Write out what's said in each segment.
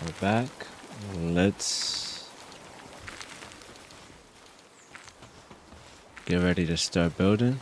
We're back. Let's get ready to start building.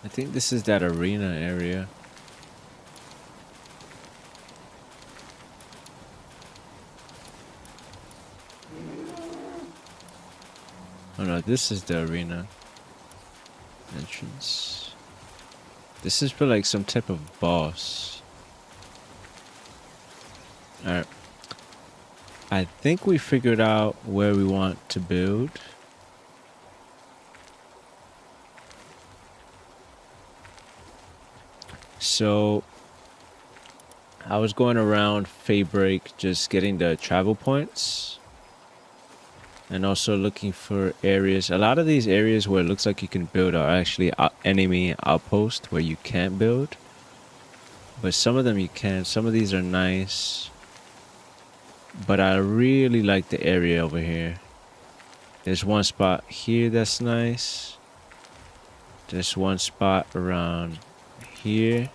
I think this is that arena area. Oh no, this is the arena entrance. This is for like some type of boss. Alright. I think we figured out where we want to build. So I was going around Feybreak just getting the travel points and also looking for areas. A lot of these areas where it looks like you can build are actually enemy outposts where you can't build, but some of them you can. Some of these are nice, but I really like the area over here. There's one spot here that's nice. There's one spot around here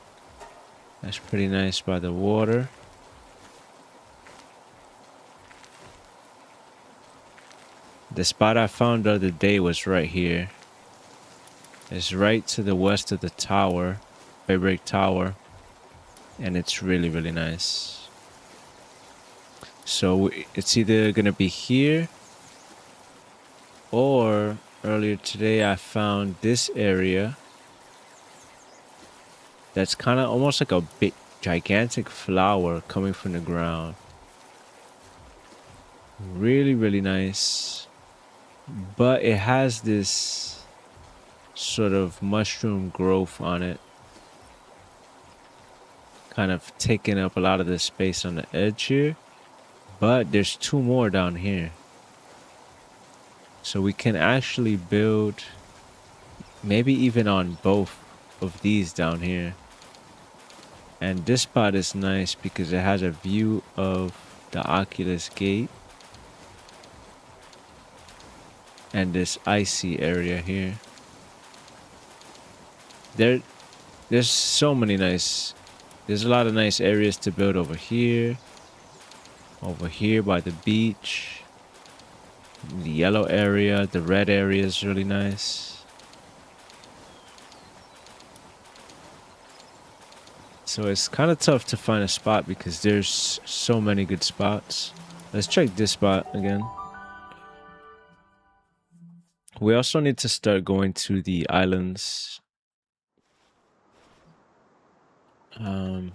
that's pretty nice by the water. The spot I found the other day was right here. It's right to the west of the tower, Feybreak Tower, and it's really, really nice. So it's either gonna be here, or earlier today I found this area that's kind of almost like a big, gigantic flower coming from the ground. Really, really nice. But it has this sort of mushroom growth on it, kind of taking up a lot of the space on the edge here. But there's two more down here. So we can actually build maybe even on both of these down here. And this spot is nice because it has a view of the Oculus Gate and this icy area here. There's so many nice, there's a lot of nice areas to build over here by the beach. The yellow area, the red area is really nice. So it's kind of tough to find a spot because there's so many good spots. Let's check this spot again. We also need to start going to the islands.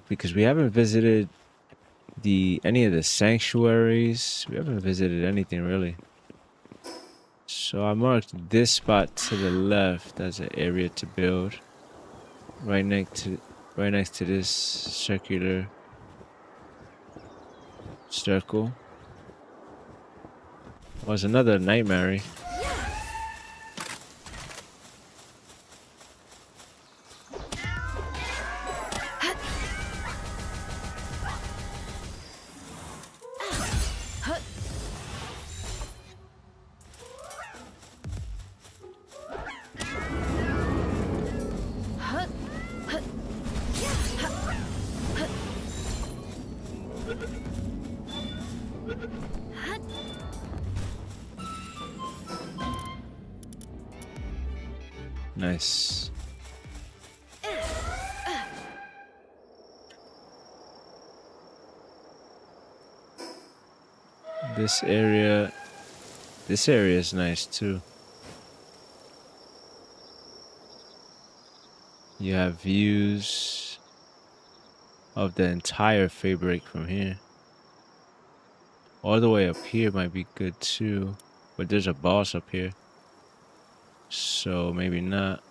Because we haven't visited any of the sanctuaries. We haven't visited anything really. So I marked this spot to the left as an area to build. Right next to this circular circle was another nightmare. Nice. This area is nice too. You have views of the entire Feybreak from here. All the way up here might be good too, but there's a boss up here, so maybe not.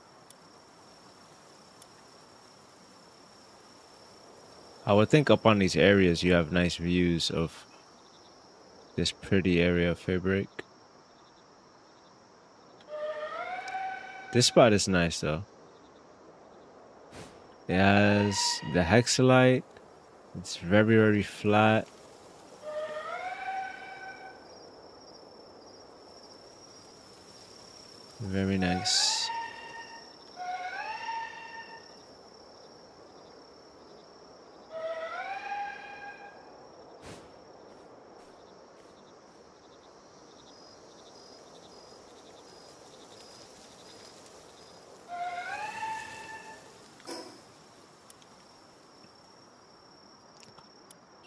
I would think up on these areas you have nice views of this pretty area of Feybreak. This spot is nice though. It has the hexalite. It's very, very flat. Very nice.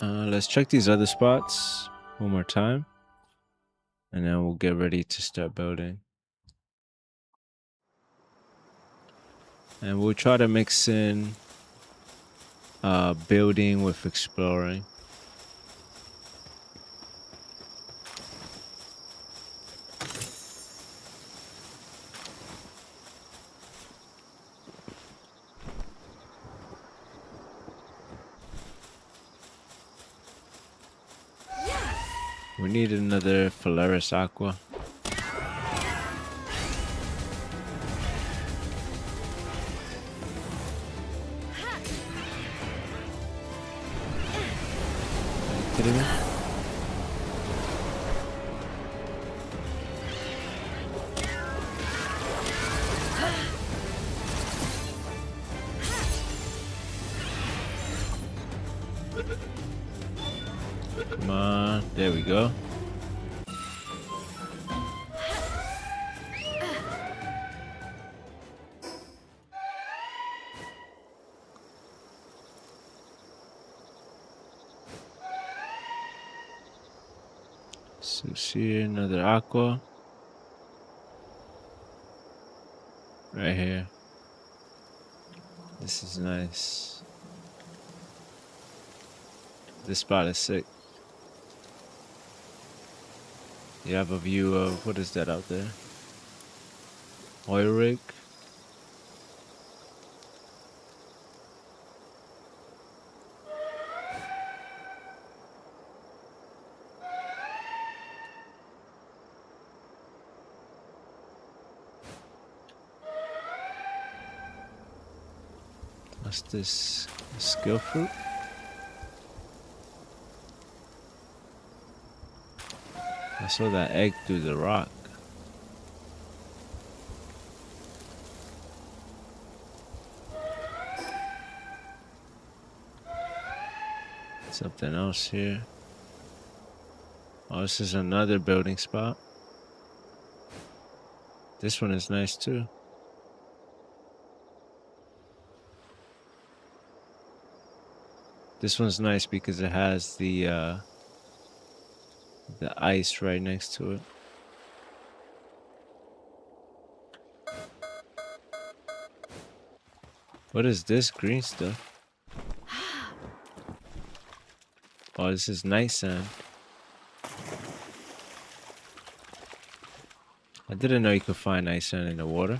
Let's check these other spots one more time, and then we'll get ready to start building. And we'll try to mix in building with exploring. We need another Phalaris Aqua. Are you kidding me? Come on, there we go. So see another aqua. Right here. This is nice. This spot is sick. You have a view of, what is that out there? Oil rig. What's this? Skill fruit? I saw that egg through the rock. Something else here. Oh, this is another building spot. This one is nice too. This one's nice because it has the ice right next to it. What is this green stuff? Oh, this is night sand. I didn't know you could find ice sand in the water.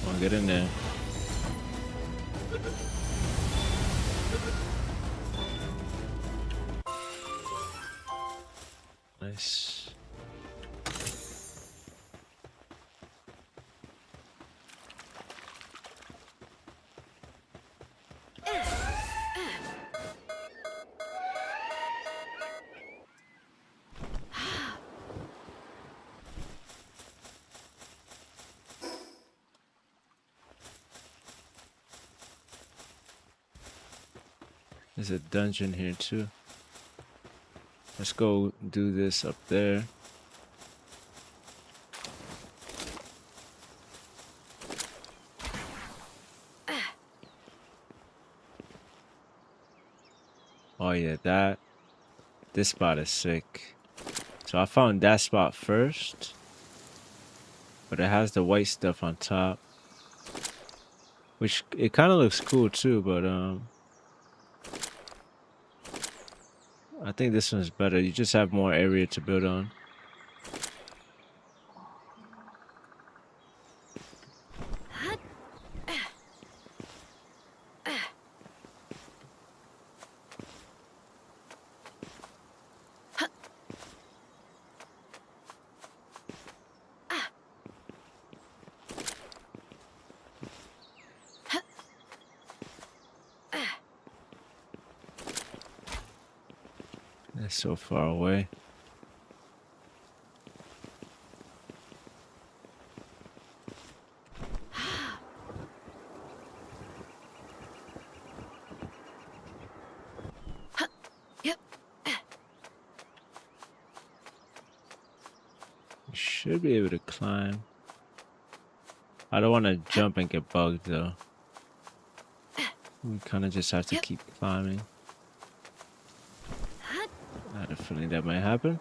Come on, get in there. Nice. There's a dungeon here too. Let's go do this up there. Oh yeah, this spot is sick. So I found that spot first, but it has the white stuff on top, which it kind of looks cool too, but I think this one's better. You just have more area to build on. It's so far away. You should be able to climb. I don't want to jump and get bugged though. We kind of just have to keep climbing. I had a feeling that might happen.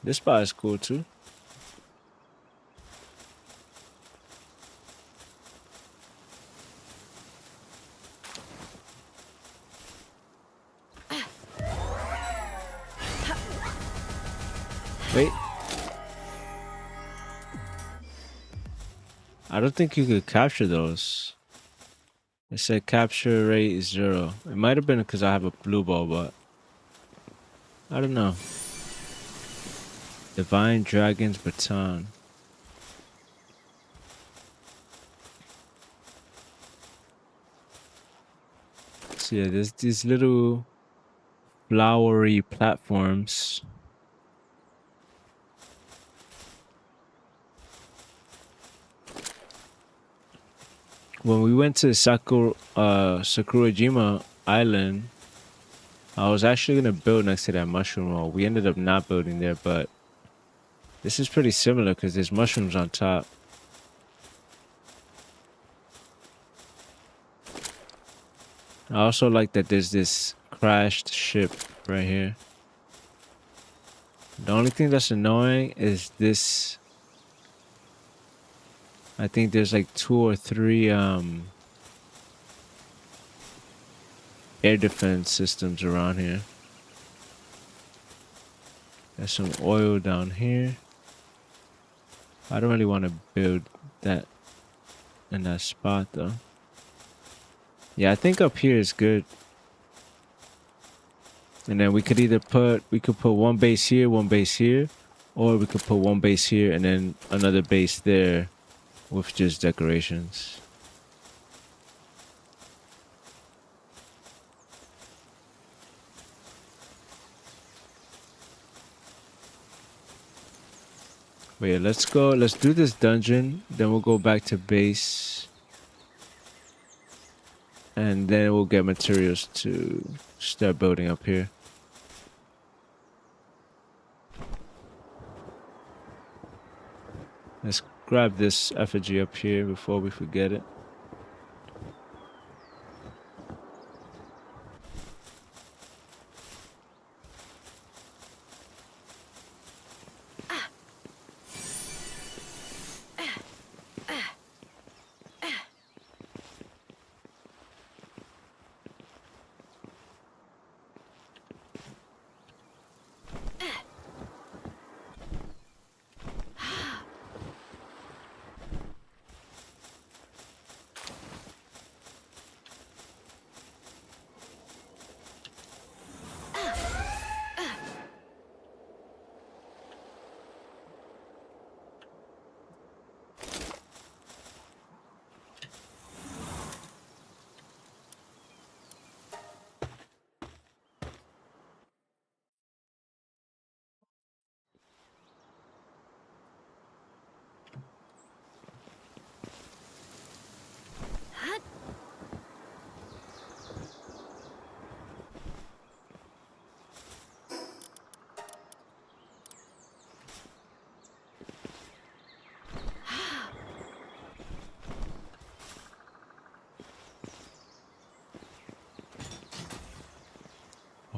This spot is cool too. Wait. I don't think you could capture those. It said capture rate is 0. It might have been because I have a blue ball, but I don't know. Divine Dragon's Baton. So yeah, there's these little flowery platforms. When we went to Sakurajima Island, I was actually gonna build next to that mushroom wall. We ended up not building there, but this is pretty similar because there's mushrooms on top. I also like that there's this crashed ship right here. The only thing that's annoying is this. I think there's like 2 or 3 air defense systems around here. There's some oil down here. I don't really want to build that in that spot though. Yeah, I think up here is good. And then we could either put one base here, or we could put one base here and then another base there with just decorations. But yeah, let's do this dungeon, then we'll go back to base. And then we'll get materials to start building up here. Let's grab this effigy up here before we forget it.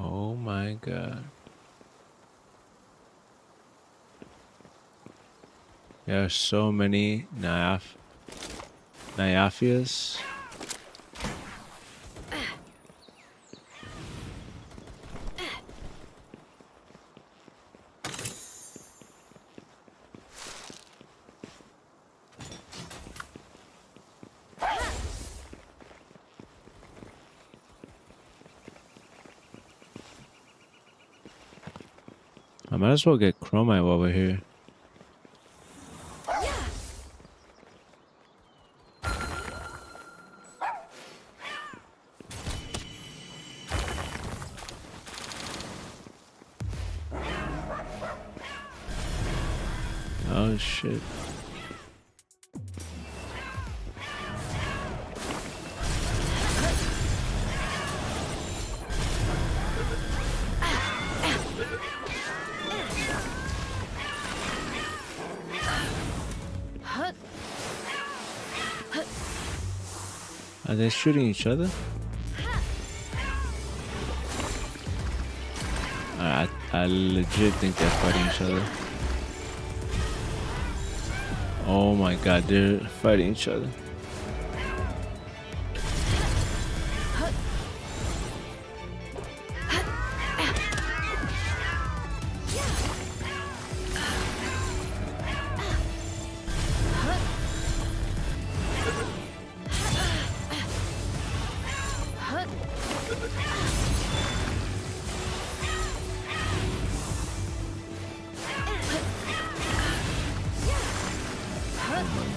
Oh my god. There are so many Nyafias. I might as well get chromite while we're here. Oh shit. Are they shooting each other? I legit think they're fighting each other. Oh my god, they're fighting each other.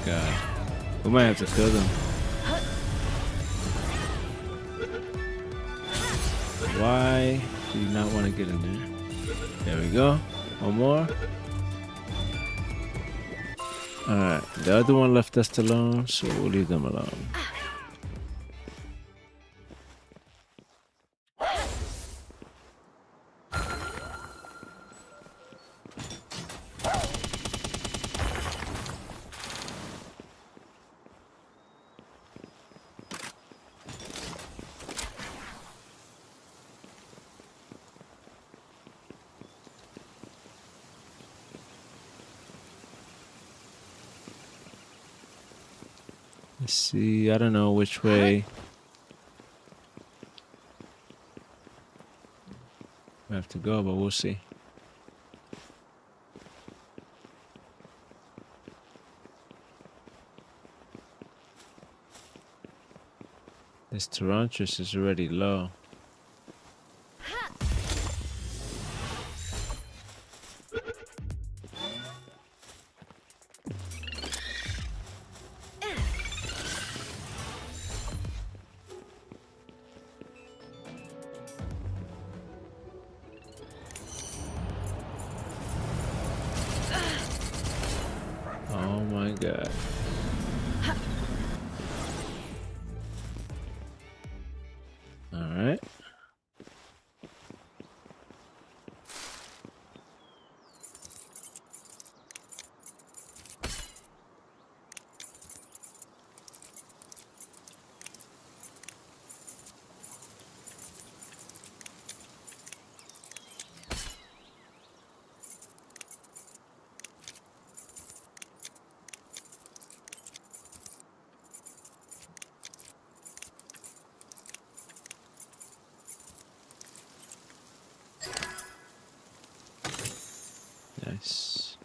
God. We might have to kill them. Why do you not want to get in there? There we go. One more. Alright. The other one left us alone, so we'll leave them alone. Let's see, I don't know which way. We have to go, but we'll see. This Tyrantrus is already low. Oh my god. Alright. Nice.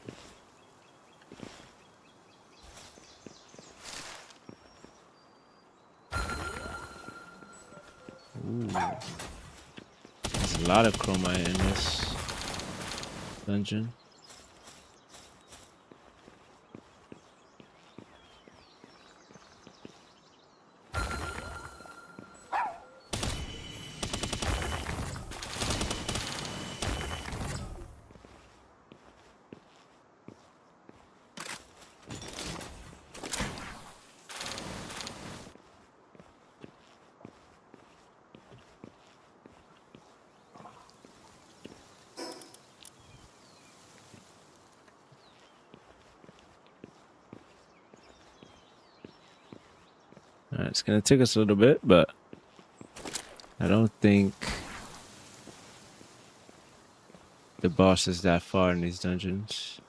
Ooh. There's a lot of chromite in this dungeon. Alright, it's gonna take us a little bit, but I don't think the boss is that far in these dungeons.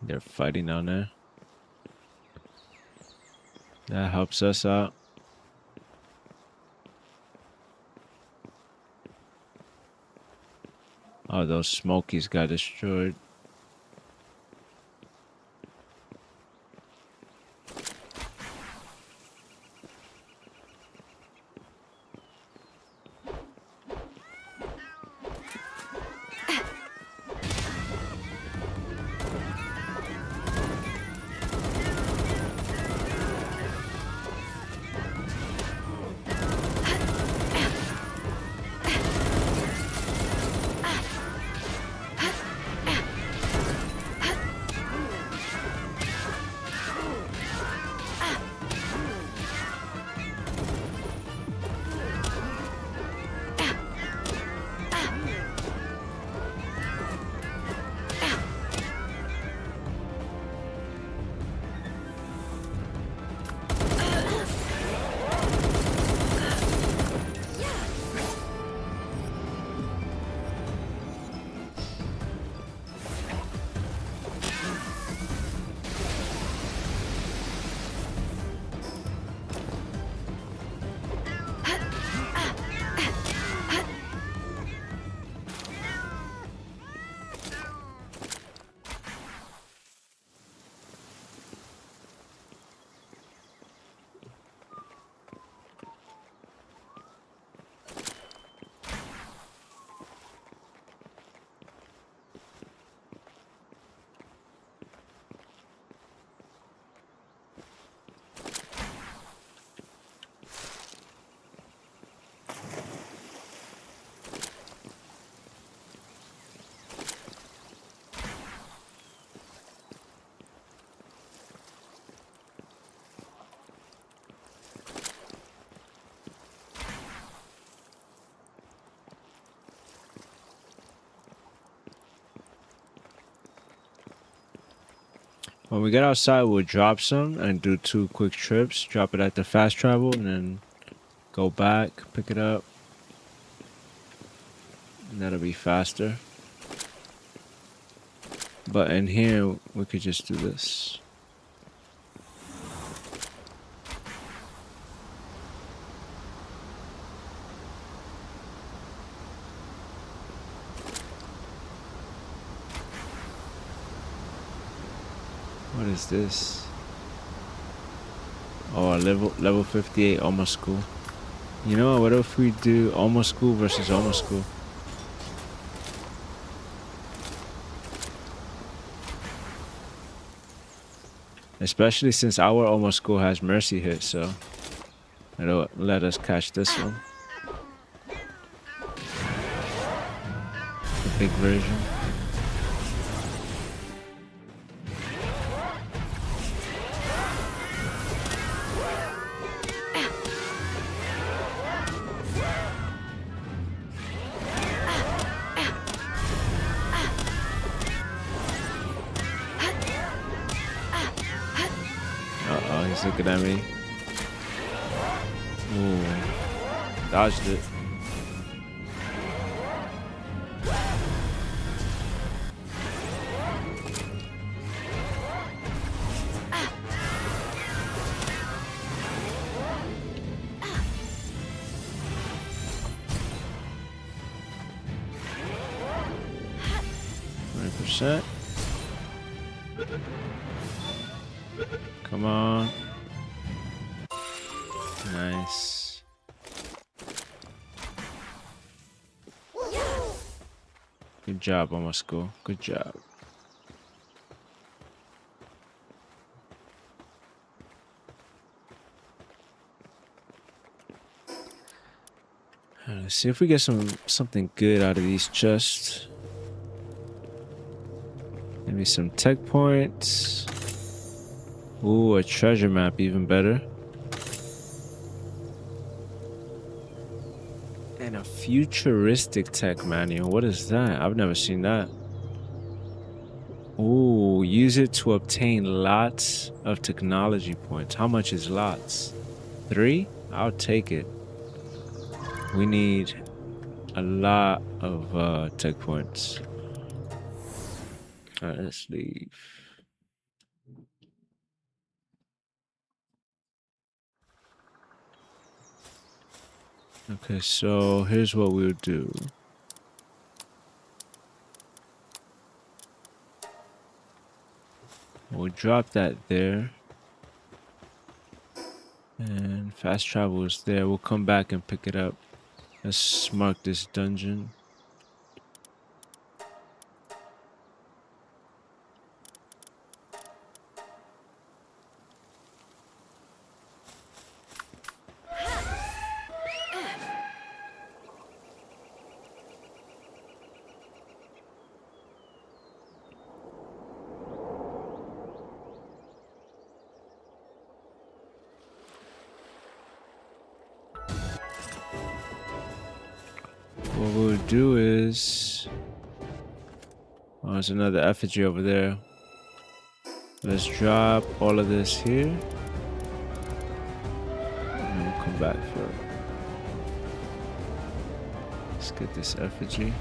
They're fighting down there. That helps us out. Oh, those smokies got destroyed. When we get outside, we'll drop some and do 2 quick trips. Drop it at the fast travel and then go back, pick it up. And that'll be faster. But in here, we could just do this. What is this? Oh, level 58, almost school. You know what if we do almost school versus almost school? Especially since our almost school has mercy hit, so it'll let us catch this one. The big version. Uh-oh, he's looking at me. Ooh, dodged it. %. Come on. Nice. Good job, almost school. Good job. Let's see if we get something good out of these chests. Maybe some tech points. Ooh, a treasure map, even better. And a futuristic tech manual. What is that? I've never seen that. Ooh, use it to obtain lots of technology points. How much is lots? 3? I'll take it. We need a lot of tech points. All right, let's leave. Okay, so here's what we'll do. We'll drop that there. And fast travel is there. We'll come back and pick it up. Let's mark this dungeon. What we'll do is... Oh, there's another effigy over there. Let's drop all of this here. And we'll come back for it. Let's get this effigy.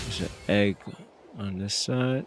There's an egg on this side.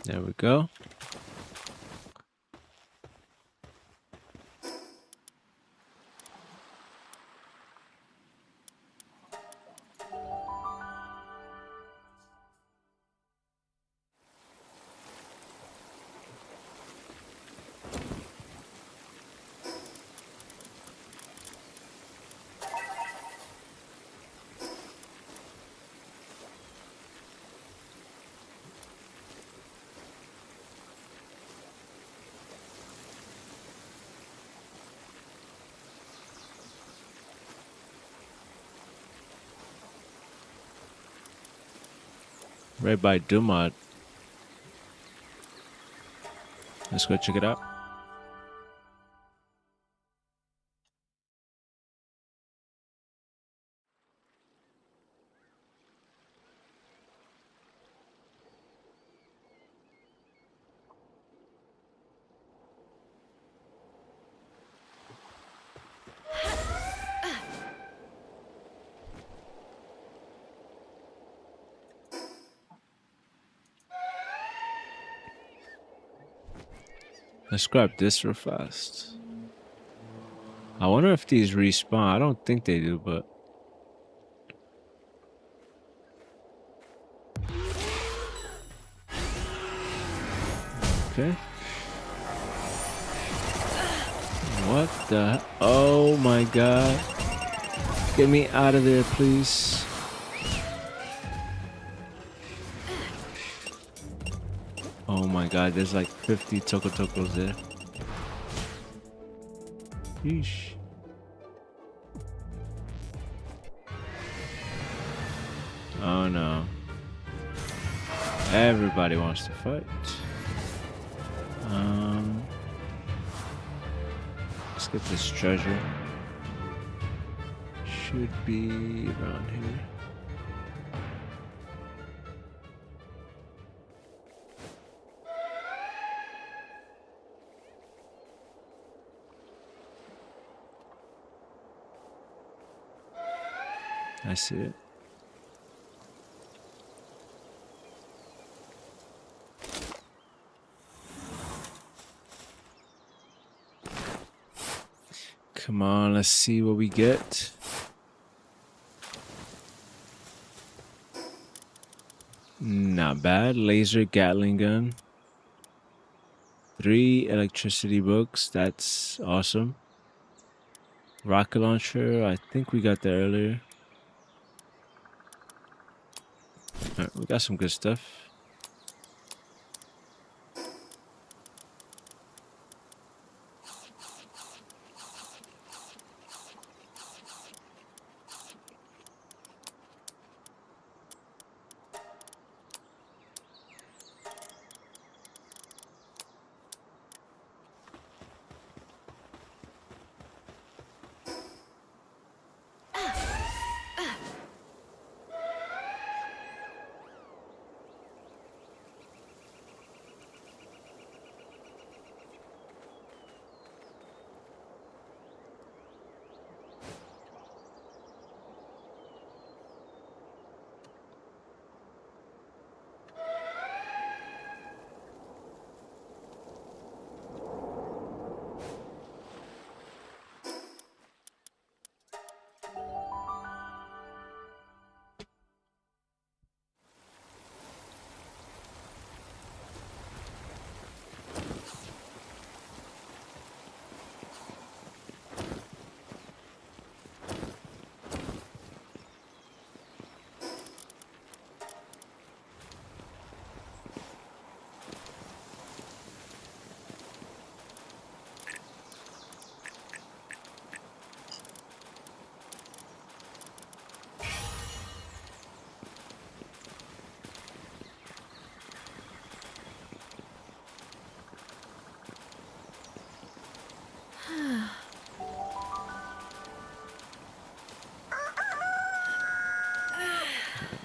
There we go. Right by Dumont. Let's go check it out. Let's grab this real fast. I wonder if these respawn. I don't think they do, but... Okay. What the... Oh my god. Get me out of there, please. Oh my god, there's like 50 Tokotokos there. Yeesh. Oh no. Everybody wants to fight. Let's get this treasure. Should be around here. I see it. Come on, let's see what we get. Not bad. Laser Gatling gun. 3 electricity books. That's awesome. Rocket launcher. I think we got that earlier. Alright, we got some good stuff.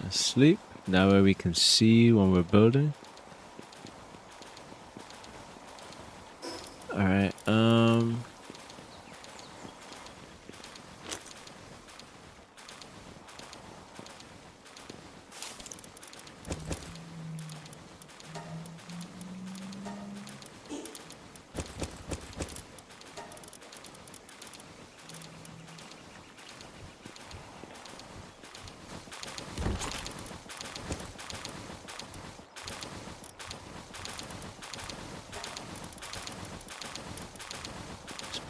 Sleep. That way we can see when we're building. Alright,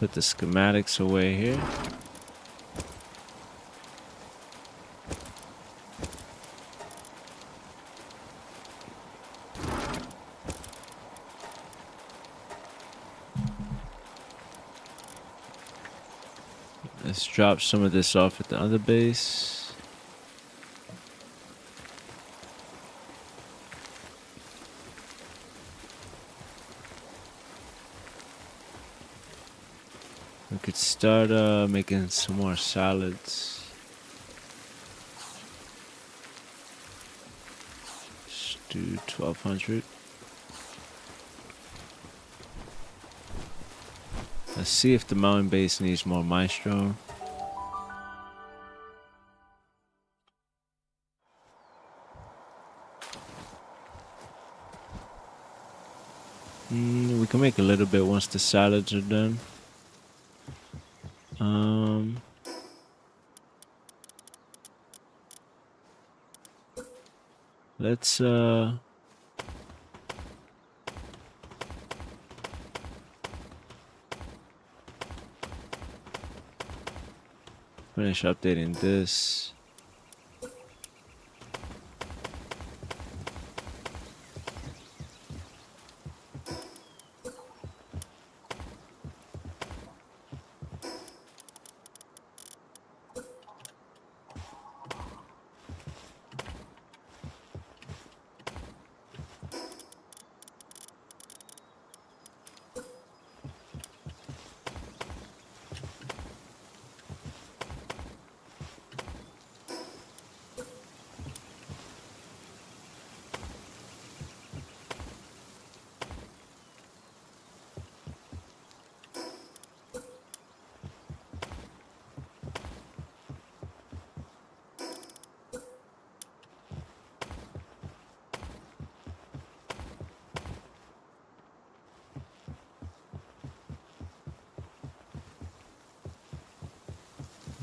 Put the schematics away here. Let's drop some of this off at the other base. We could start making some more salads. Let's do 1200. Let's see if the mountain base needs more maestro. We can make a little bit once the salads are done. Let's finish updating this.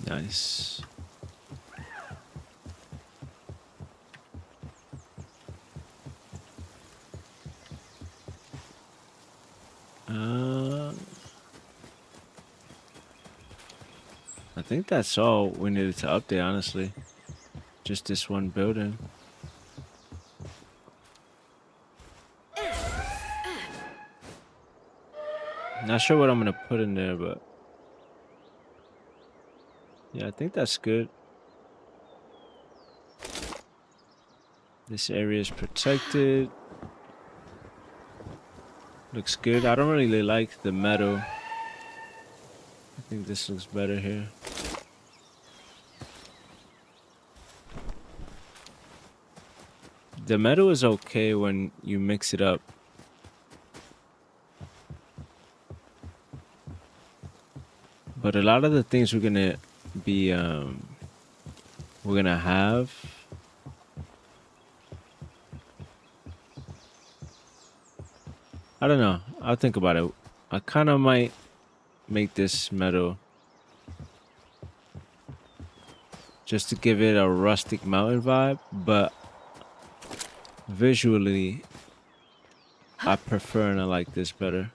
Nice. I think that's all we needed to update, honestly. Just this one building. Not sure what I'm gonna put in there, but yeah, I think that's good. This area is protected. Looks good. I don't really like the metal. I think this looks better here. The metal is okay when you mix it up. But a lot of the things we're gonna be we're gonna have I don't know. I'll think about it. I kind of might make this metal just to give it a rustic mountain vibe, but visually I prefer and I like this better.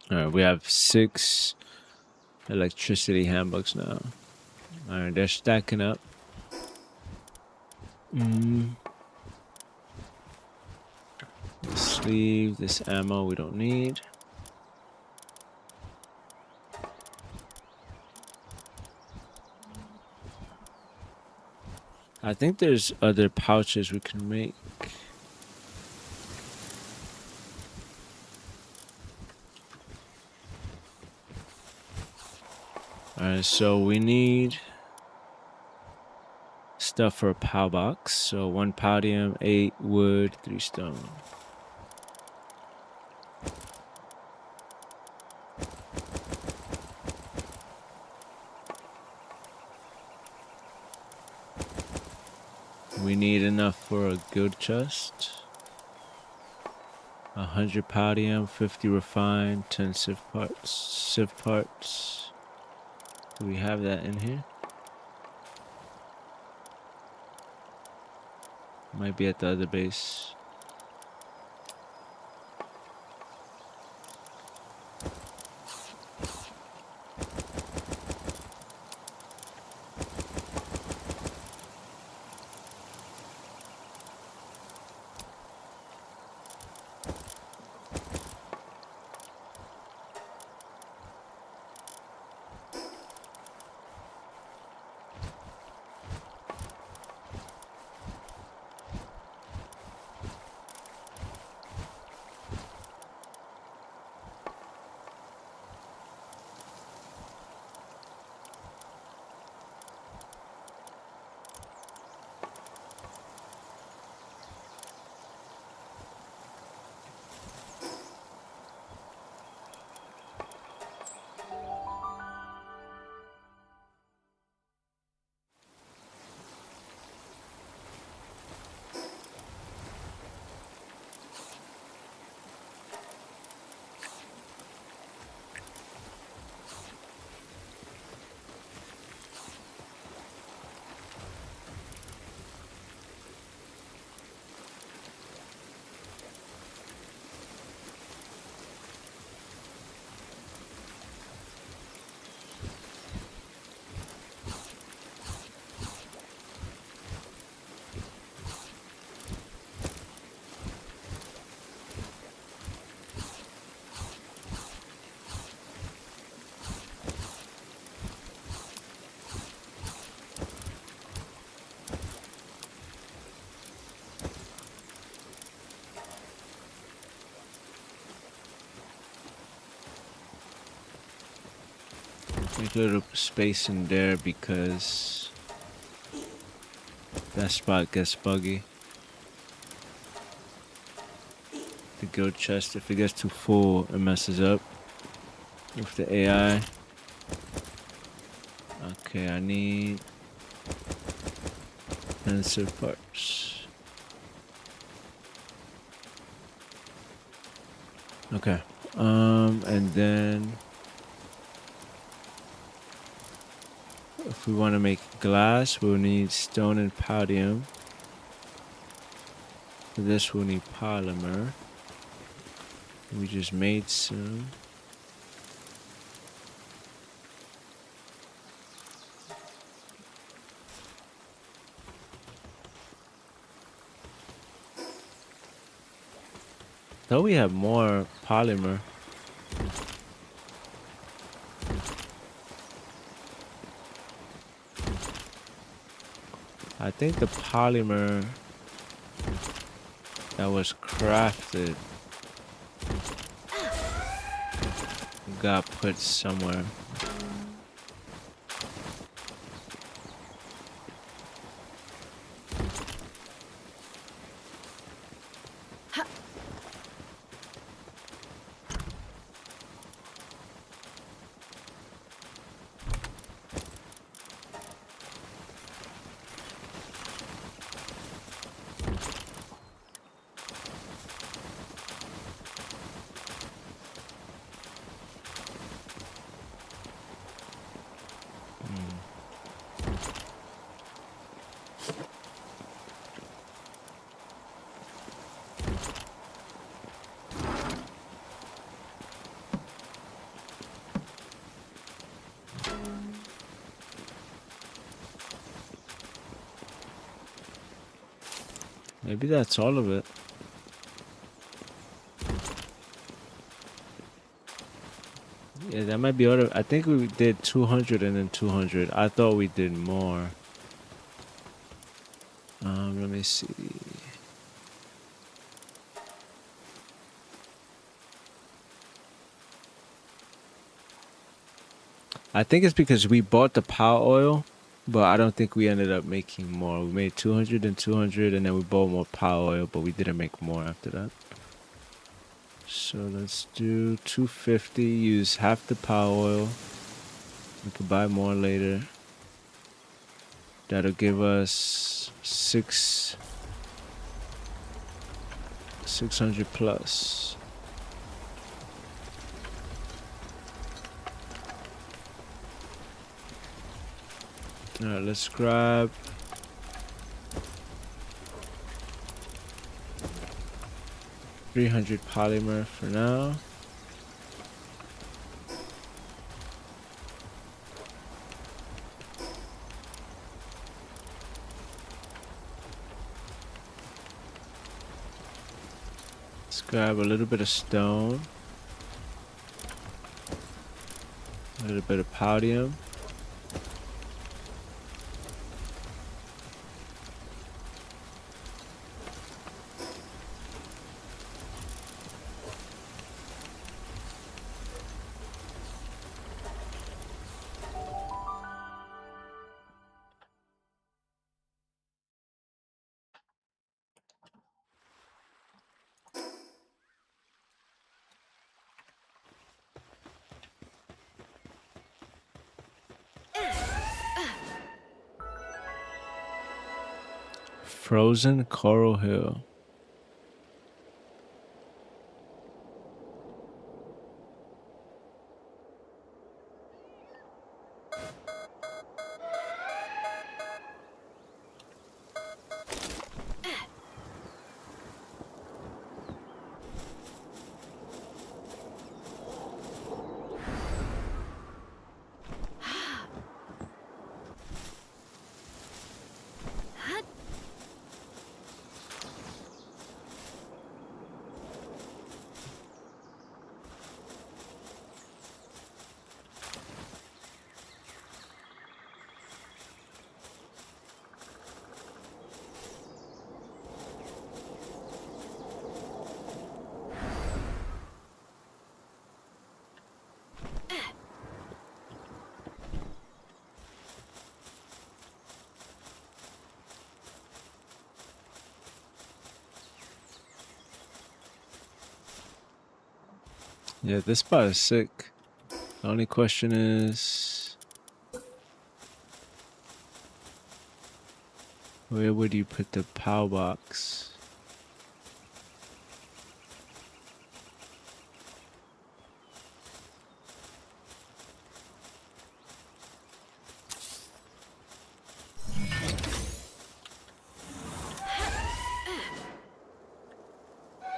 All right, we have 6 electricity handbooks now. All right, they're stacking up. Let's leave this ammo we don't need. I think there's other pouches we can make. Alright, so we need stuff for a POW box. So 1 palladium, 8 wood, 3 stone. We need enough for a guild chest. 100 palladium, 50 refined, 10 sieve parts. Sieve parts. Do we have that in here? Might be at the other base. Make a little space in there because that spot gets buggy. The guild chest, if it gets too full, it messes up with the AI. Okay, I need immersive parts. Okay, and then if we want to make glass, we'll need stone and palladium. For this, we'll need polymer. We just made some. Though we have more polymer. I think the polymer that was crafted got put somewhere. Maybe that's all of it. Yeah, that might be all. I think we did 200 and then 200. I thought we did more. Let me see. I think it's because we bought the power oil, but I don't think we ended up making more. We made 200 and 200, and then we bought more power oil, but we didn't make more after that. So let's do 250, use half the power oil. We could buy more later. That'll give us 600 plus. Alright, let's grab 300 polymer for now. Let's grab a little bit of stone, a little bit of palladium. Frozen Coral Hill. Yeah, this spot is sick. The only question is, where would you put the power box?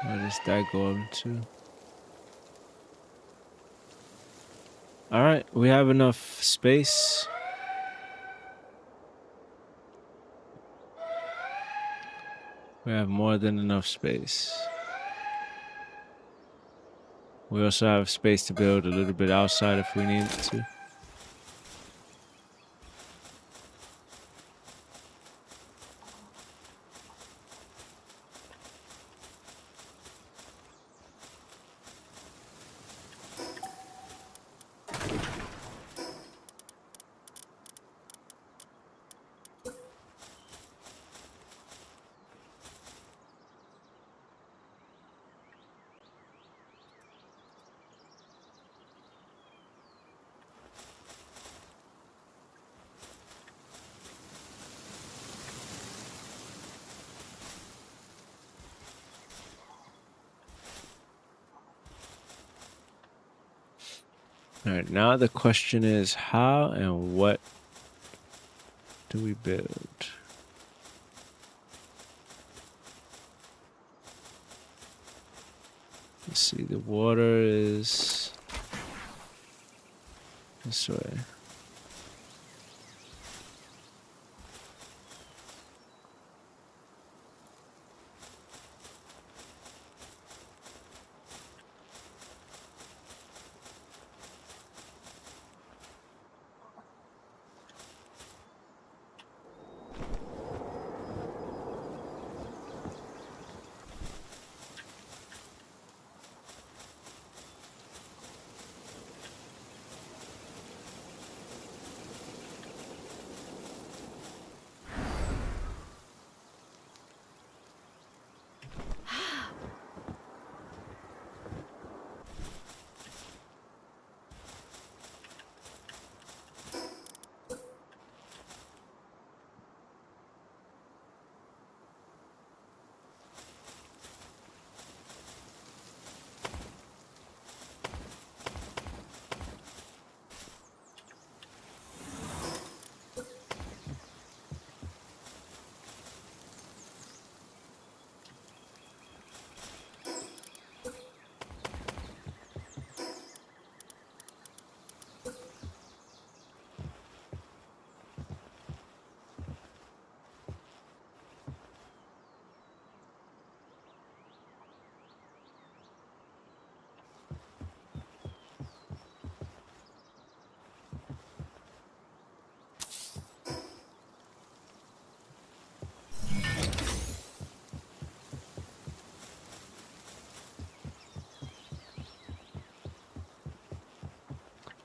Where does that go into? Alright, we have enough space. We have more than enough space. We also have space to build a little bit outside if we needed to. Alright, now the question is how and what do we build? Let's see, the water is this way.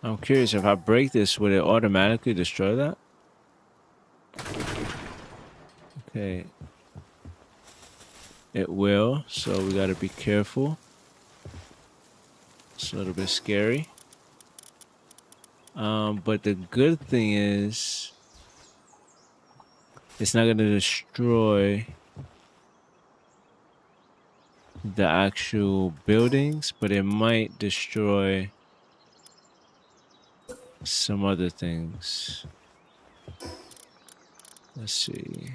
I'm curious, if I break this, would it automatically destroy that? Okay. It will, so we gotta be careful. It's a little bit scary. But the good thing is, it's not gonna destroy the actual buildings, but it might destroy some other things. Let's see.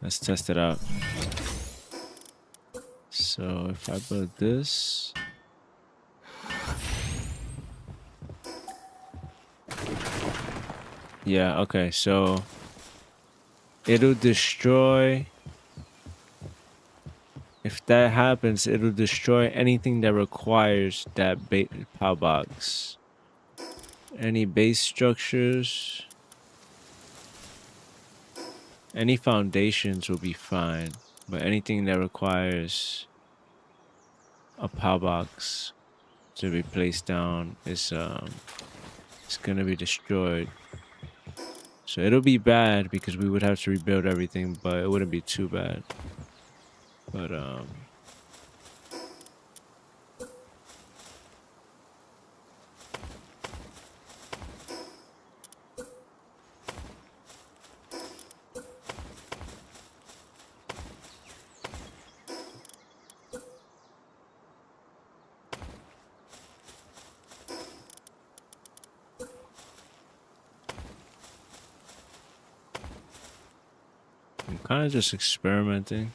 Let's test it out. So if I build this, yeah, okay, so it'll destroy, if that happens, it'll destroy anything that requires that power box. Any base structures, any foundations will be fine, but anything that requires a power box to be placed down is it's gonna be destroyed. So it'll be bad because we would have to rebuild everything, but it wouldn't be too bad. But I'm kind of just experimenting.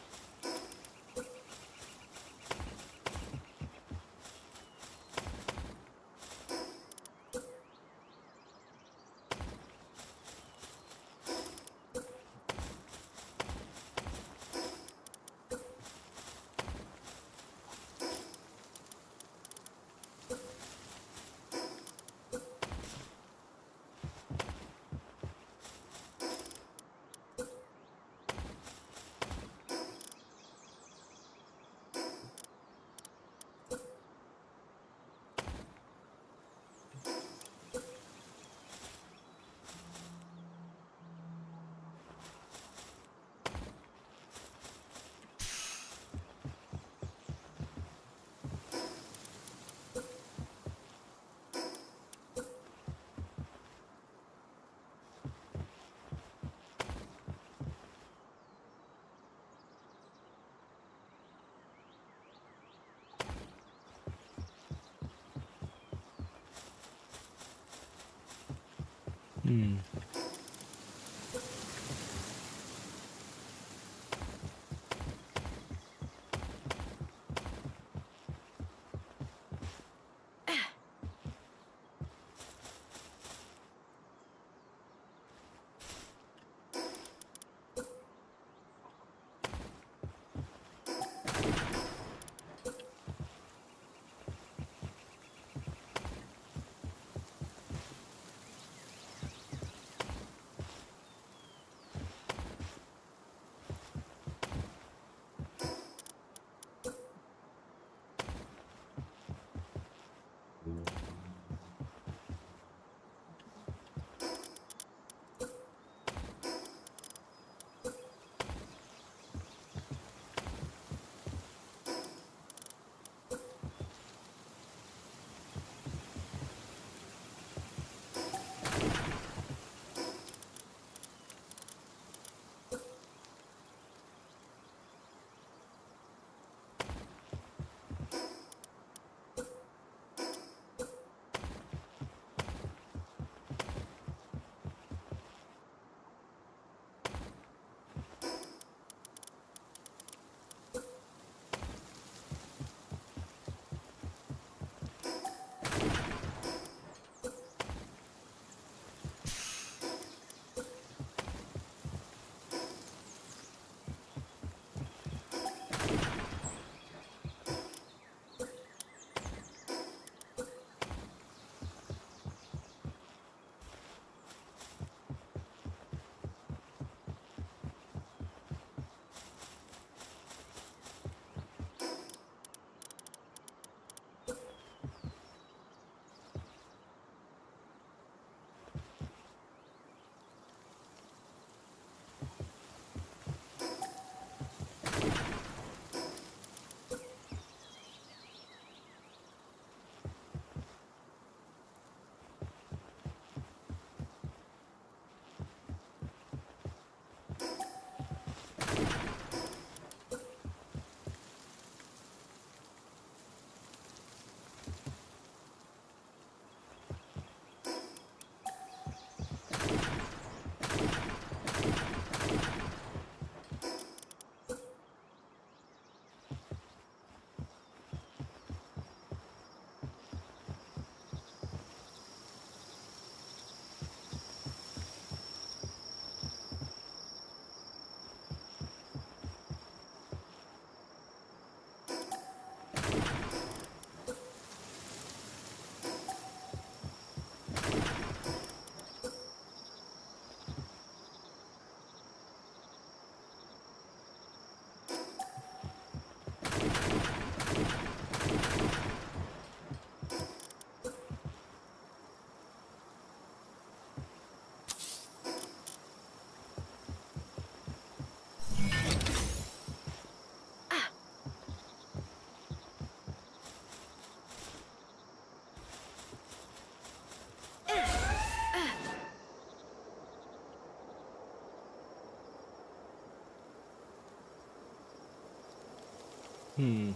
Hmm.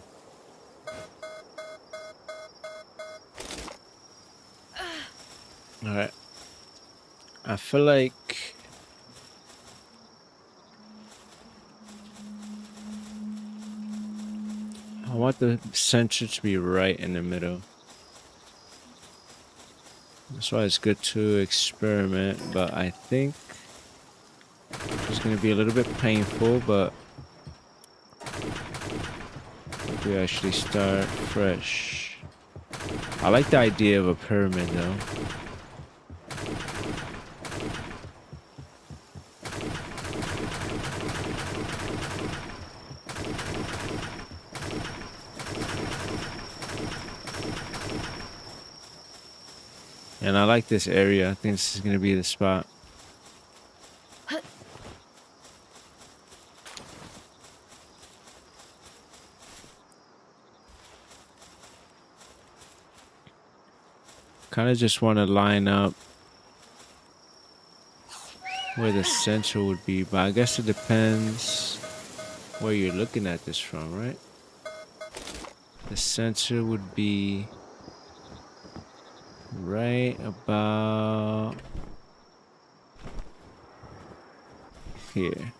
All right. I feel like I want the center to be right in the middle. That's why it's good to experiment, but I think it's going to be a little bit painful, but we actually start fresh. I like the idea of a pyramid though. And I like this area. I think this is going to be the spot. Kind of just want to line up where the center would be, but I guess it depends where you're looking at this from, right? The center would be right about here.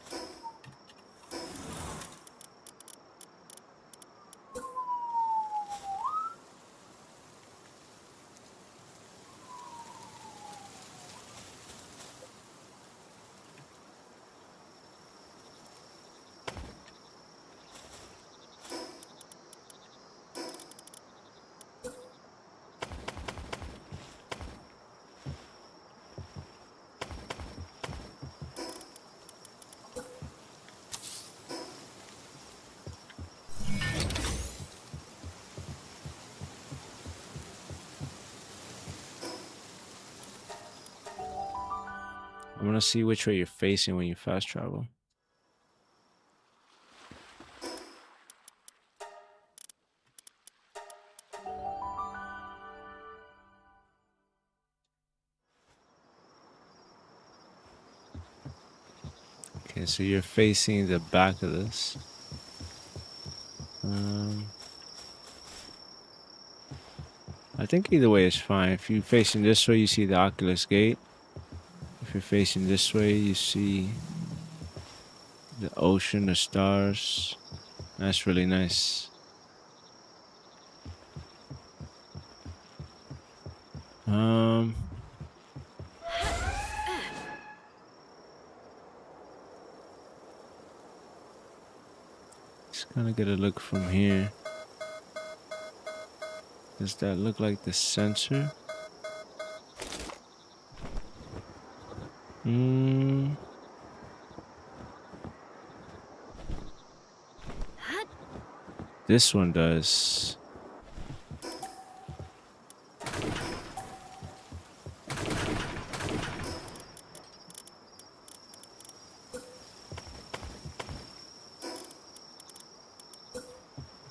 I'm gonna see which way you're facing when you fast travel. Okay, so you're facing the back of this. I think either way is fine. If you're facing this way, you see the Oculus Gate. If you're facing this way, you see the ocean, the stars. That's really nice. Just kind of get a look from here. Does that look like the center? This one does.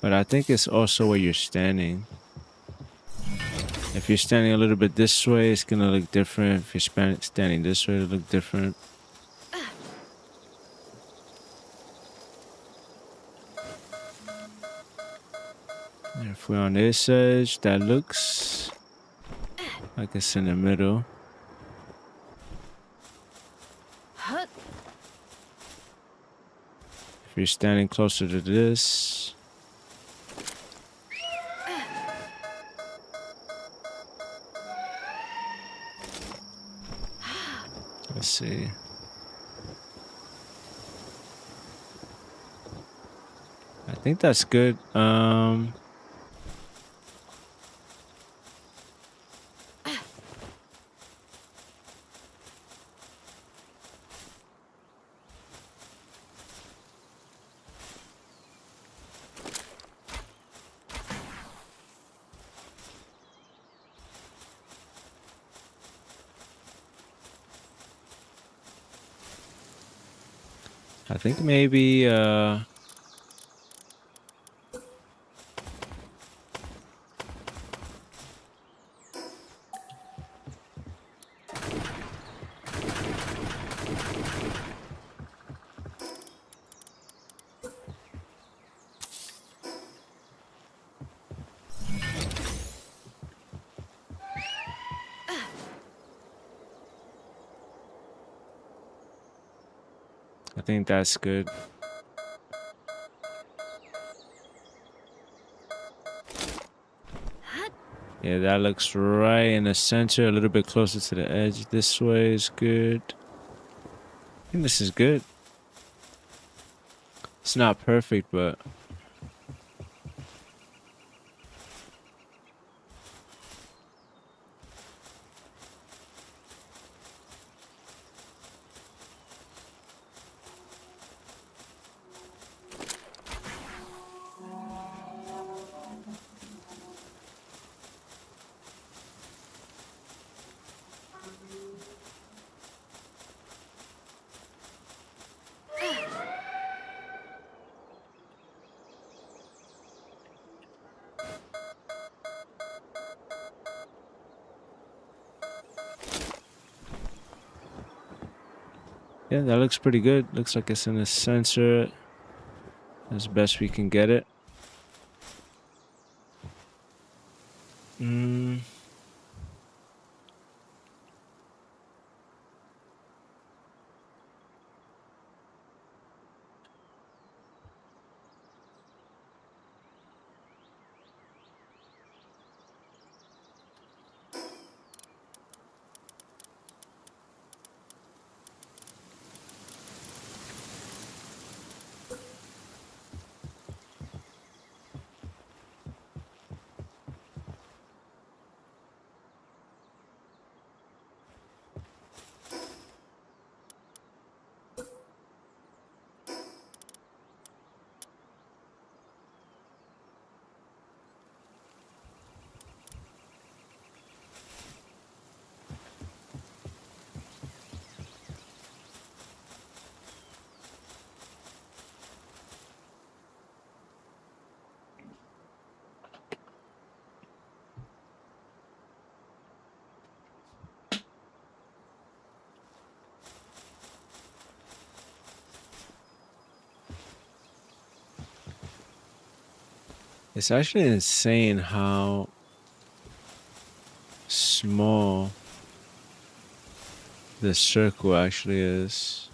But I think it's also where you're standing. If you're standing a little bit this way, it's gonna look different. If you're standing this way, it'll look different. And if we're on this edge, that looks like it's in the middle. If you're standing closer to this, let's see. I think that's good. I think maybe I think that's good. Yeah, that looks right in the center, a little bit closer to the edge. This way is good. I think this is good. It's not perfect, but yeah, that looks pretty good. Looks like it's in the center as best we can get it. It's actually insane how small the circle actually is.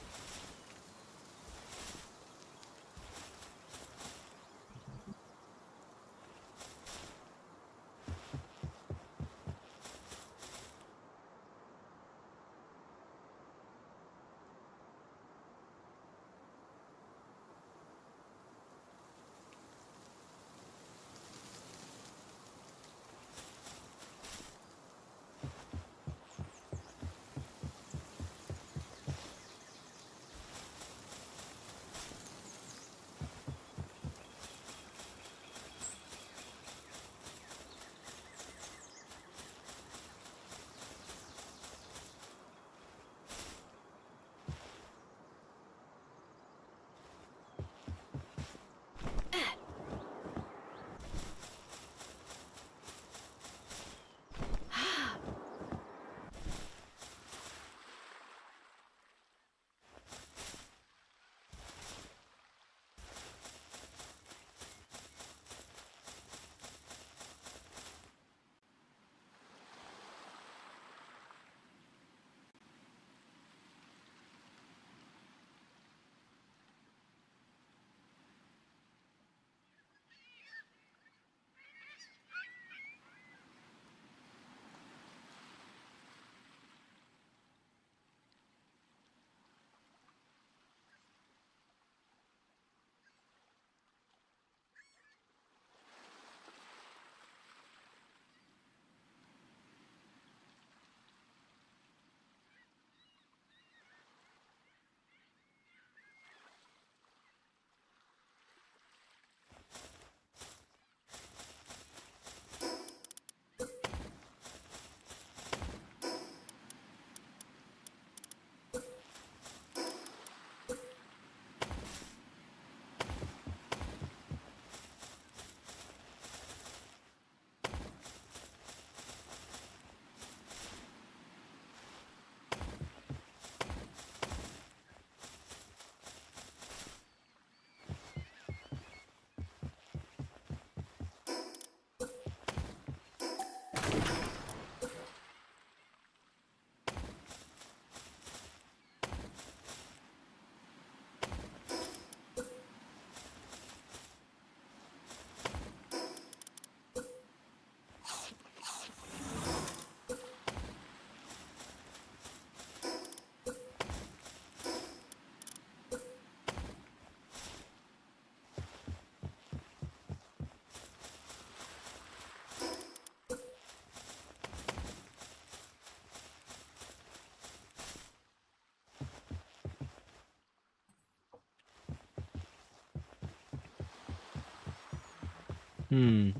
Hmm.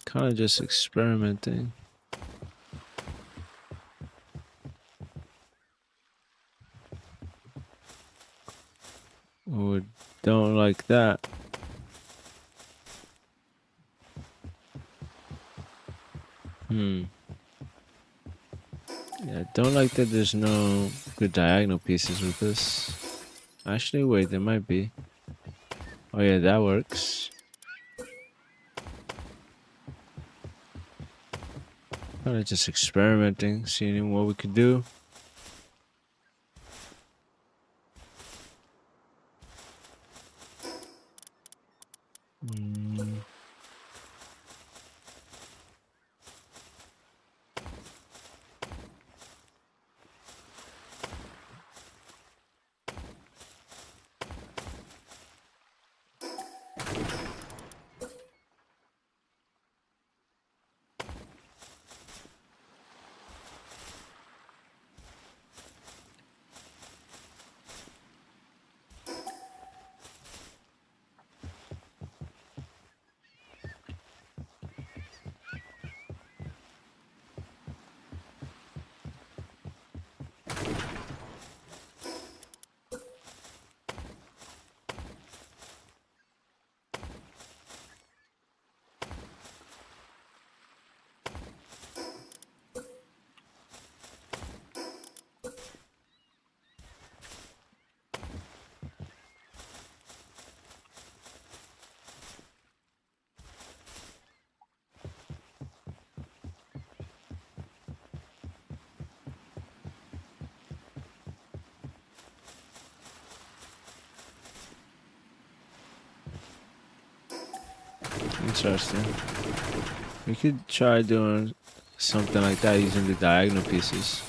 Kind of just experimenting. Oh, don't like that. Hmm. Yeah, don't like that there's no good diagonal pieces with this. Actually, wait, there might be. Oh yeah, that works. Kind of just experimenting, seeing what we could do. Hmm. Interesting. We could try doing something like that using the diagonal pieces.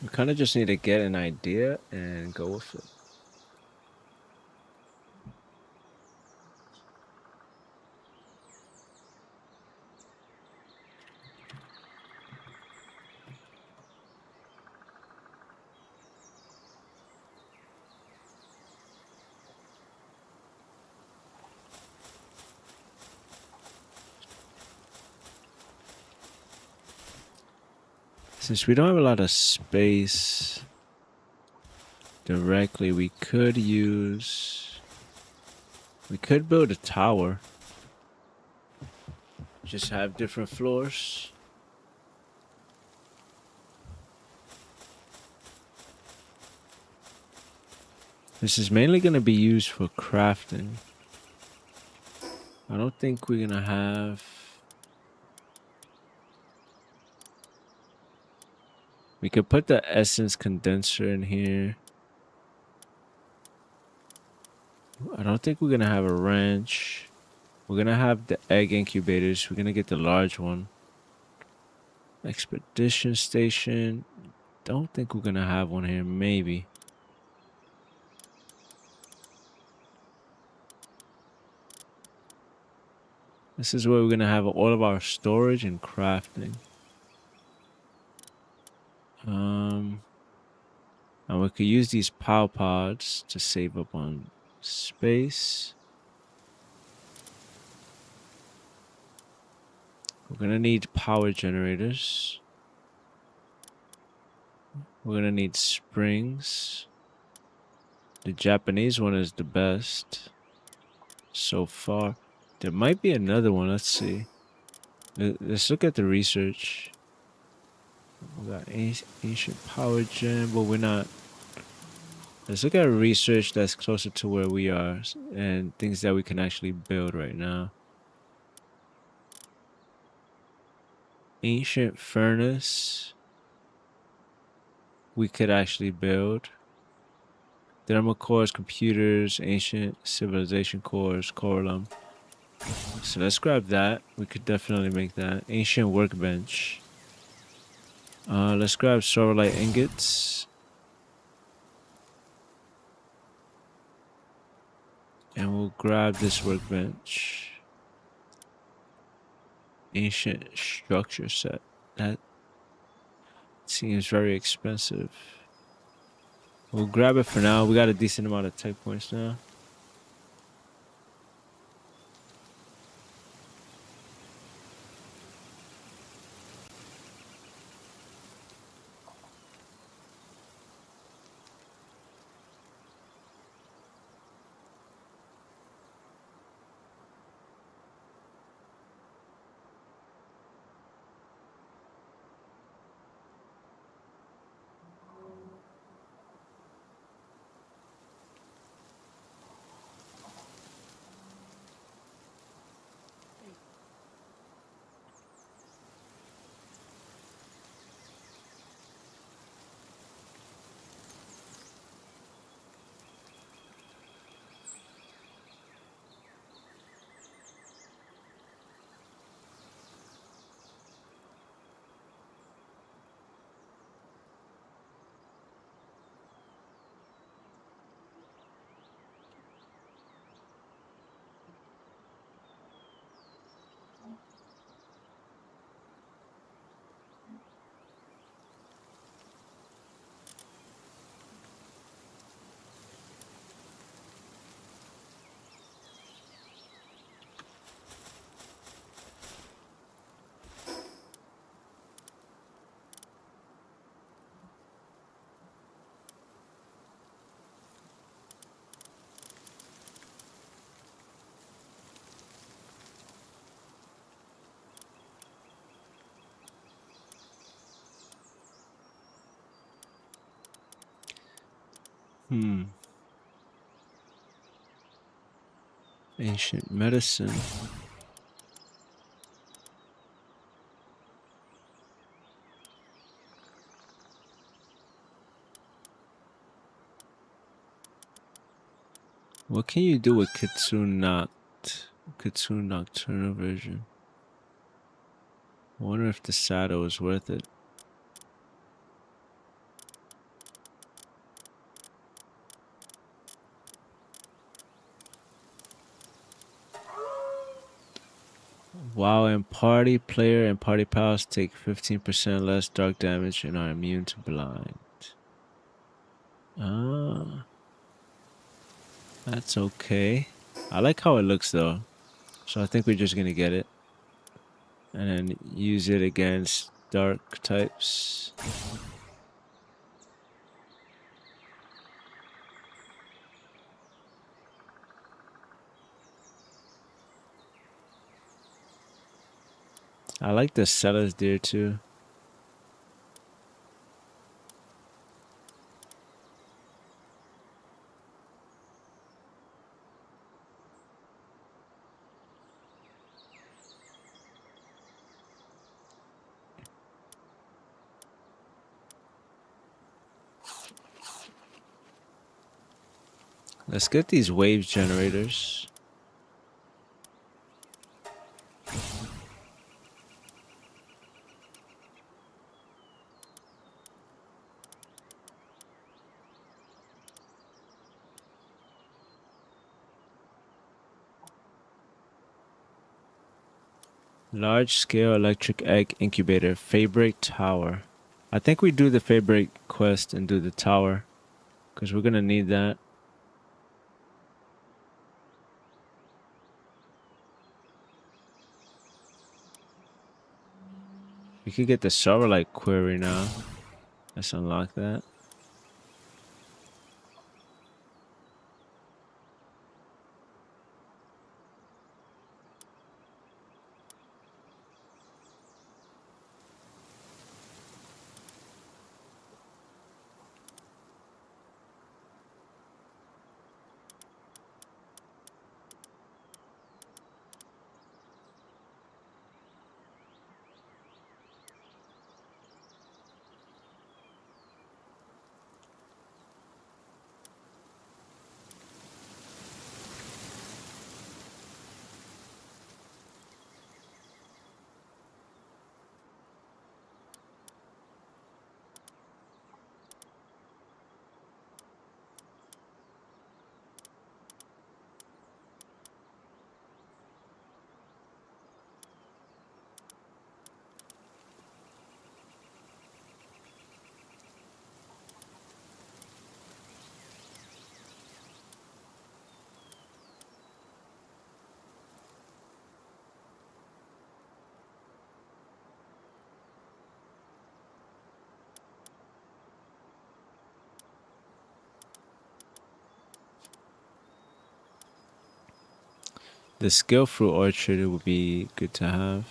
We kind of just need to get an idea and go with it. Since we don't have a lot of space directly, we could build a tower. Just have different floors. This is mainly going to be used for crafting. I don't think we're going to have... We could put the essence condenser in here. I don't think we're going to have a ranch. We're going to have the egg incubators. We're going to get the large one. Expedition station. Don't think we're going to have one here. Maybe. This is where we're going to have all of our storage and crafting. And we could use these power pods to save up on space. We're going to need power generators. We're going to need springs. The Japanese one is the best so far. There might be another one. Let's see. Let's look at the research. We got ancient power gen, but we're not. Let's look at research that's closer to where we are and things that we can actually build right now. Ancient furnace. We could actually build. Thermal cores, computers, ancient civilization cores, coralum. So let's grab that. We could definitely make that. Ancient workbench. Let's grab solarite ingots. And we'll grab this workbench. Ancient structure set. That seems very expensive. We'll grab it for now. We got a decent amount of tech points now. Ancient medicine. What can you do with Kitsune Nocturnal Vision? I wonder if the saddle is worth it. Wow, and player and party pals take 15% less dark damage and are immune to blind. That's okay. I like how it looks though. So I think we're just gonna get it. And then use it against dark types. I like the Cella's deer too. Let's get these waves generators. Large scale electric egg incubator, Feybreak tower. I think we do the Feybreak quest and do the tower, because we're gonna need that. We could get the server-like query now. Let's unlock that. The skill fruit orchard would be good to have.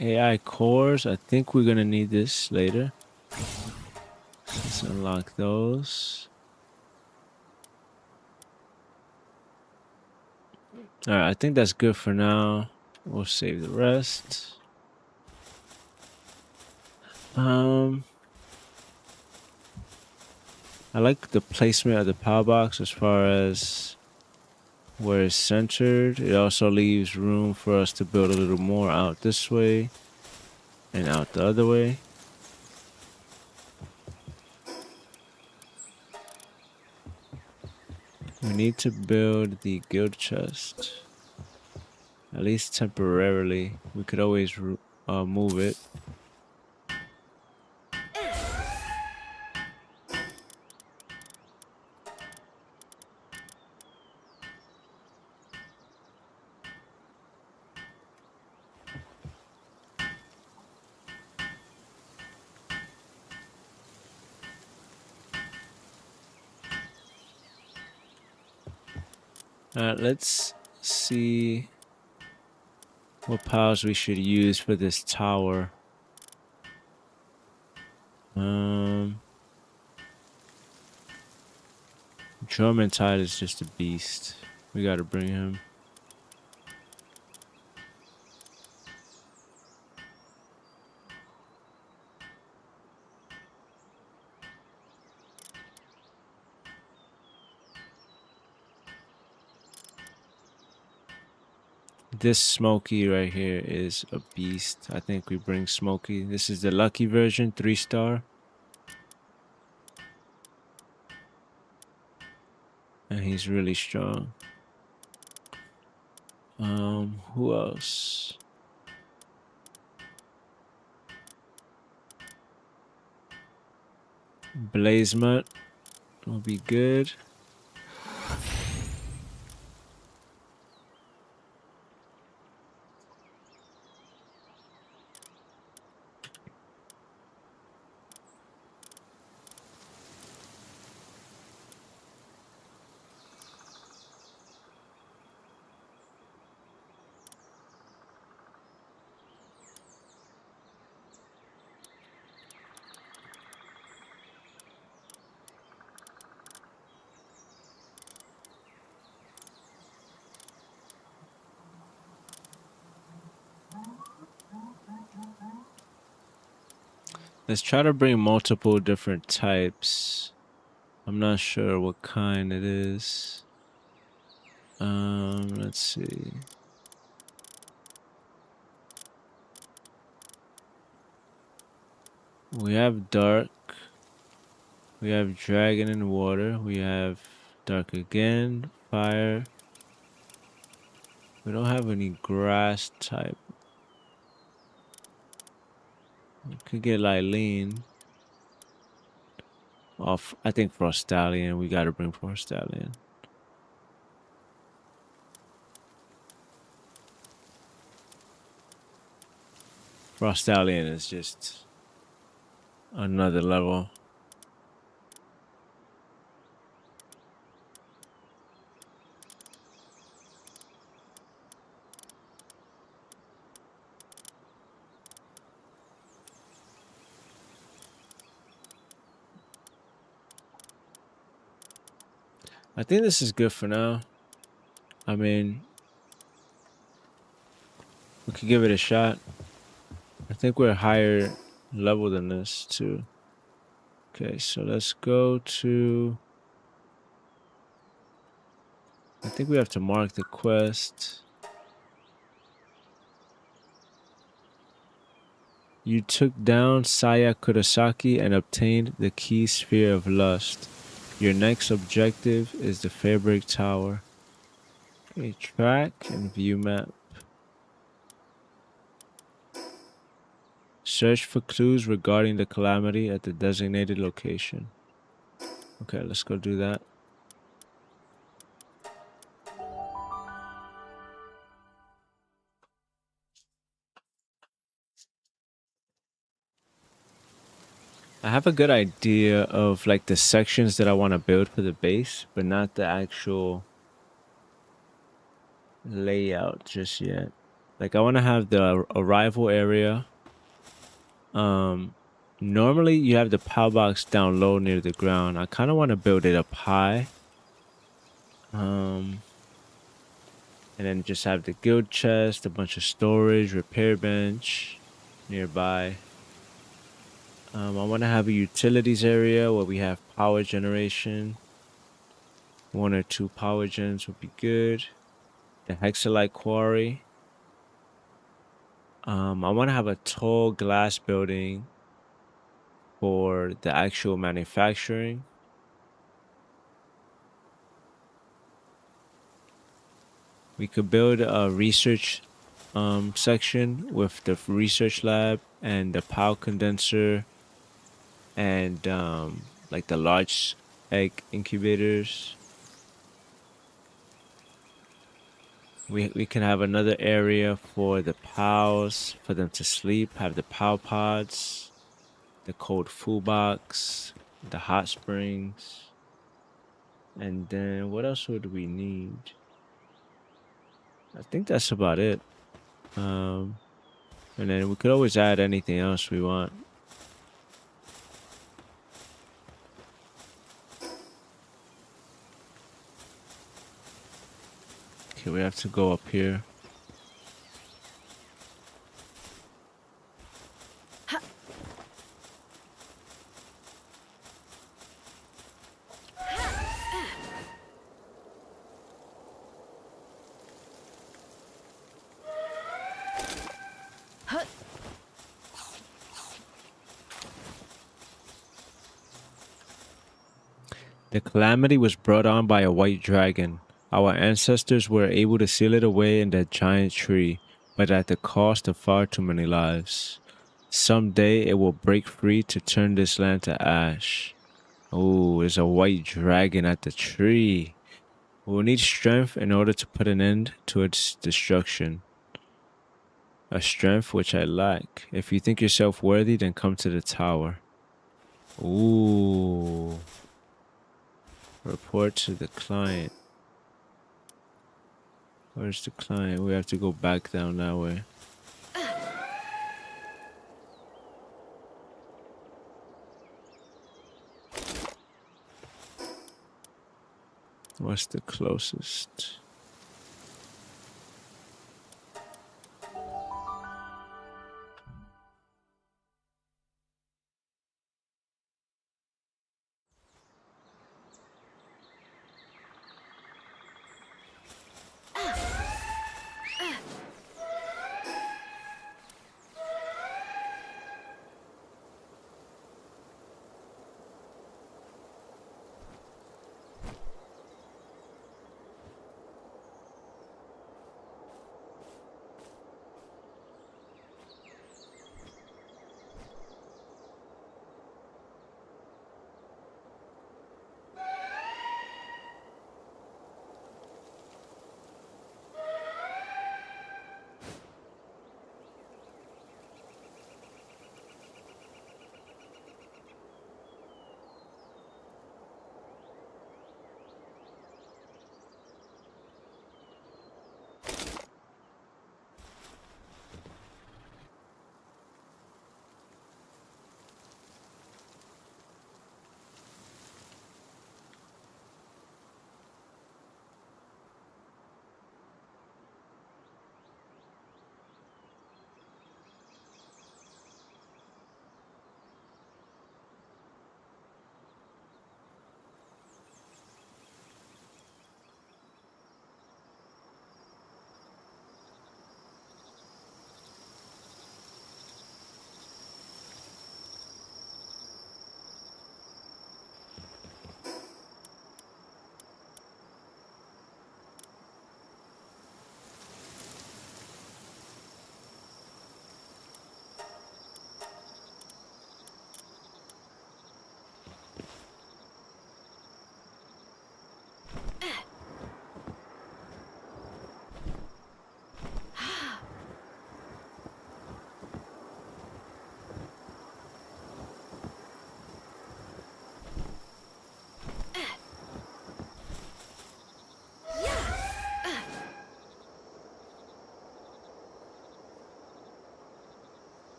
AI cores, I think we're gonna need this later. Let's unlock those. Alright, I think that's good for now. We'll save the rest. I like the placement of the power box as far as where it's centered. It also leaves room for us to build a little more out this way and out the other way. We need to build the guild chest. At least temporarily. We could always move it. Alright, let's see what powers we should use for this tower. Drummond Tide is just a beast. We gotta bring him. This Smokey right here is a beast. I think we bring Smokey. This is the lucky version, 3-star. And he's really strong. Who else? Blazemut will be good. Let's try to bring multiple different types. I'm not sure what kind it is. Let's see. We have dark. We have dragon and water. We have dark again, fire. We don't have any grass type. We could get Lylene. Off, I think Frostallion. We gotta bring Frostallion. Frostallion is just another level. I think this is good for now. I mean, we could give it a shot. I think we're higher level than this too. Okay, so let's go to... I think we have to mark the quest. You took down Saya Kurosaki and obtained the key sphere of lust. Your next objective is the Feybreak Tower. Okay, track and view map. Search for clues regarding the calamity at the designated location. Okay, let's go do that. I have a good idea of like the sections that I want to build for the base, but not the actual layout just yet. Like I want to have the arrival area. Normally you have the power box down low near the ground. I kind of want to build it up high. And then just have the guild chest, a bunch of storage, repair bench nearby. I want to have a utilities area where we have power generation. 1 or 2 power gens would be good. The hexalite quarry. I want to have a tall glass building for the actual manufacturing. We could build a research section with the research lab and the power condenser and like the large egg incubators. We can have another area for the pals, for them to sleep, have the pal pods, the cold food box, the hot springs. And then what else would we need? I think that's about it. And then we could always add anything else we want. Okay, we have to go up here. The calamity was brought on by a white dragon. Our ancestors were able to seal it away in that giant tree, but at the cost of far too many lives. Someday it will break free to turn this land to ash. Oh, there's a white dragon at the tree. We'll need strength in order to put an end to its destruction. A strength which I lack. If you think yourself worthy, then come to the tower. Ooh. Report to the client. Where's the client? We have to go back down that way. What's the closest?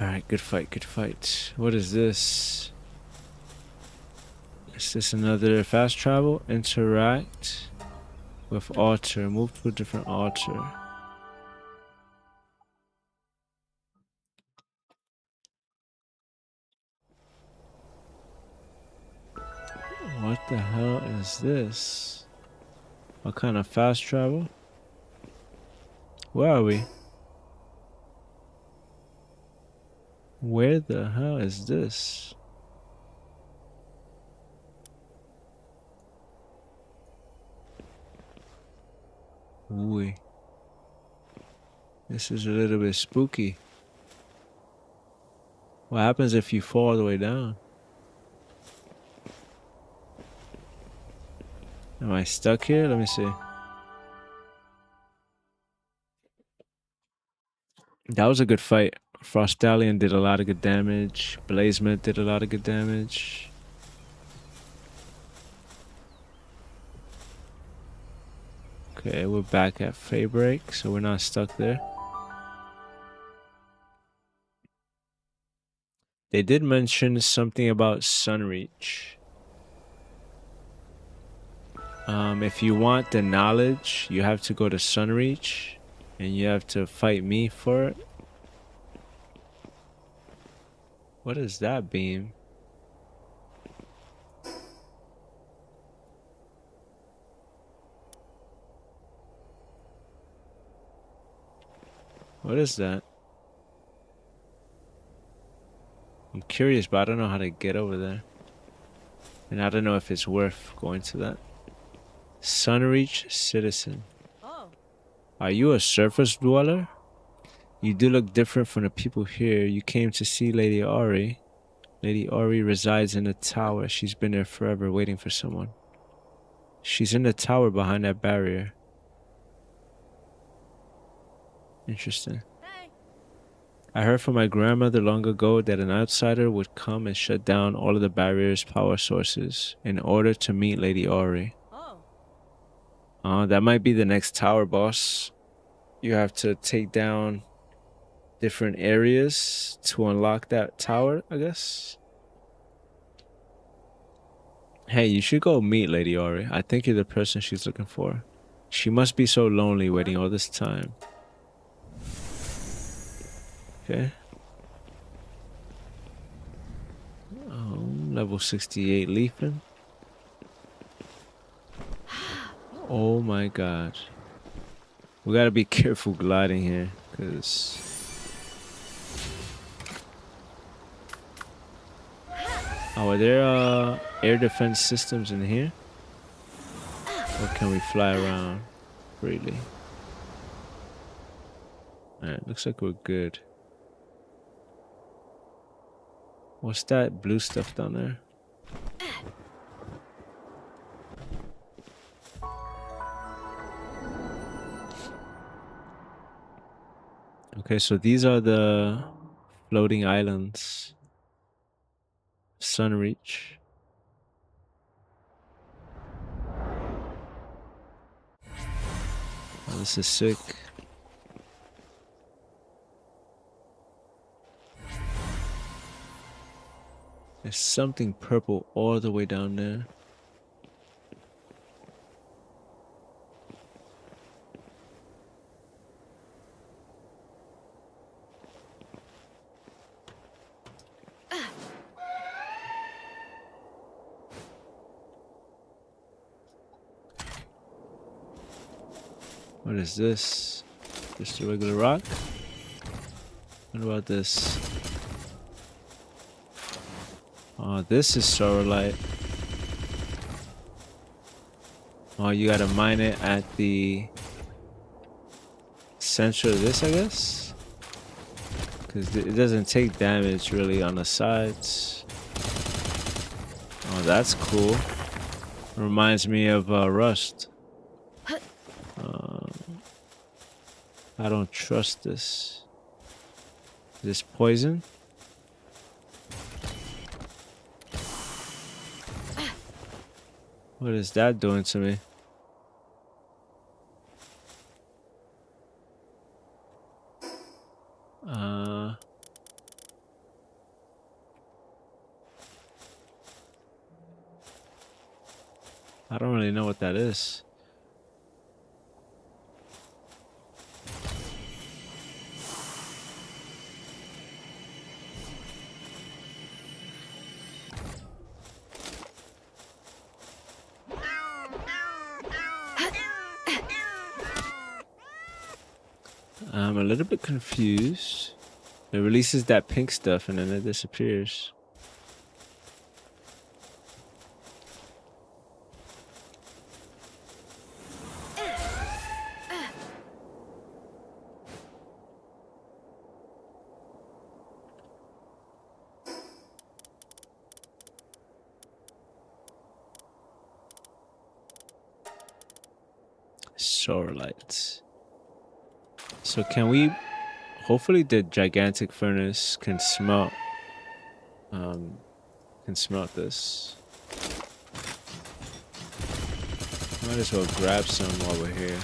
Alright, good fight, good fight. What is this? Is this another fast travel? Interact with altar. Move to a different altar. What the hell is this? What kind of fast travel? Where are we? Where the hell is this? Ooh. This is a little bit spooky. What happens if you fall all the way down? Am I stuck here? Let me see. That was a good fight. Frostallion did a lot of good damage. Blazemint did a lot of good damage. Okay, we're back at Feybreak, so we're not stuck there. They did mention something about Sunreach. If you want the knowledge, you have to go to Sunreach, and you have to fight me for it. What is that beam? What is that? I'm curious, but I don't know how to get over there. And I don't know if it's worth going to that. Sunreach Citizen. Oh. Are you a surface dweller? You do look different from the people here. You came to see Lady Ori. Lady Ori resides in the tower. She's been there forever waiting for someone. She's in the tower behind that barrier. Interesting. Hey. I heard from my grandmother long ago that an outsider would come and shut down all of the barrier's power sources in order to meet Lady Ori. That might be the next tower boss. You have to take down different areas to unlock that tower, I guess. Hey, you should go meet Lady Ori. I think you're the person she's looking for. She must be so lonely waiting all this time. Okay. Level 68 Leafin. Oh my god. We gotta be careful gliding here, because... Oh, are there air defense systems in here? Or can we fly around freely? Alright, looks like we're good. What's that blue stuff down there? Okay, so these are the floating islands. Sunreach. Oh, this is sick. There's something purple all the way down there. What is this? Just a regular rock? What about this? Oh, this is Sorrelite. Oh, you gotta mine it at the center of this, I guess? Because it doesn't take damage really on the sides. Oh, that's cool. Reminds me of Rust. I don't trust this. Is this poison? What is that doing to me? I don't really know what that is. I'm a little bit confused. It releases that pink stuff and then it disappears. Sorrelites. So can we... Hopefully the gigantic furnace can smelt... this. Might as well grab some while we're here.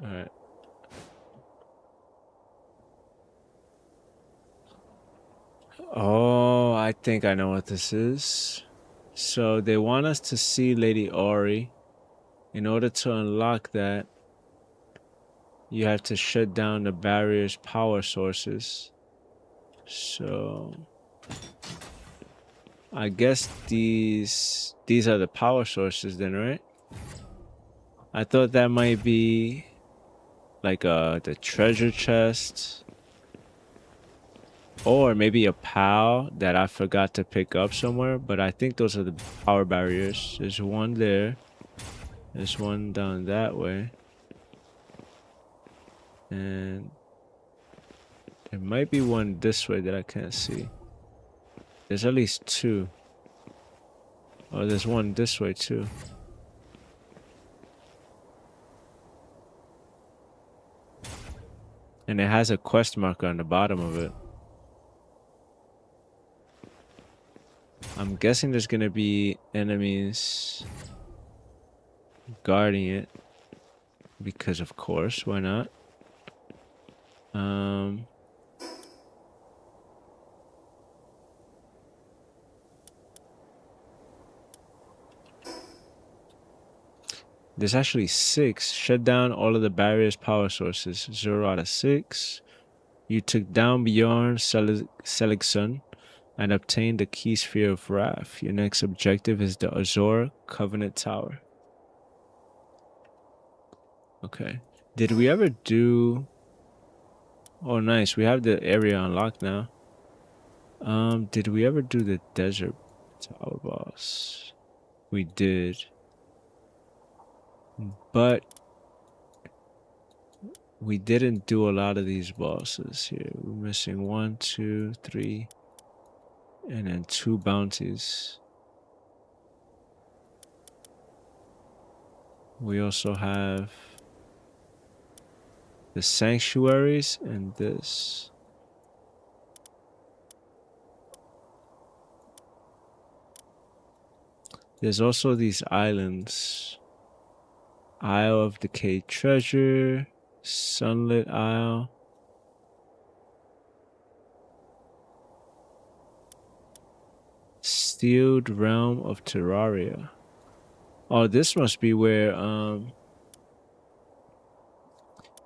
Alright. Oh, I think I know what this is. So they want us to see Lady Ori. In order to unlock that, you have to shut down the barrier's power sources. So I guess these are the power sources then, right? I thought that might be like the treasure chest. Or maybe a POW that I forgot to pick up somewhere, but I think those are the power barriers. There's one there. There's one down that way. And there might be one this way that I can't see. There's at least two. Oh, there's one this way too. And it has a quest marker on the bottom of it. I'm guessing there's gonna be enemies guarding it. Because of course, why not? There's actually 6. Shut down all of the barrier's power sources. 0 out of 6. You took down Bjorn Seligson and obtained the key sphere of Wrath. Your next objective is the Azor Covenant Tower. Okay. Did we ever do... Oh, nice. We have the area unlocked now. Did we ever do the Desert Tower boss? We did. But we didn't do a lot of these bosses here. We're missing 1, 2, 3, and then 2 bounties. We also have the sanctuaries and this. There's also these islands. Isle of Decayed Treasure, Sunlit Isle. Sealed Realm of Terraria. Oh, this must be where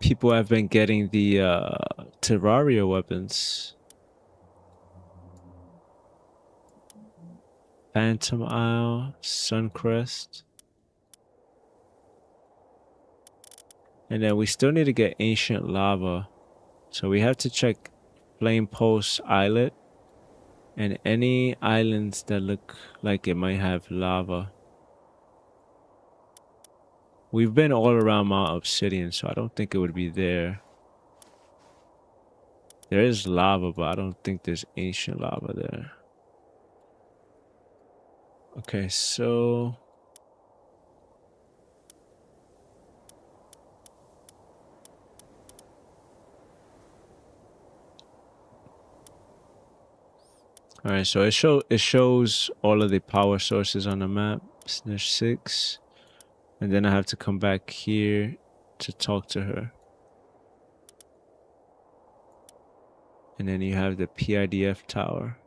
people have been getting the Terraria weapons. Phantom Isle, Suncrest. And then we still need to get Ancient Lava. So we have to check Flame Post Islet and any islands that look like it might have lava. We've been all around Mount Obsidian, so I don't think it would be there. There is lava, but I don't think there's ancient lava there. Okay, so... Alright, so it shows all of the power sources on the map. There's 6. And then I have to come back here to talk to her. And then you have the PIDF tower.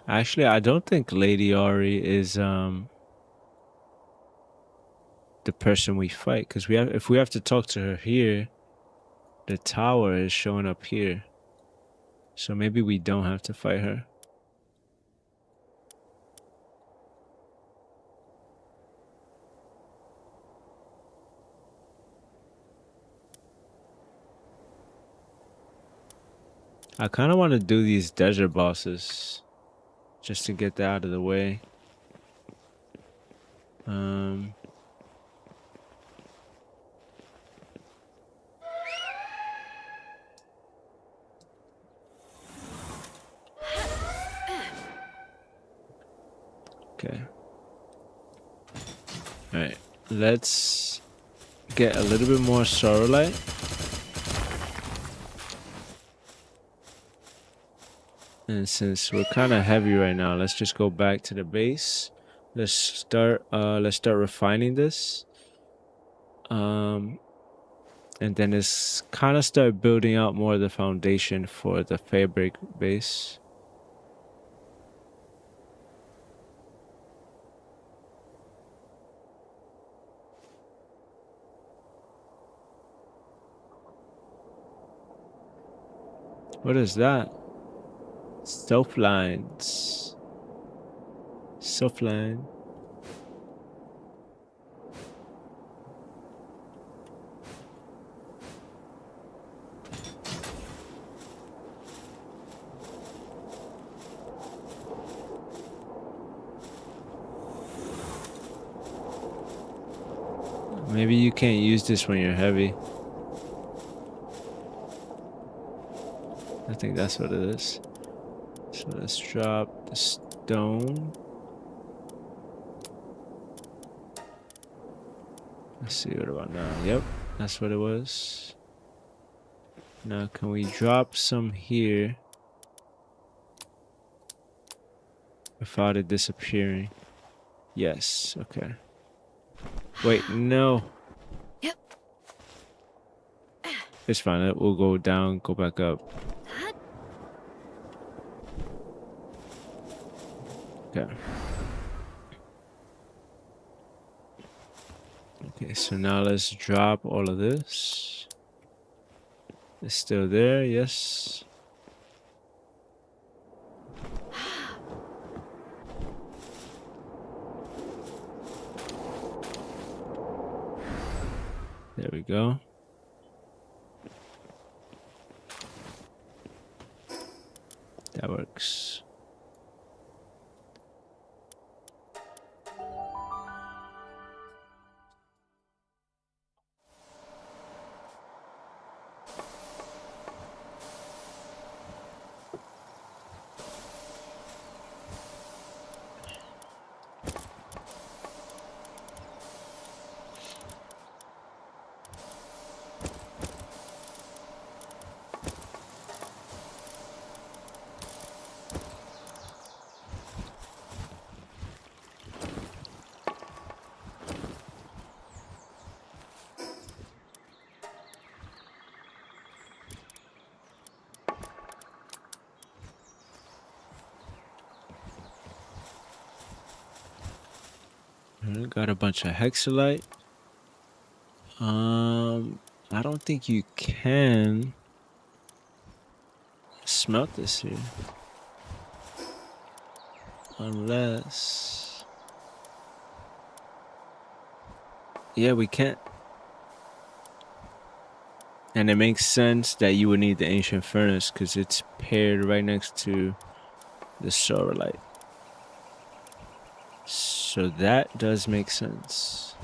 Actually, I don't think Lady Ori is the person we fight, because if we have to talk to her here, the tower is showing up here. So maybe we don't have to fight her. I kind of want to do these desert bosses just to get that out of the way. Okay. Alright, let's get a little bit more Sorrowlight. And since we're kind of heavy right now, let's just go back to the base. Let's start refining this. And then it's kind of start building out more of the foundation for the Feybreak base. What is that? Self lines. Self line. Maybe you can't use this when you're heavy. I think that's what it is. So let's drop the stone. Let's see, what about now? Yep, that's what it was. Now can we drop some here without it disappearing? Yes, okay. Wait, no. Yep. It's fine, we'll go down, go back up. Okay. Okay, so now let's drop all of this. It's still there, yes. There we go. That works. Got a bunch of hexalite. I don't think you can smelt this here. Unless... Yeah, we can't. And it makes sense that you would need the ancient furnace because it's paired right next to the sorrelite. So that does make sense.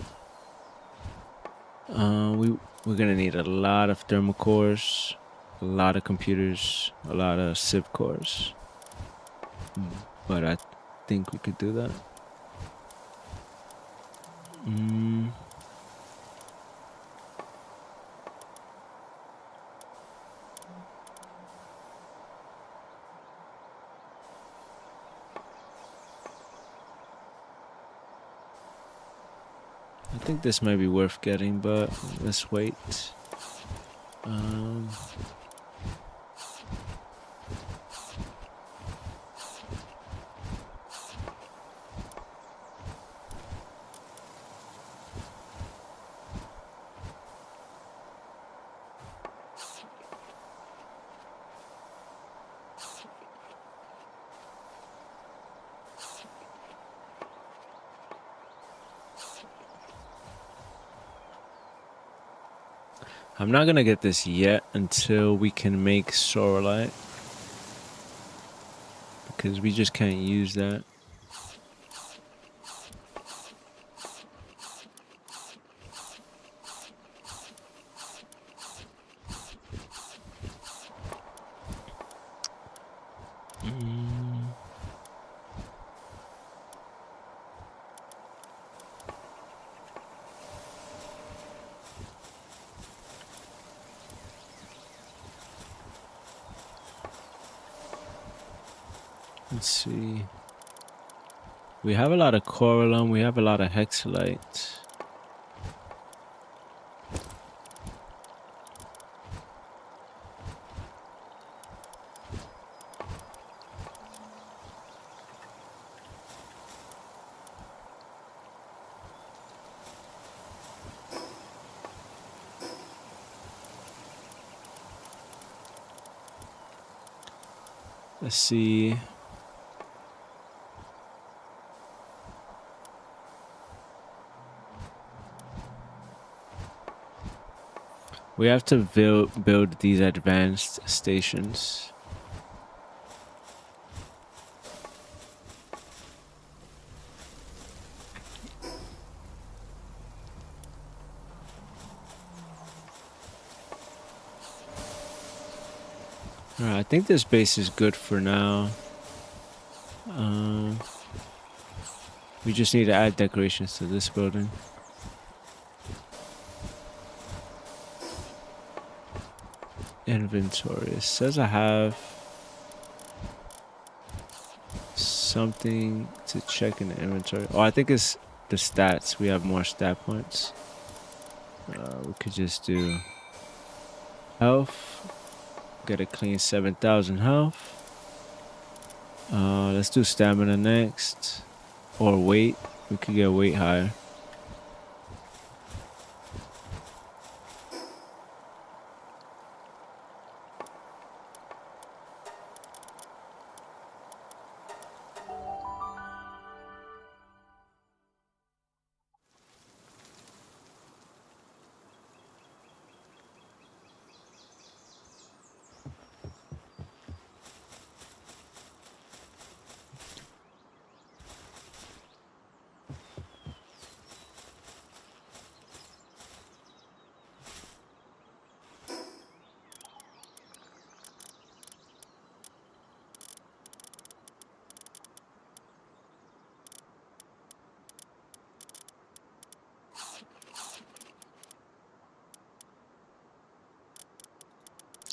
We're gonna need a lot of thermal cores, a lot of computers, a lot of civ cores. But I think we could do that. I think this might be worth getting, but let's wait. I'm not gonna get this yet until we can make sorrelite, because we just can't use that. Let's see. We have a lot of coralum. We have a lot of hexalite. Let's see. We have to build these advanced stations. Alright, I think this base is good for now. We just need to add decorations to this building. Inventory. It says I have something to check in the inventory. Oh, I think it's the stats. We have more stat points. We could just do health. Get a clean 7,000 health. Let's do stamina next. Or weight. We could get weight higher.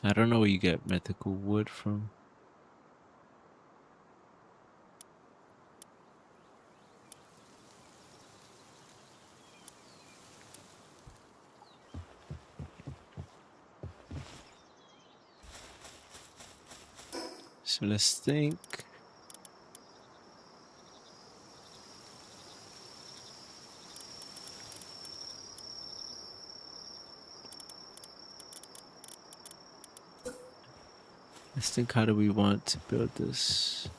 I don't know where you get mythical wood from. So let's think. Let's think, how do we want to build this?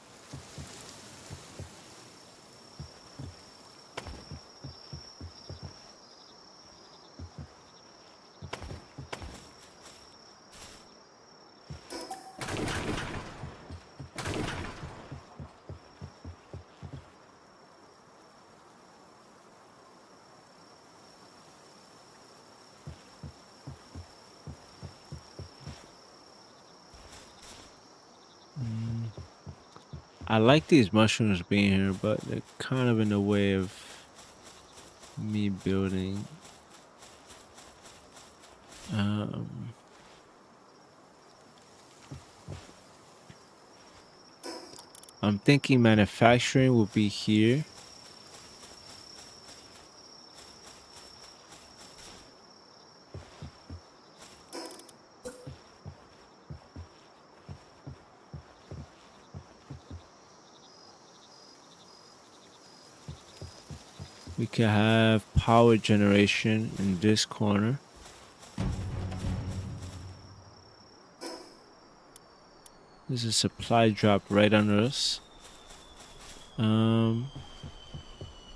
I like these mushrooms being here, but they're kind of in the way of me building. I'm thinking manufacturing will be here. We can have power generation in this corner. There's a supply drop right under us.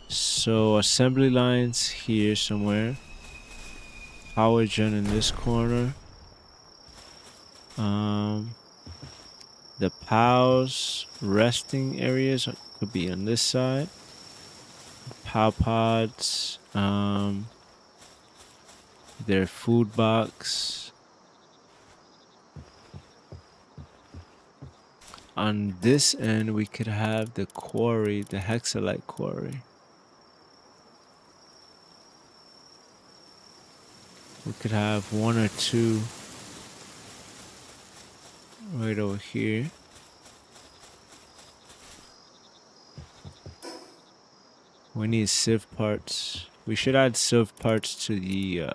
So assembly lines here somewhere. Power gen in this corner. The POWs resting areas could be on this side. POW pods. Their food box. On this end, we could have the quarry, the hexalite quarry. We could have one or two right over here. We need sieve parts. We should add sieve parts to the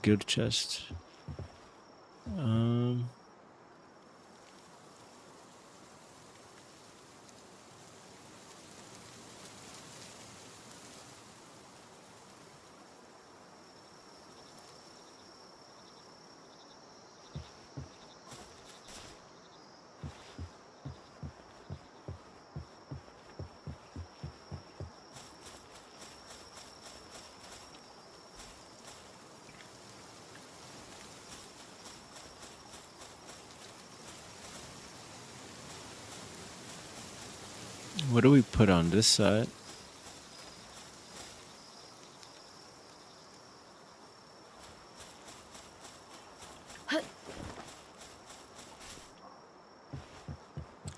guild chest. What do we put on this side?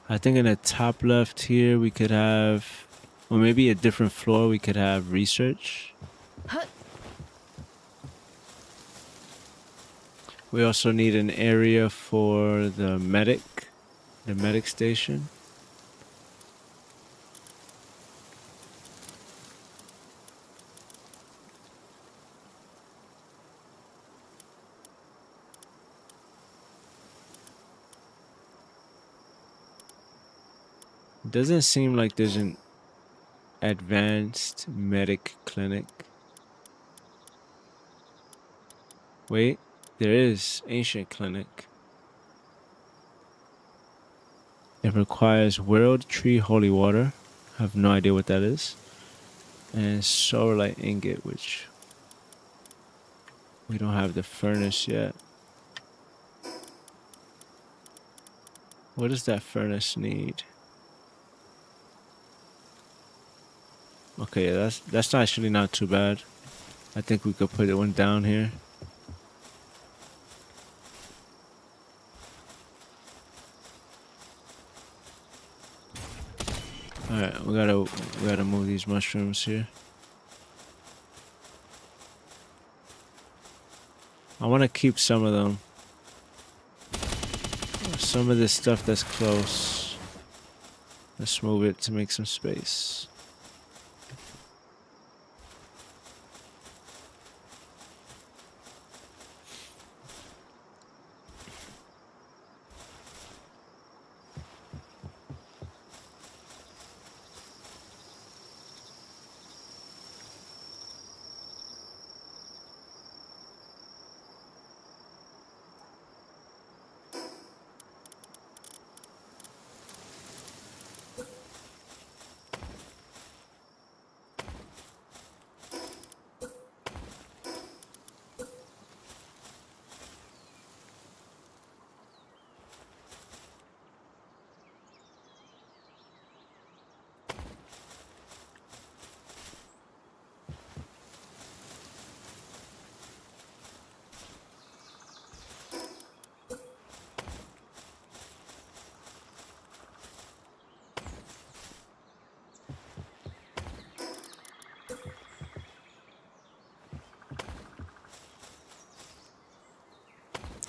I think in the top left here we could have, or maybe a different floor we could have research. We also need an area for the medic station. Doesn't seem like there's an advanced medic clinic. Wait, there is ancient clinic. It requires world tree holy water. I have no idea what that is. And solarlight ingot, which we don't have the furnace yet. What does that furnace need? Okay, yeah, that's actually not too bad. I think we could put one down here. Alright, we gotta move these mushrooms here. I wanna keep some of them. Some of this stuff that's close. Let's move it to make some space.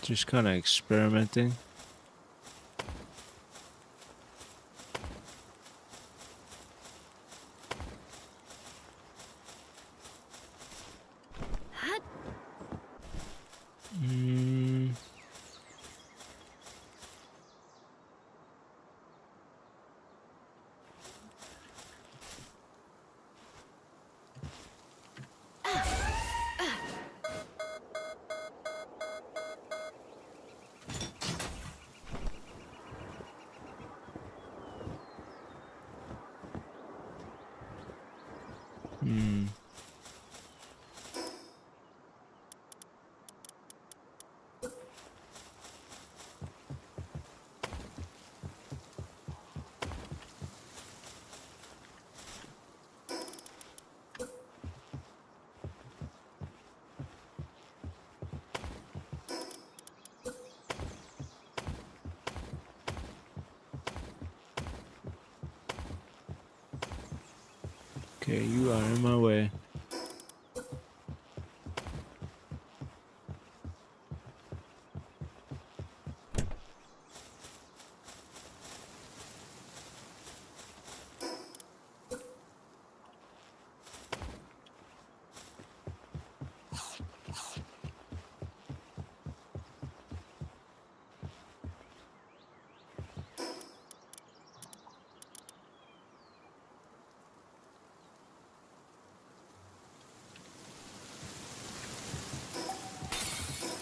Just kind of experimenting. Okay, you are in my way.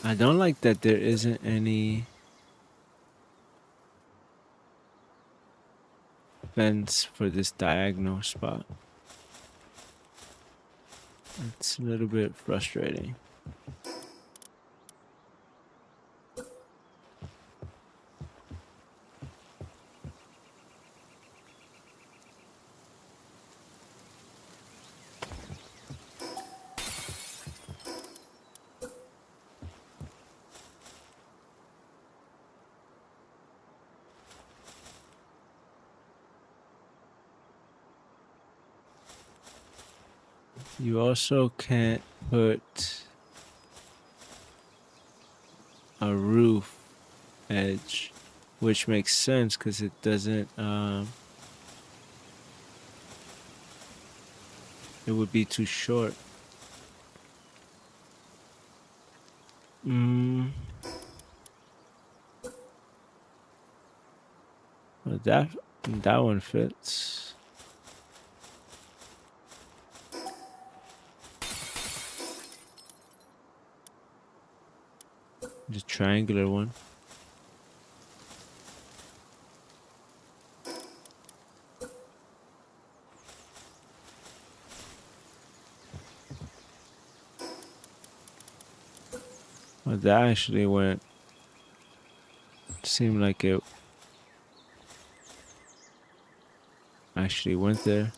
I don't like that there isn't any fence for this diagonal spot. It's a little bit frustrating. You also can't put a roof edge, which makes sense because it doesn't, it would be too short. Well, that one fits. The triangular one. Well, that actually went. Seemed like it actually went there.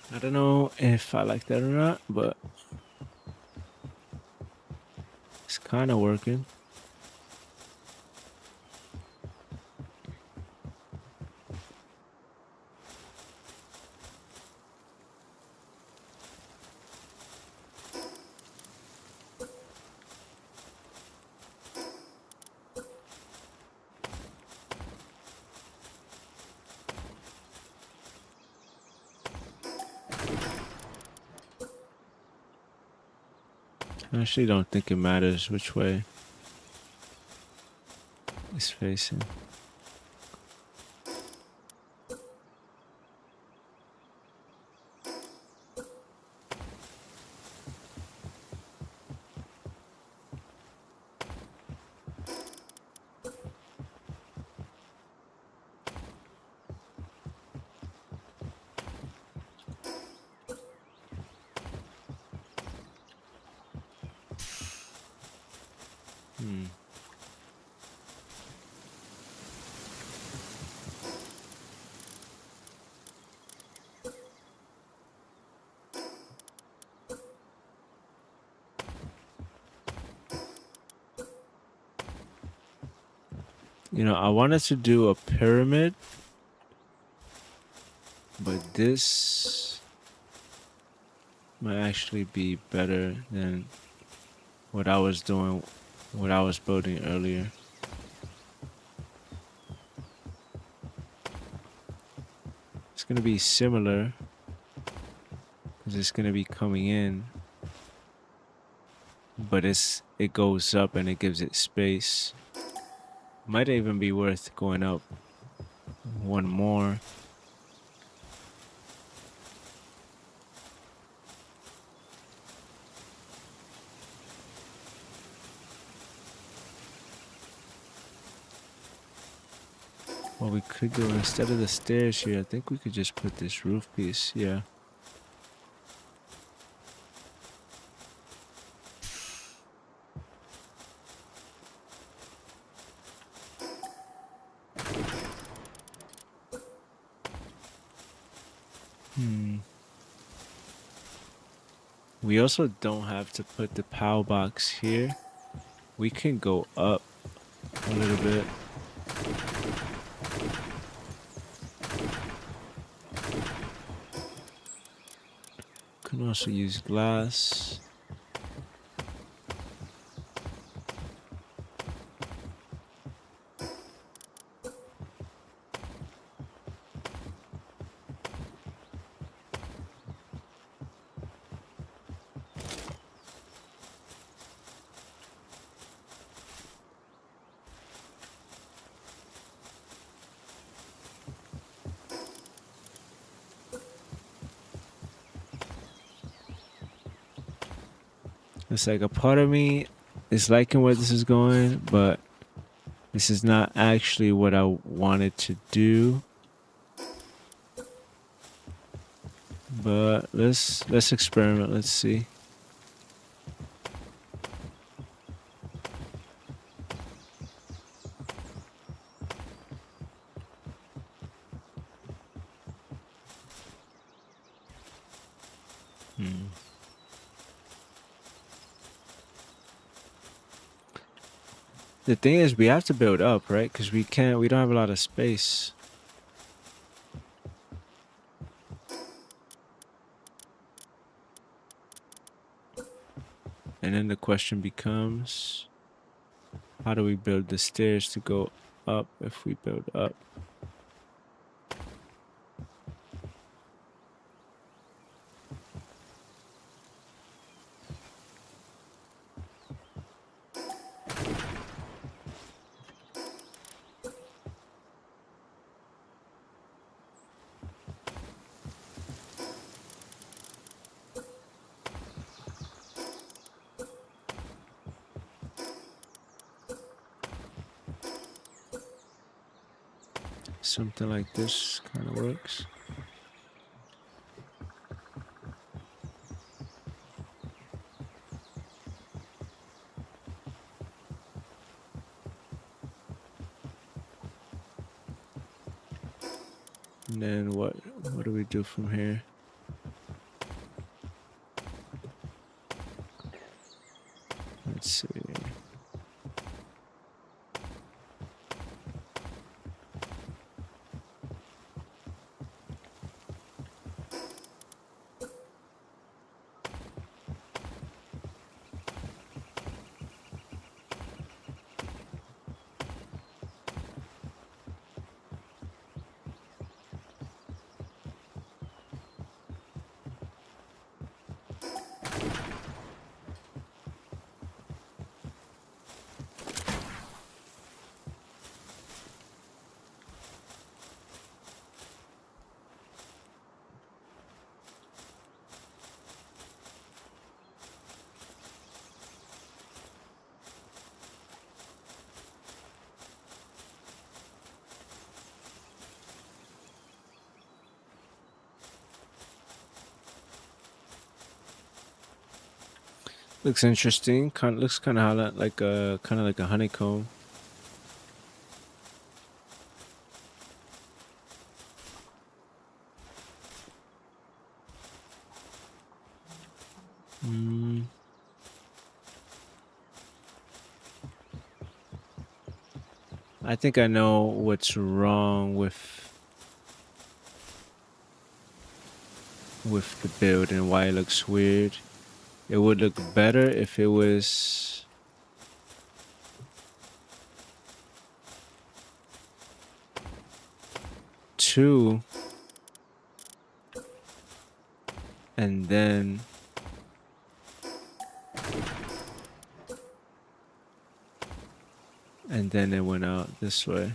I don't know if I like that or not, but it's kind of working. I actually don't think it matters which way it's facing. Hmm. You know, I wanted to do a pyramid, but this might actually be better than what I was doing, what I was building earlier. It's gonna be similar because it's gonna be coming in, but it goes up and it gives it space. Might even be worth going up one more. What we could do instead of the stairs here, I think we could just put this roof piece. Yeah. We also don't have to put the POW box here. We can go up a little bit. Can also use glass. It's like a part of me is liking where this is going, but this is not actually what I wanted to do. But let's experiment. Let's see. The thing is, we have to build up, right? Because we don't have a lot of space. And then the question becomes, how do we build the stairs to go up if we build up? Something like this kind of works. And then what do we do from here? Let's see. Looks interesting. Looks kind of like a honeycomb. I think I know what's wrong with the build and why it looks weird. It would look better if it was two and then it went out this way.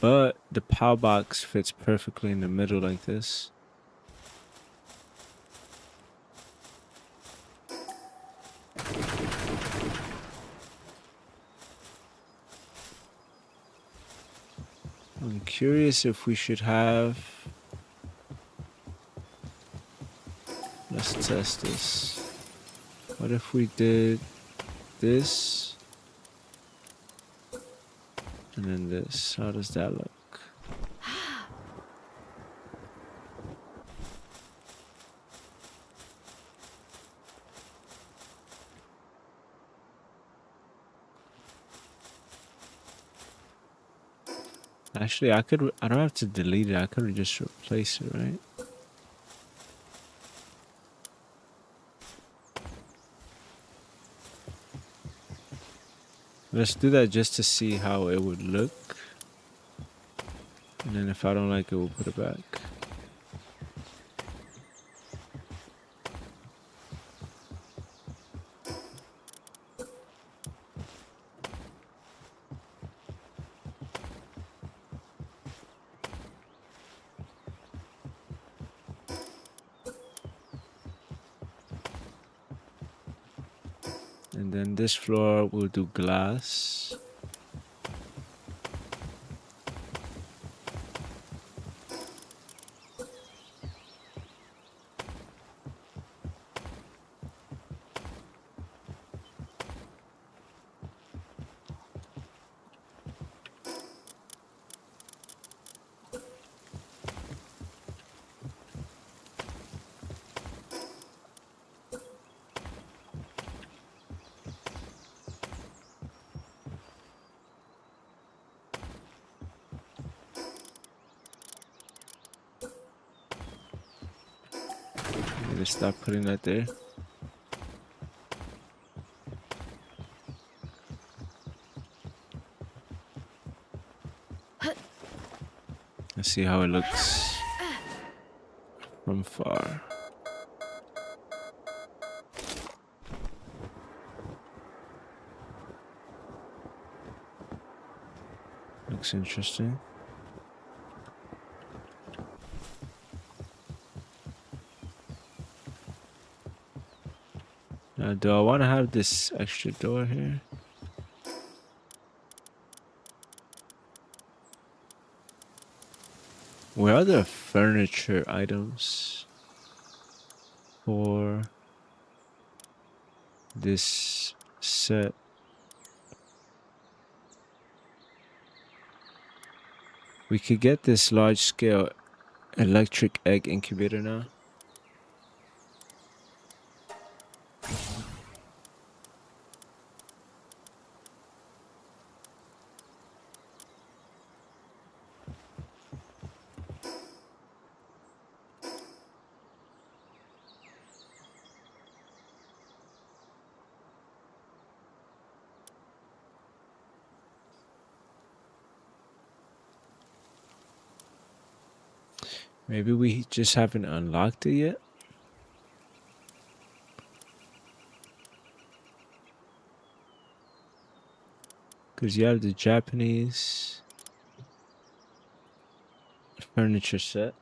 But the power box fits perfectly in the middle like this. I'm curious if we should have... Let's test this. What if we did this and then this? How does that look? Actually, I don't have to delete it. I could just replace it, right? Let's do that just to see how it would look. And then if I don't like it, we'll put it back. And then this floor we'll do glass. Stop putting that there. Let's see how it looks from far. Looks interesting. Now, do I want to have this extra door here? Where are the furniture items for this set? We could get this large scale electric egg incubator now. Maybe we just haven't unlocked it yet. Because you have the Japanese furniture set.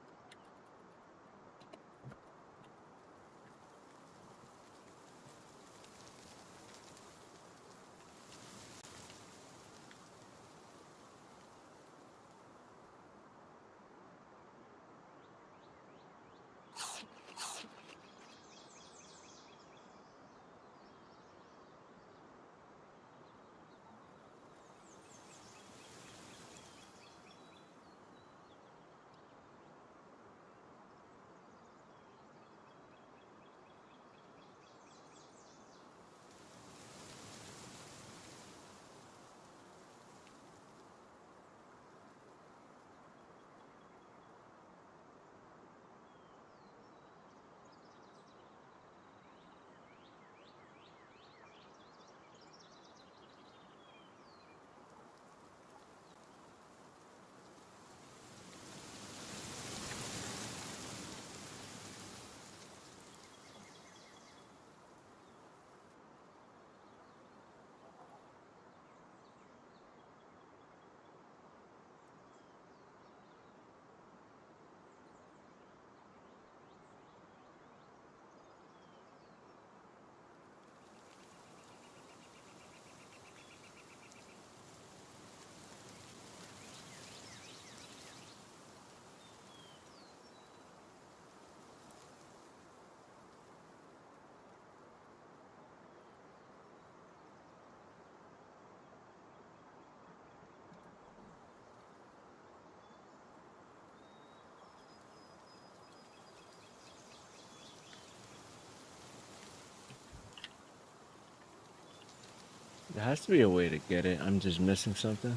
There has to be a way to get it. I'm just missing something.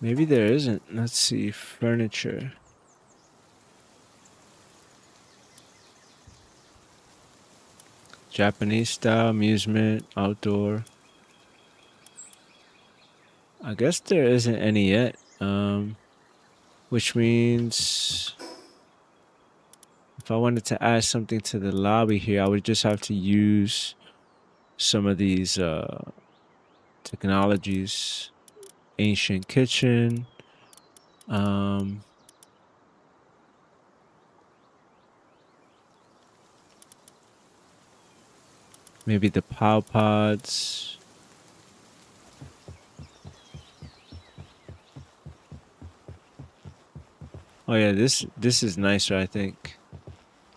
Maybe there isn't. Let's see. Furniture. Japanese style, amusement, outdoor. I guess there isn't any yet. Which means if I wanted to add something to the lobby here, I would just have to use some of these technologies. Ancient kitchen. Um, maybe the pow pods. Oh yeah, this is nicer, I think.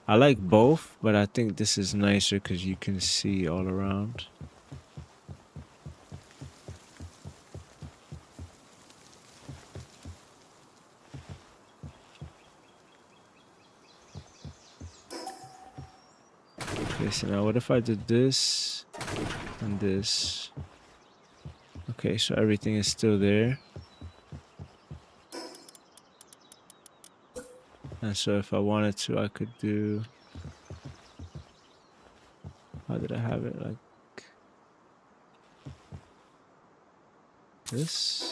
I like both, but I think this is nicer because you can see all around. Okay, so now what if I did this and this? Okay, so everything is still there. And so if I wanted to, I could do... How did I have it? Like this?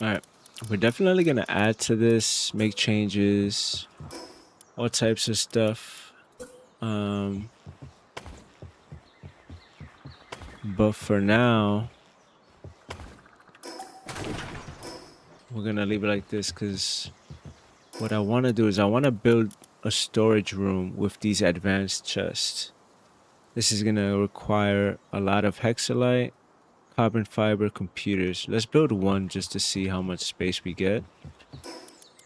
Alright. We're definitely gonna add to this, make changes, all types of stuff. But for now, we're gonna leave it like this because what I want to do is I want to build a storage room with these advanced chests. This is gonna require a lot of hexalite, carbon fiber, computers. Let's build one just to see how much space we get.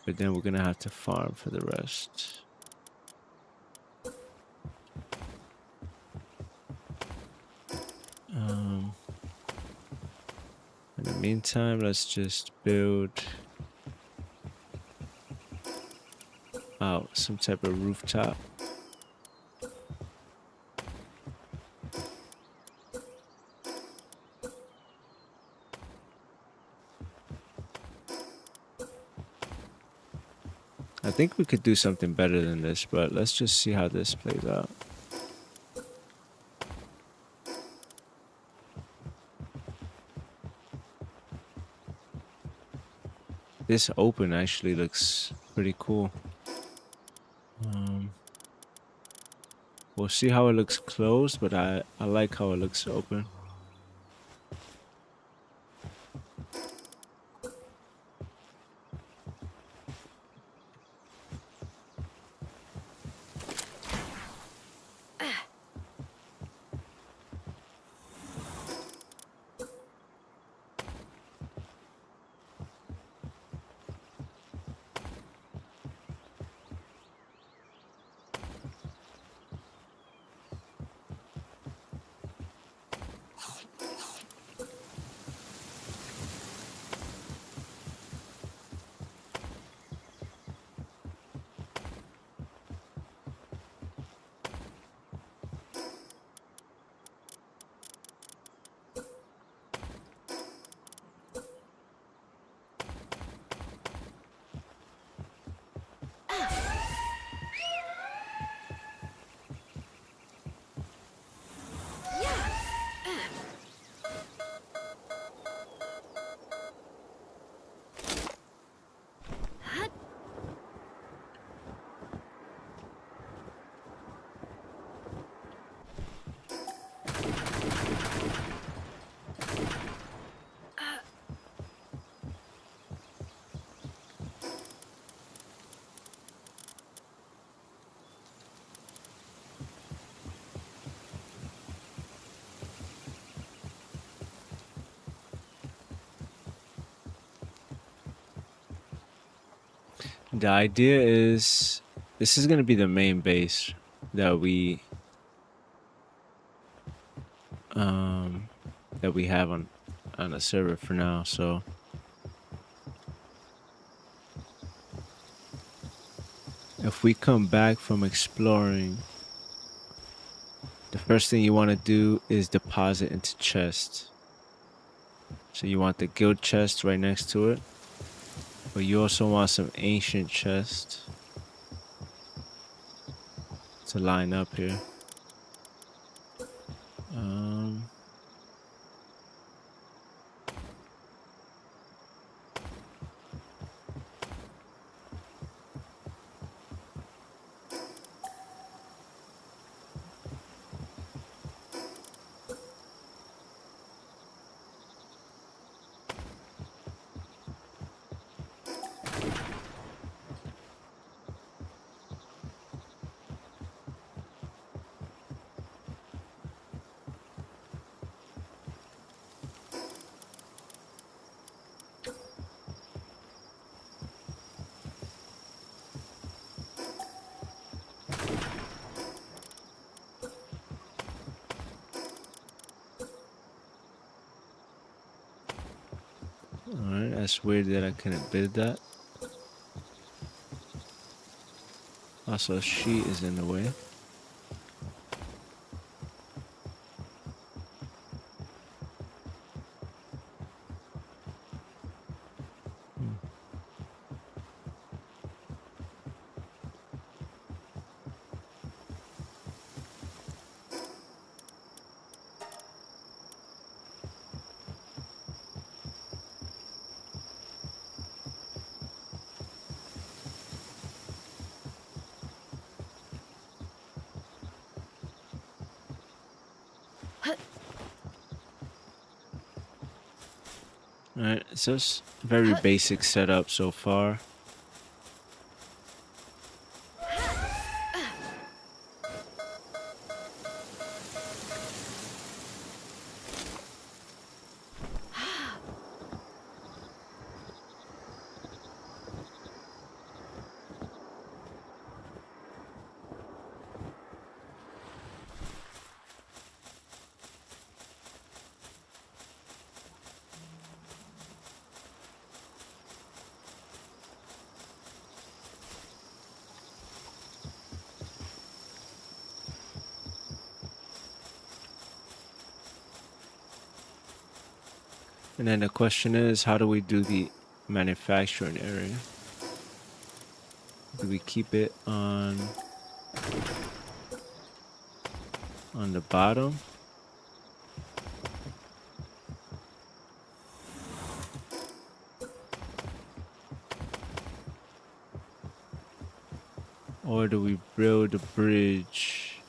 But then we're gonna have to farm for the rest. In the meantime, let's just build out some type of rooftop. I think we could do something better than this, but let's just see how this plays out. This open actually looks pretty cool. We'll see how it looks closed, but I like how it looks open. The idea is this is going to be the main base that we have on a server for now. So if we come back from exploring, the first thing you want to do is deposit into chest. So you want the guild chest right next to it, but you also want some ancient chest to line up here. Alright, that's weird that I couldn't build that. Also, sheet is in the way. Alright, so it's very basic setup so far. And then the question is, how do we do the manufacturing area? Do we keep it on the bottom? Or do we build a bridge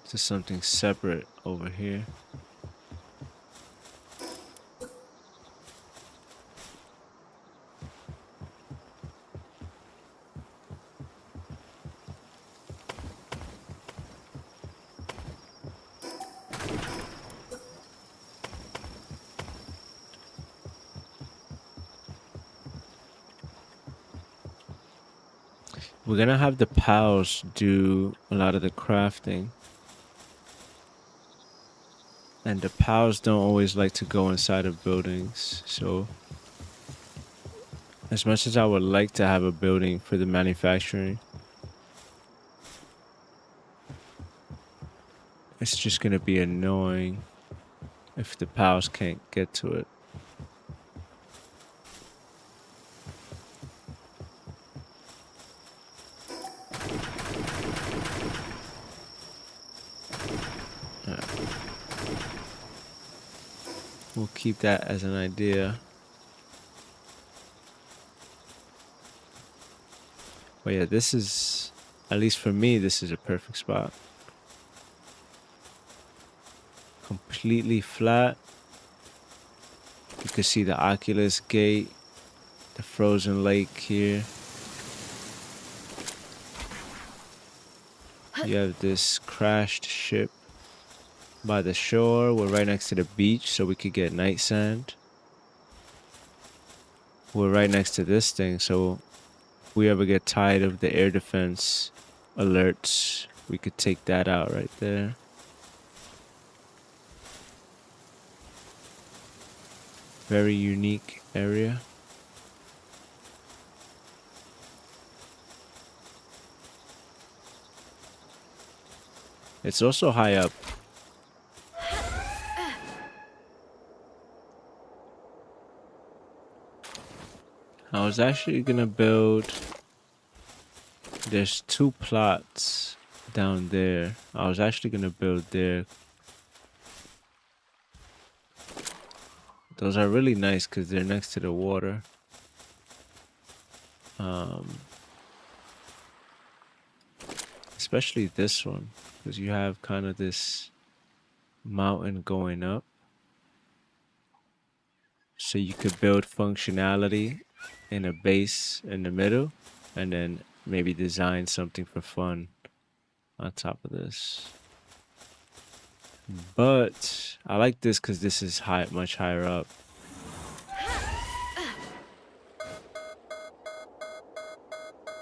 to something separate over here? We're gonna have the pals do a lot of the crafting. And the pals don't always like to go inside of buildings, so as much as I would like to have a building for the manufacturing, it's just gonna be annoying if the pals can't get to it. We'll keep that as an idea. But yeah, this is, at least for me, this is a perfect spot. Completely flat. You can see the Oculus Gate, the frozen lake here. You have this crashed ship by the shore. We're right next to the beach, so we could get night sand. We're right next to this thing, so if we ever get tired of the air defense alerts, we could take that out right there. Very unique area. It's also high up. I was actually gonna build, there's 2 plots down there. I was actually gonna build there. Those are really nice because they're next to the water. Especially this one, because you have kind of this mountain going up. So you could build functionality in a base in the middle, and then maybe design something for fun on top of this. But I like this because this is high, much higher up.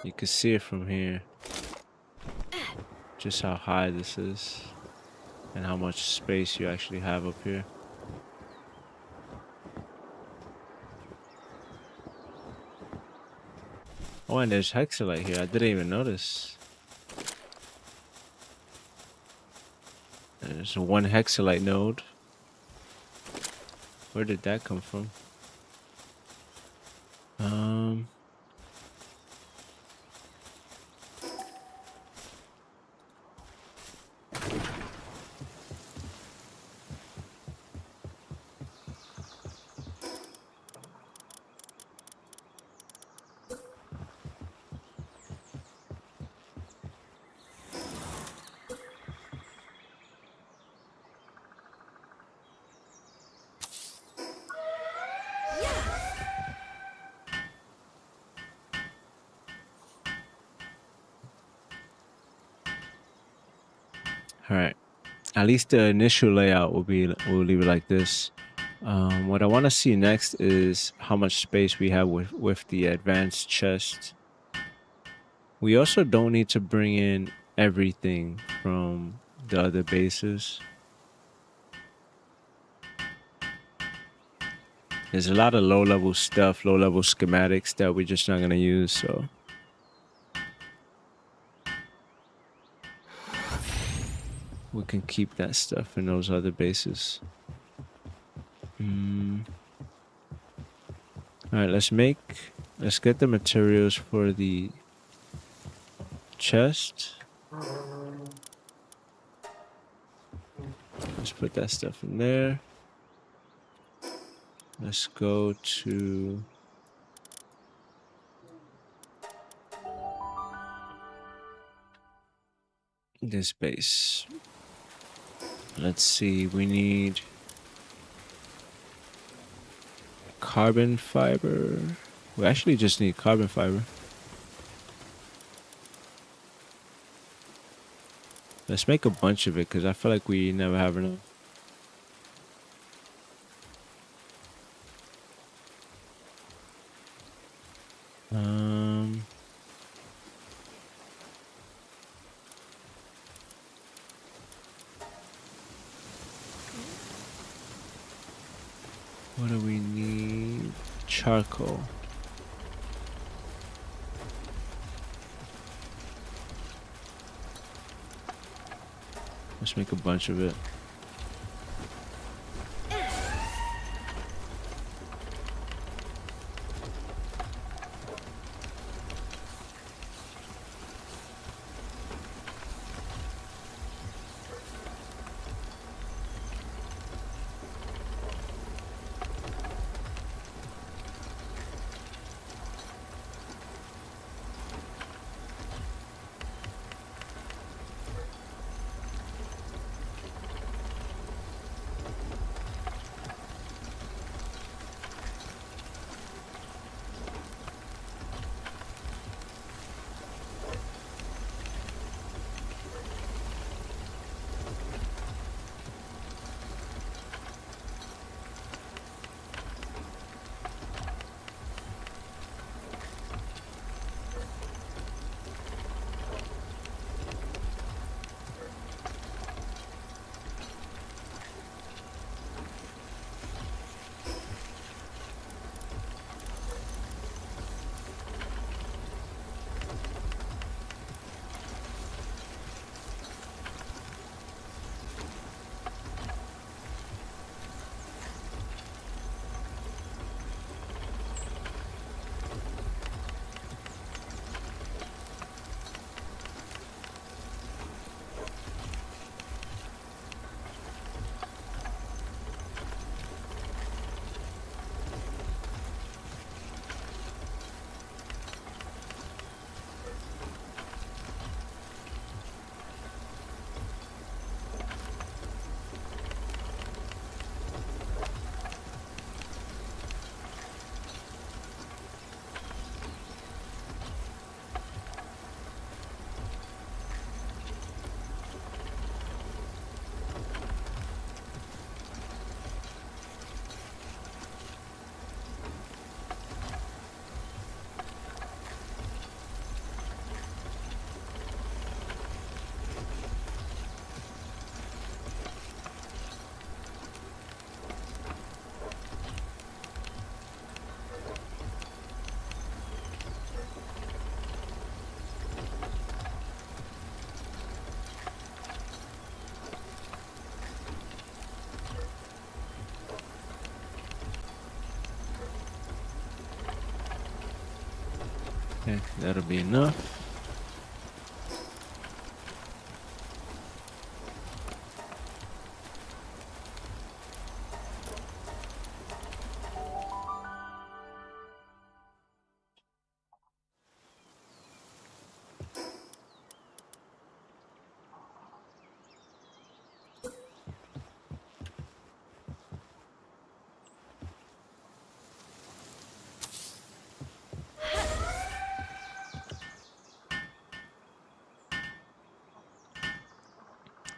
You can see it from here, just how high this is and how much space you actually have up here. Oh, and there's hexalite here. I didn't even notice. There's 1 hexalite node. Where did that come from? All right. At least the initial layout will be, we'll leave it like this. What I want to see next is how much space we have with the advanced chest. We also don't need to bring in everything from the other bases. There's a lot of low-level stuff, low-level schematics that we're just not going to use, so we can keep that stuff in those other bases. Alright, let's get the materials for the chest. Let's put that stuff in there. Let's go to this base. Let's see, we need carbon fiber. We actually just need carbon fiber. Let's make a bunch of it because I feel like we never have enough. What do we need? Charcoal. Let's make a bunch of it. Okay, that'll be enough.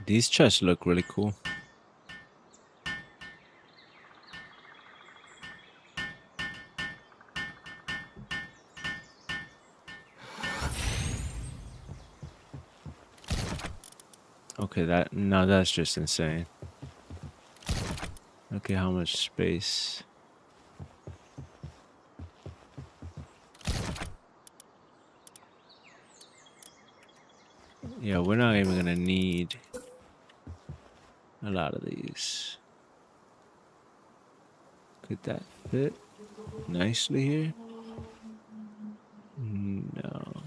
These chests look really cool. Okay, that's just insane. Okay, how much space? Yeah, we're not even gonna need a lot of these. Could that fit nicely here? No.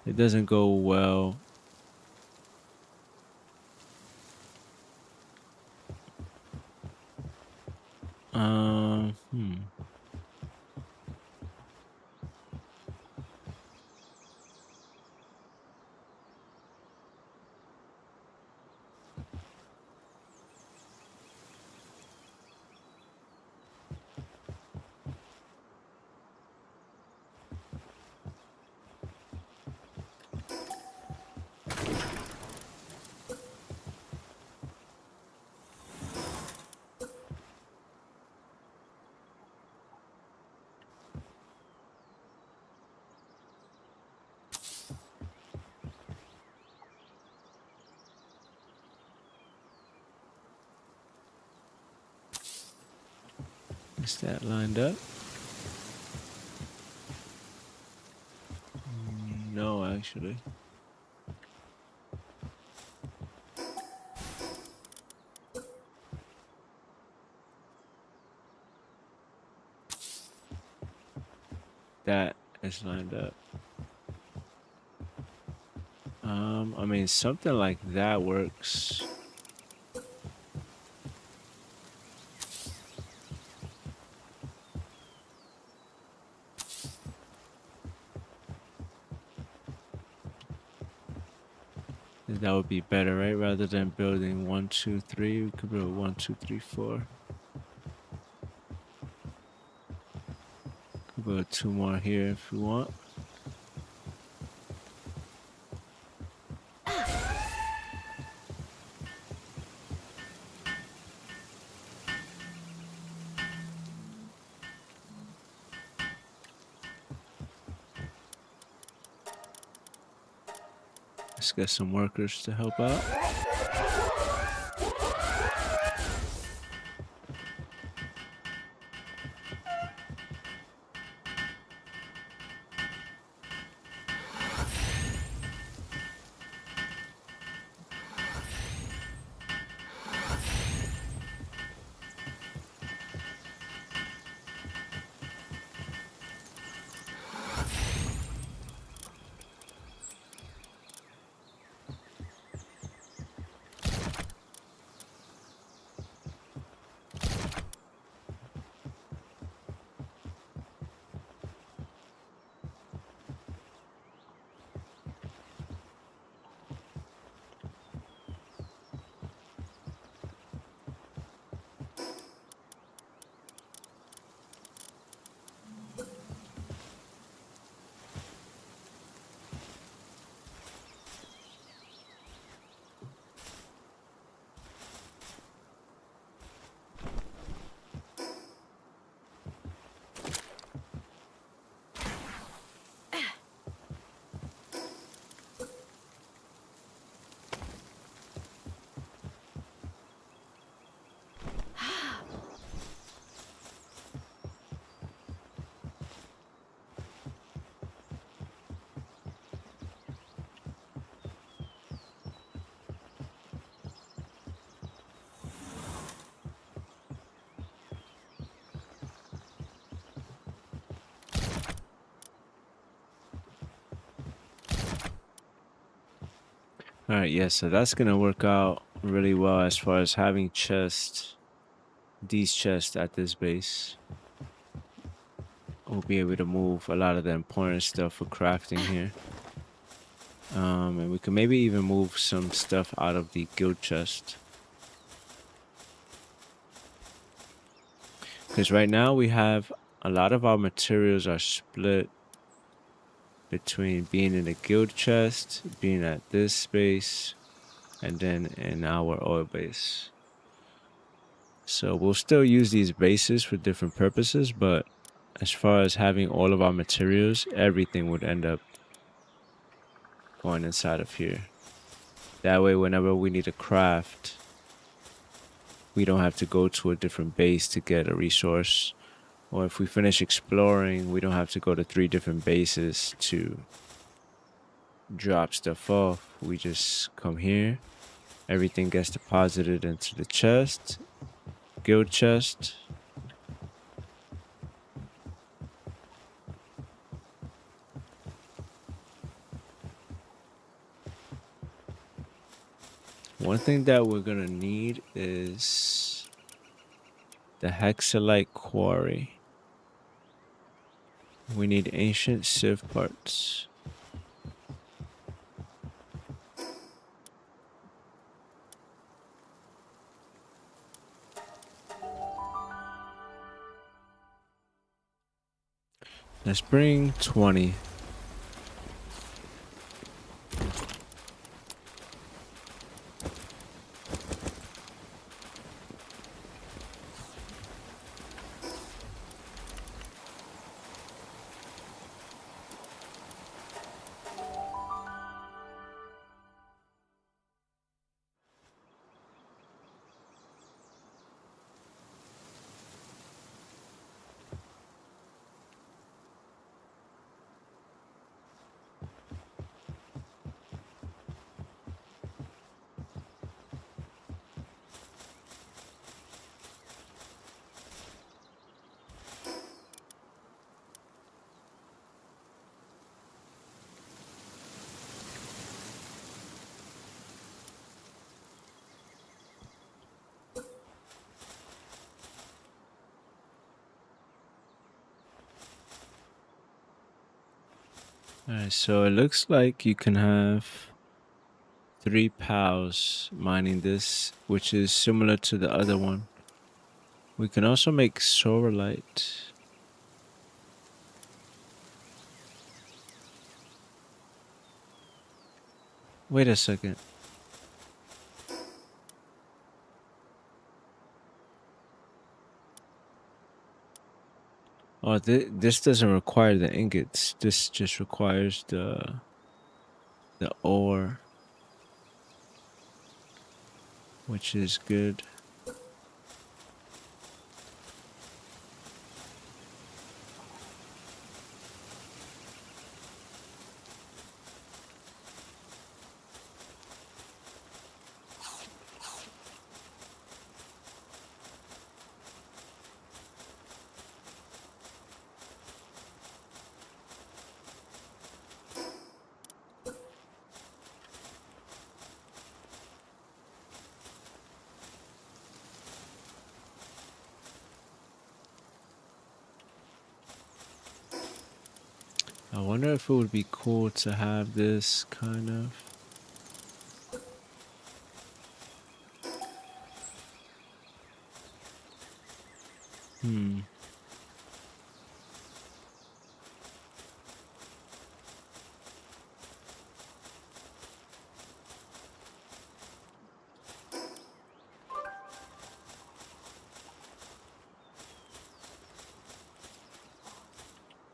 It doesn't go well. Hmm. Is that lined up? No, actually. That is lined up. I mean, something like that works. That would be better, right? Rather than building 1, 2, 3, we could build 1, 2, 3, 4. Could build 2 more here if we want. Let's get some workers to help out. All right, yeah, so that's gonna work out really well as far as having these chests at this base. We'll be able to move a lot of the important stuff for crafting here. And we can maybe even move some stuff out of the guild chest. Because right now we have a lot of our materials are split between being in the guild chest, being at this space, and then in our oil base. So we'll still use these bases for different purposes, but as far as having all of our materials, everything would end up going inside of here. That way, whenever we need a craft, we don't have to go to a different base to get a resource. Or if we finish exploring, we don't have to go to 3 different bases to drop stuff off. We just come here. Everything gets deposited into the chest, guild chest. One thing that we're gonna need is the hexalite quarry. We need ancient sieve parts. Let's bring 20. Alright, so it looks like you can have 3 pals mining this, which is similar to the other one. We can also make sorolite. Wait a second. Oh, this doesn't require the ingots. This just requires the ore, which is good. I wonder if it would be cool to have this kind of.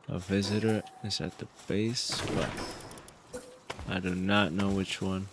A visitor is at the base, but I do not know which one.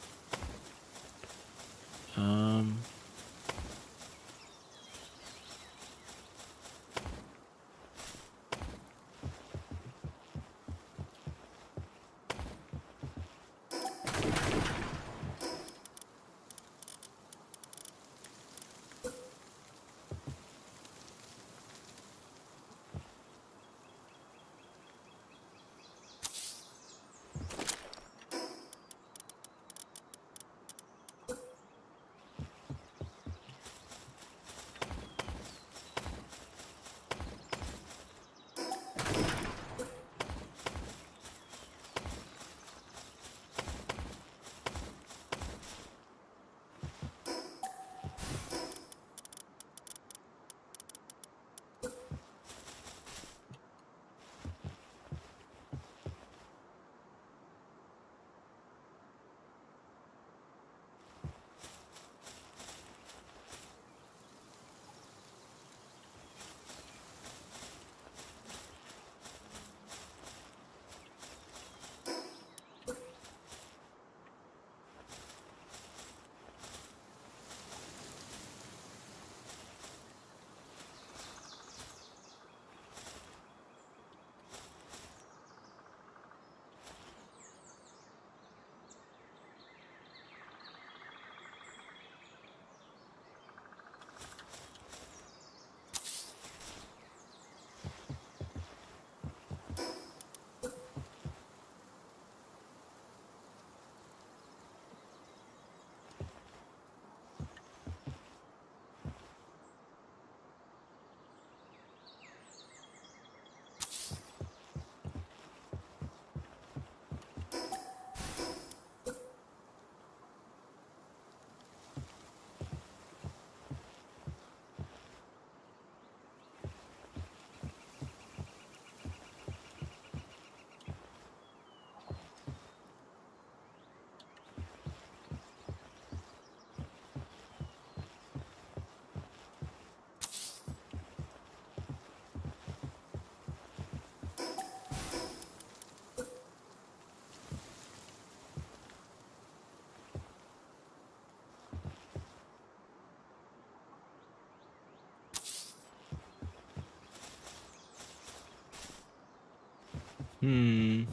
Hmm.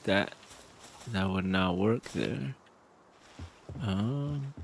That would not work there. Um.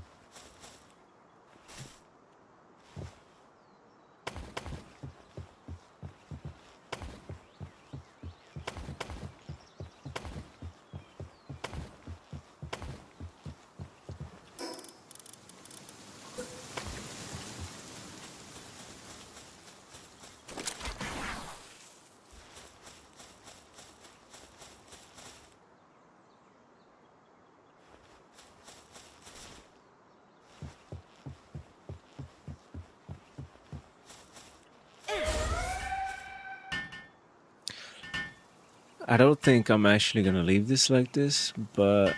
I don't think I'm actually gonna leave this like this, but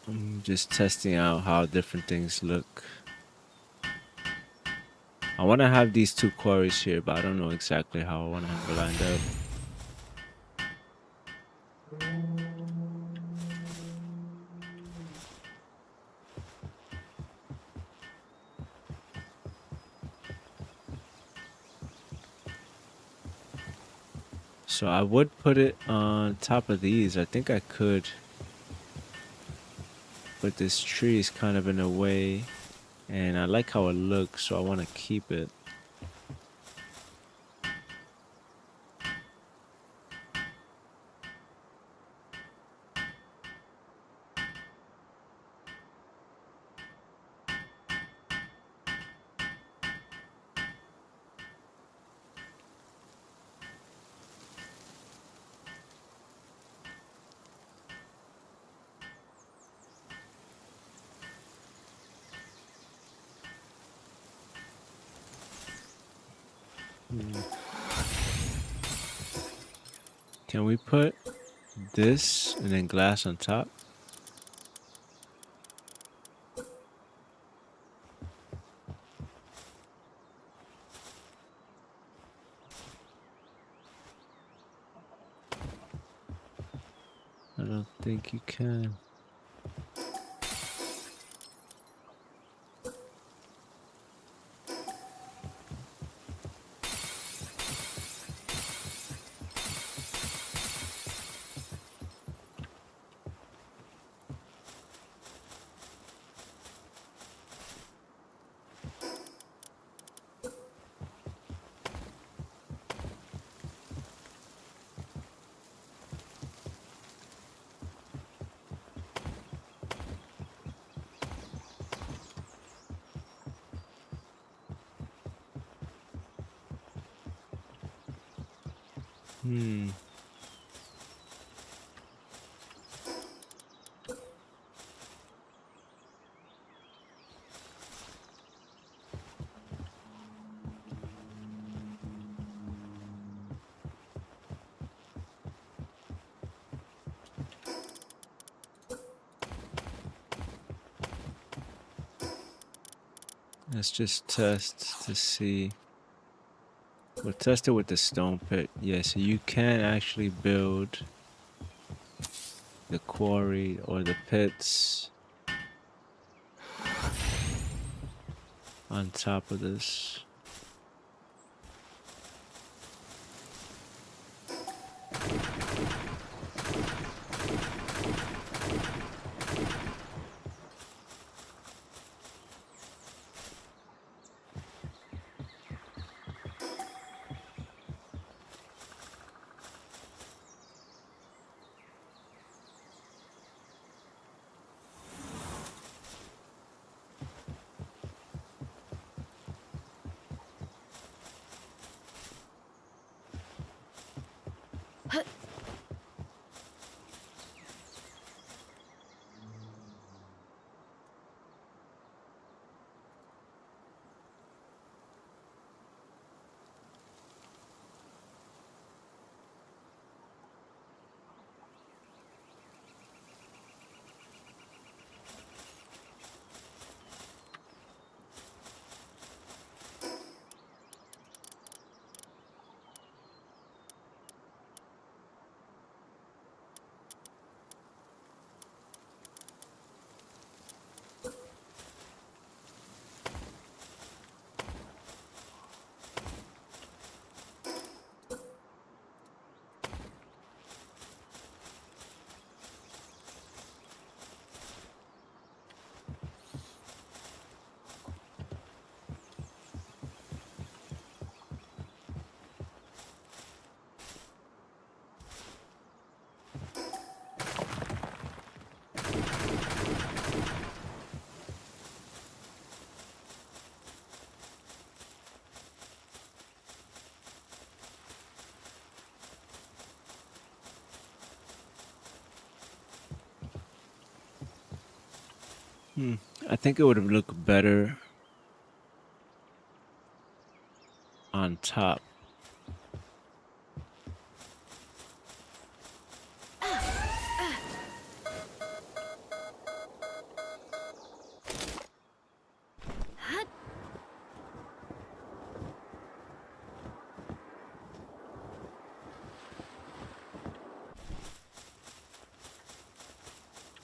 I'm just testing out how different things look. I want to have these two quarries here, but I don't know exactly how I want to have it lined up. So I would put it on top of these. I think I could, but this tree is kind of in a way, and I like how it looks, so I want to keep it. Can we put this and then glass on top? I don't think you can. Hmm. Let's just test to see. We'll test it with the stone pit. Yeah, so you can actually build the quarry or the pits on top of this. I think it would have looked better on top.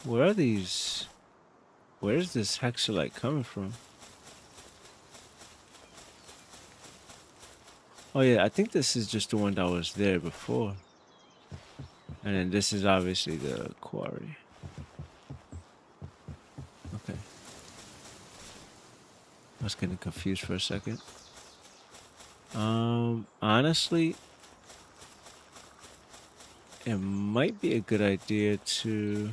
Where are these? Where's this hexalite coming from? Oh yeah, I think this is just the one that was there before. And then this is obviously the quarry. Okay. I was getting confused for a second. Honestly, it might be a good idea to...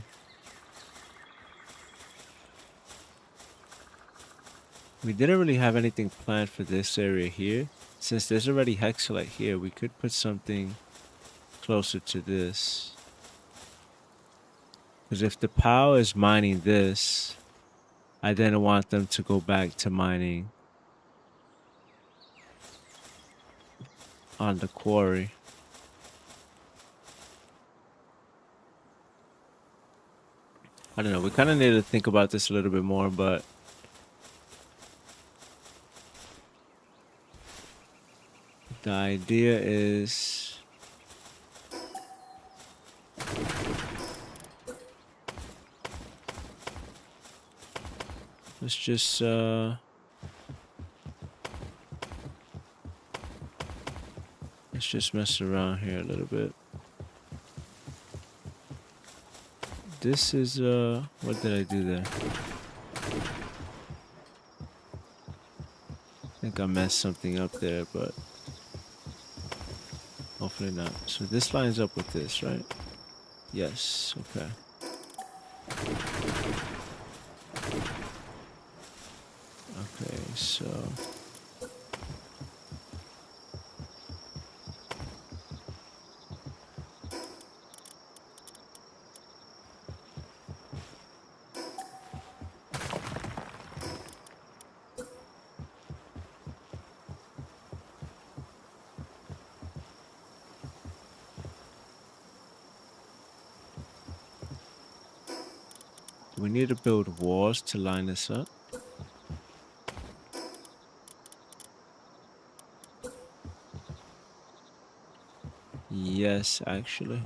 We didn't really have anything planned for this area here. Since there's already hexalite here, we could put something closer to this. Because if the POW is mining this, I didn't want them to go back to mining on the quarry. I don't know, we kind of need to think about this a little bit more, but the idea is let's just mess around here a little bit. This is what did I do there? I think I messed something up there, but hopefully not. So this lines up with this, right? Yes, okay. Okay, so we need to build walls to line this up. Yes, actually.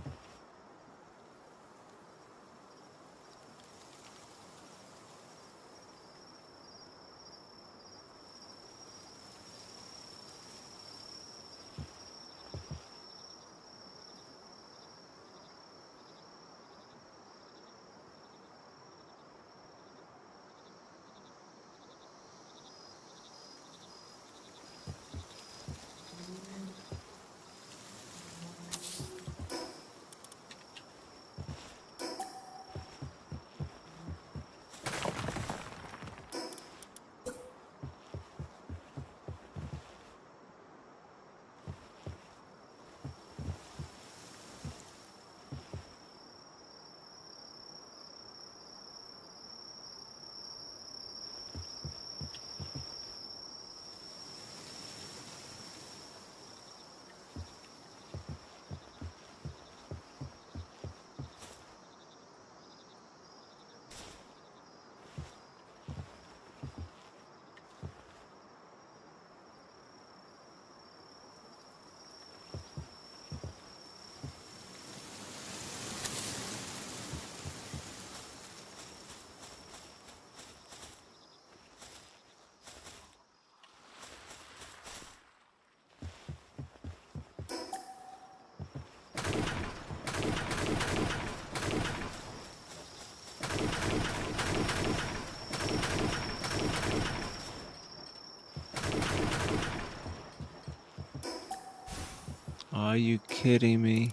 Are you kidding me?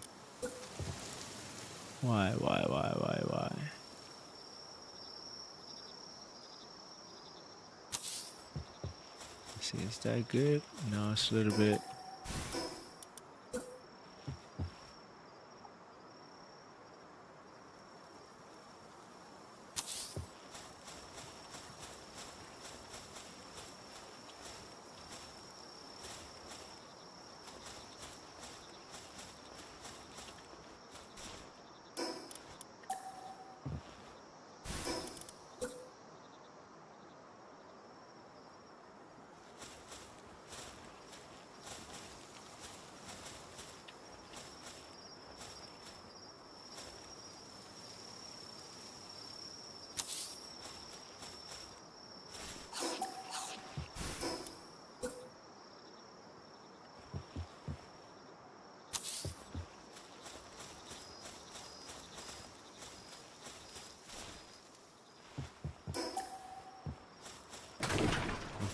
Why? See, is that good? No, it's a little bit.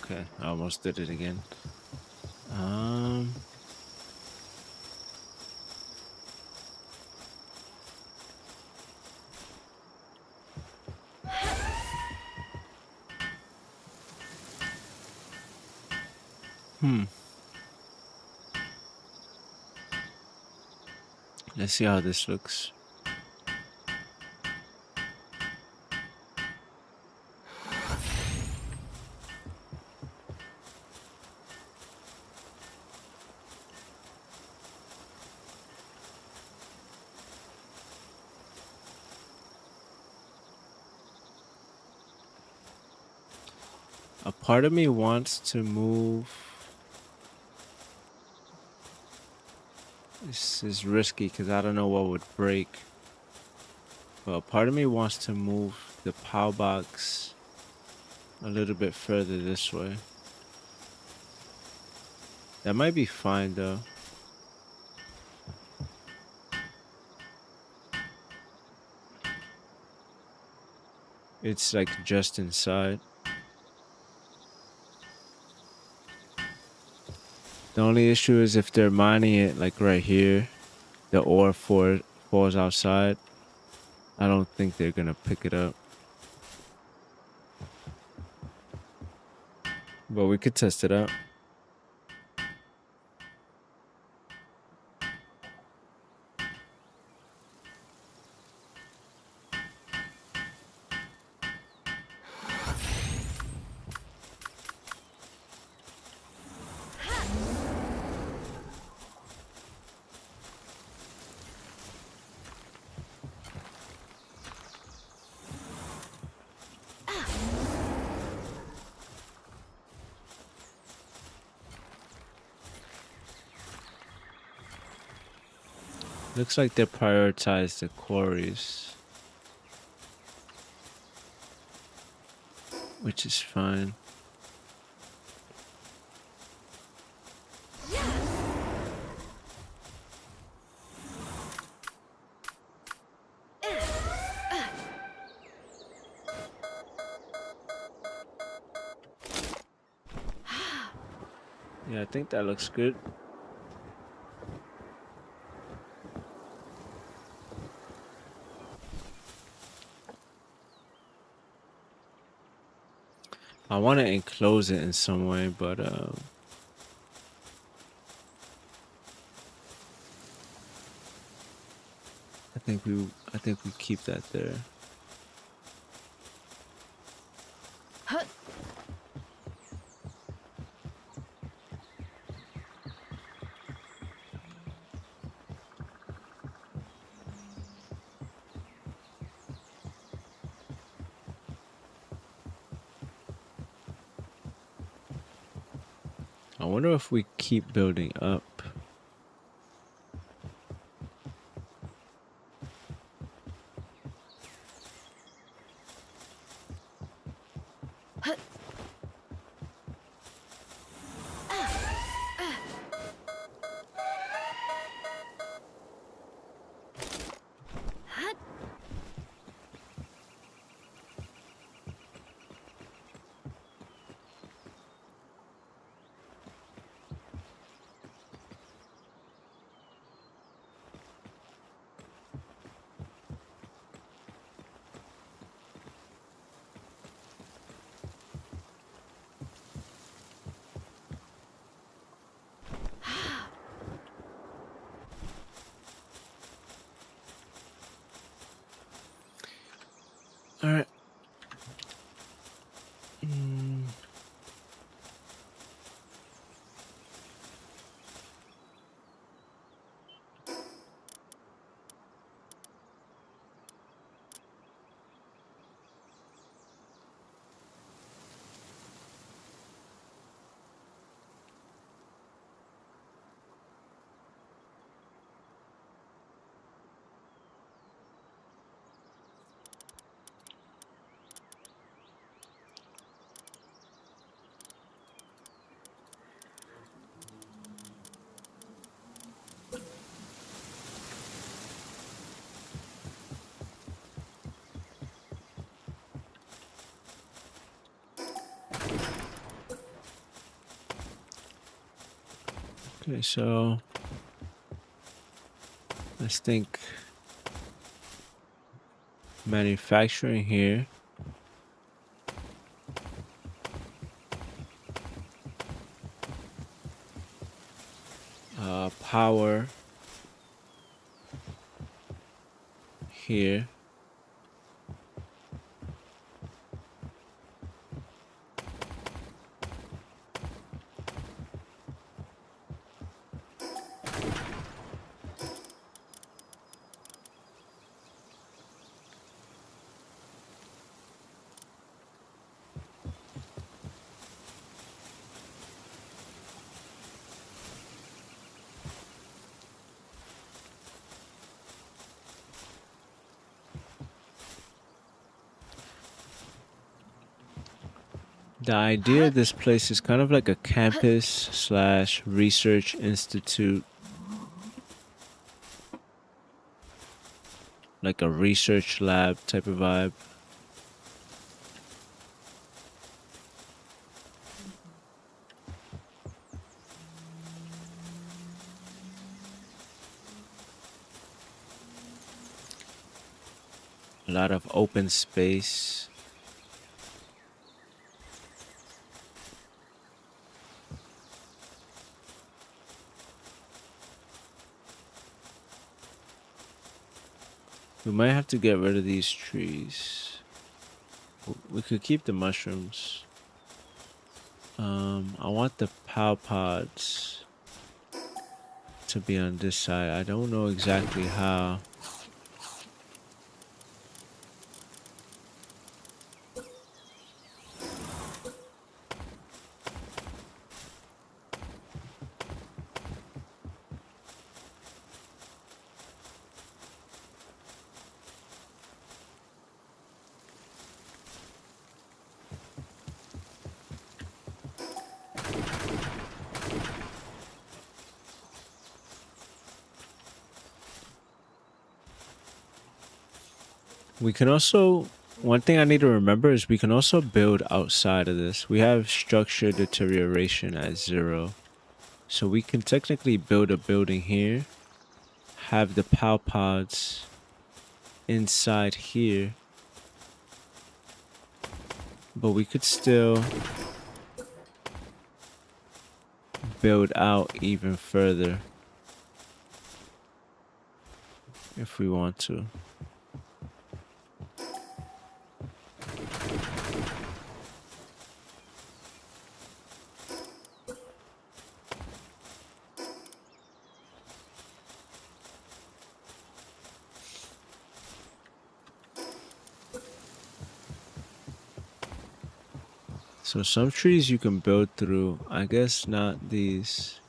Okay, I almost did it again. Um, hmm. Let's see how this looks. A part of me wants to move. This is risky because I don't know what would break. But a part of me wants to move the POW box a little bit further this way. That might be fine though. It's like just inside. The only issue is if they're mining it like right here, the ore falls outside. I don't think they're gonna pick it up. But we could test it out. Looks like they prioritize the quarries, which is fine. Yeah, I think that looks good. I want to enclose it in some way, but I think we keep that there. I wonder if we keep building up. All right. Okay, so let's think manufacturing here. Power here. The idea of this place is kind of like a campus slash research institute, like a research lab type of vibe. A lot of open space. We might have to get rid of these trees. We could keep the mushrooms. I want the pow pods to be on this side. I don't know exactly how. We can also, one thing I need to remember is we can also build outside of this. We have structure deterioration at 0. So we can technically build a building here, have the POW pods inside here, but we could still build out even further if we want to. So some trees you can build through, I guess not these.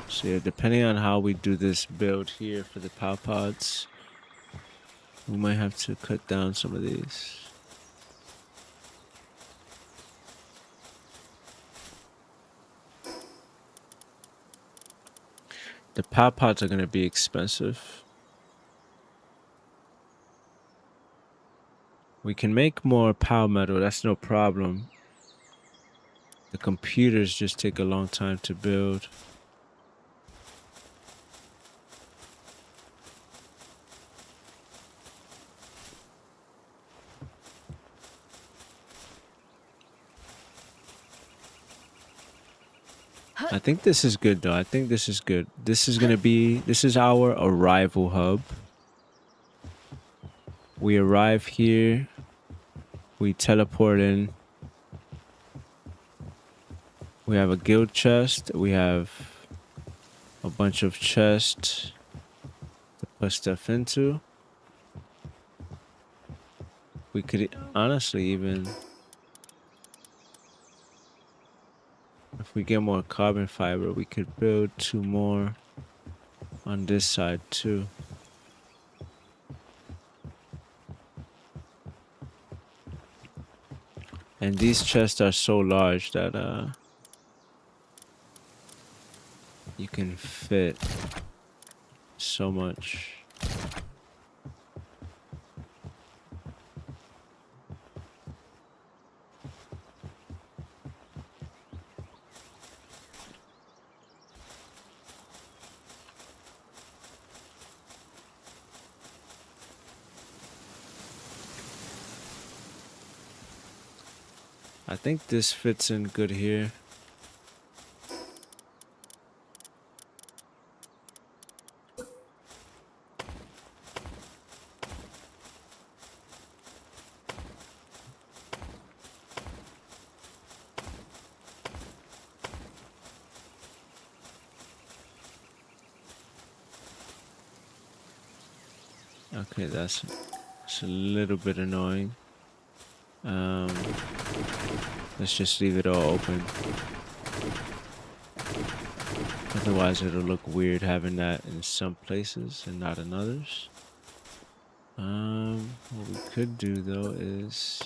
So yeah, depending on how we do this build here for the POW pods, we might have to cut down some of these. The POW pods are going to be expensive. We can make more POW metal, that's no problem. The computers just take a long time to build. I think this is good though. I think this is good. This is our arrival hub. We arrive here. We teleport in. We have a guild chest. We have a bunch of chests to put stuff into. We could honestly even, if we get more carbon fiber, we could build 2 more on this side too. And these chests are so large that you can fit so much. I think this fits in good here. Okay, that's a little bit annoying. Let's just leave it all open. Otherwise, it'll look weird having that in some places and not in others. What we could do though is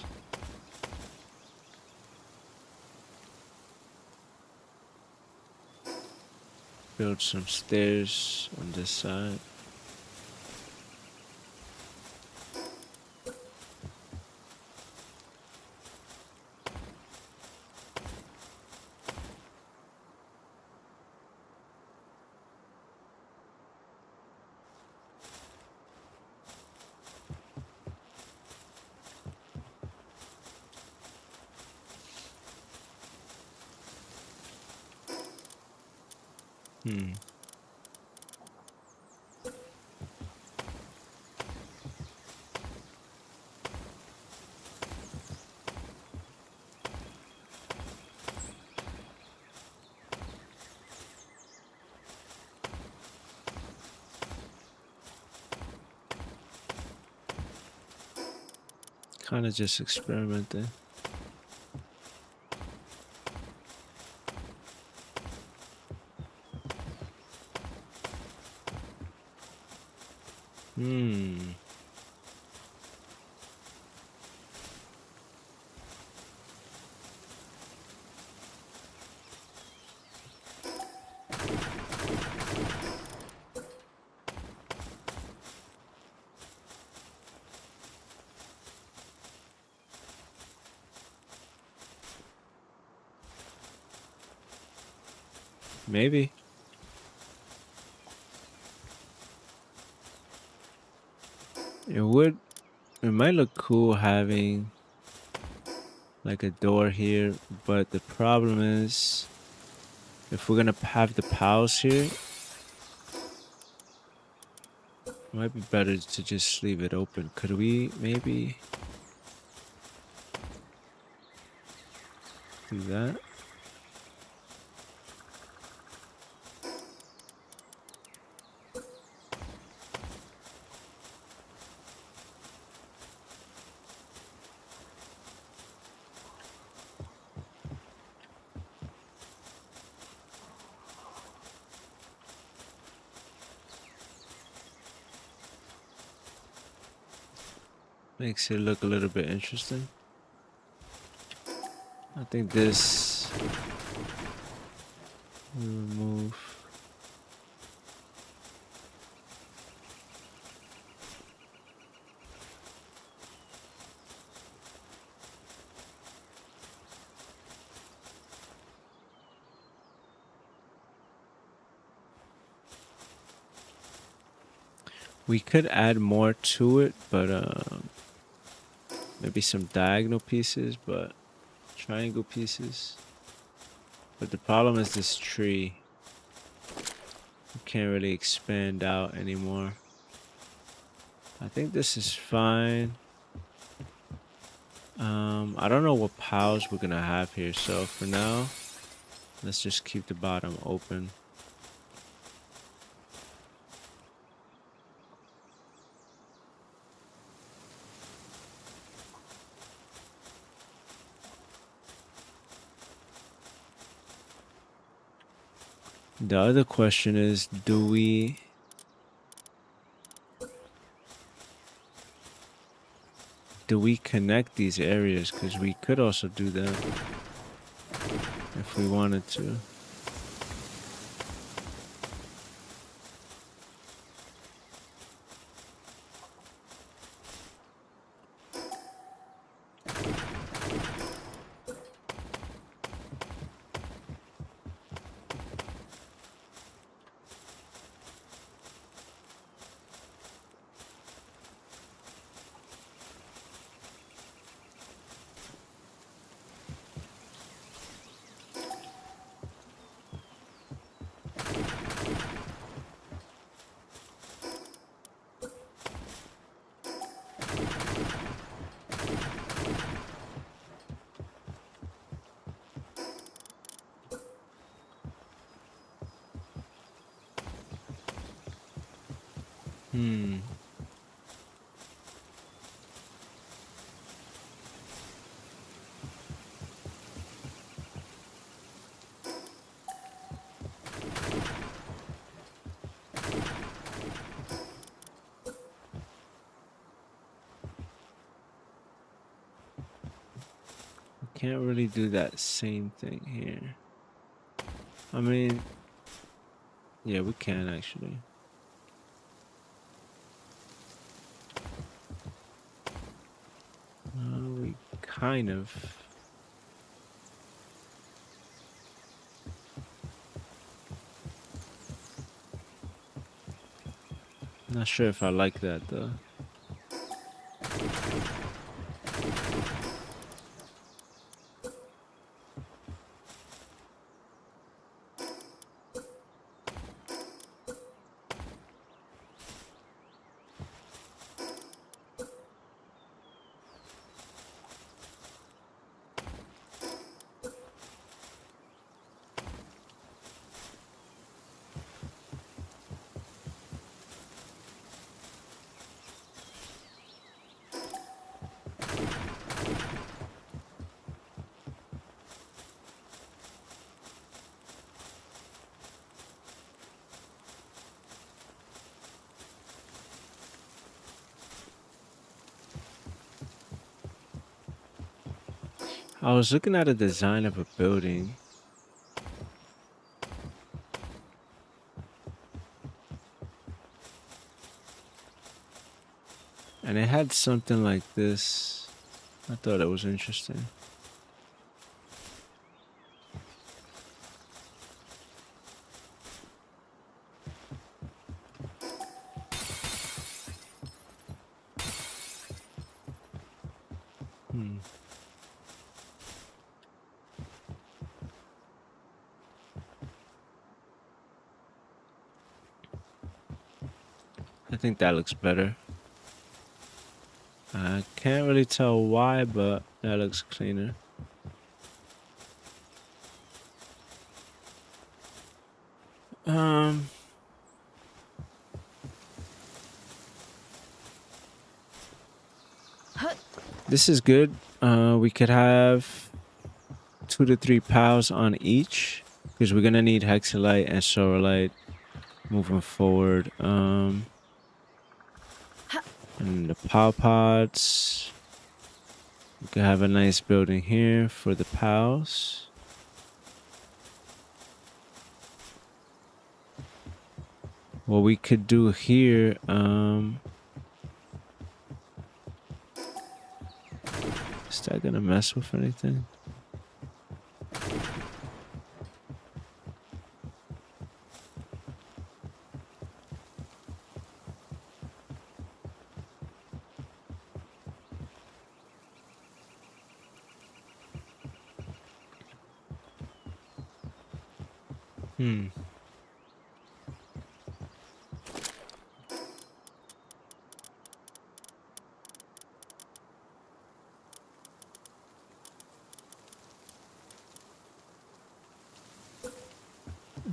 build some stairs on this side. Kind of just experimenting. Maybe. It might look cool having like a door here, but the problem is if we're gonna have the pals here, it might be better to just leave it open. Could we maybe do that? Makes it look a little bit interesting. I think this we remove. We could add more to it, but maybe some diagonal pieces, but triangle pieces. But the problem is this tree. We can't really expand out anymore. I think this is fine. I don't know what piles we're gonna have here, so for now, let's just keep the bottom open. The other question is, do we connect these areas? Because we could also do that if we wanted to. Hmm. Can't really do that same thing here. I mean, yeah, we can actually. We kind of. Not sure if I like that though. I was looking at a design of a building. And it had something like this. I thought it was interesting. Hmm. I think that looks better. I can't really tell why, but that looks cleaner. This is good. We could have 2 to 3 pals on each because we're gonna need hexalite and sorolite moving forward. And the pow pods. We could have a nice building here for the pals. What we could do here, is that gonna mess with anything? Hmm.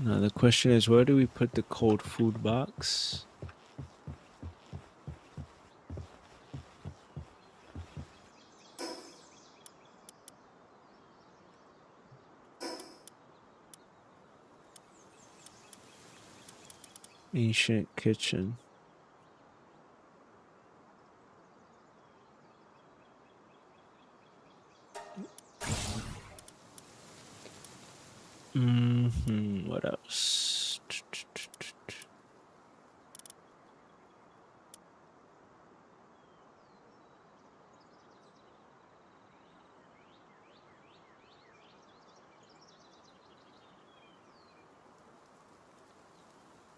Now the question is, where do we put the cold food box? Ancient kitchen. What else?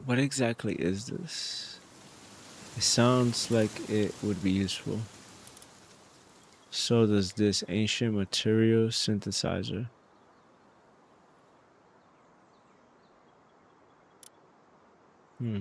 What exactly is this? It sounds like it would be useful. So does this ancient material synthesizer. Hmm.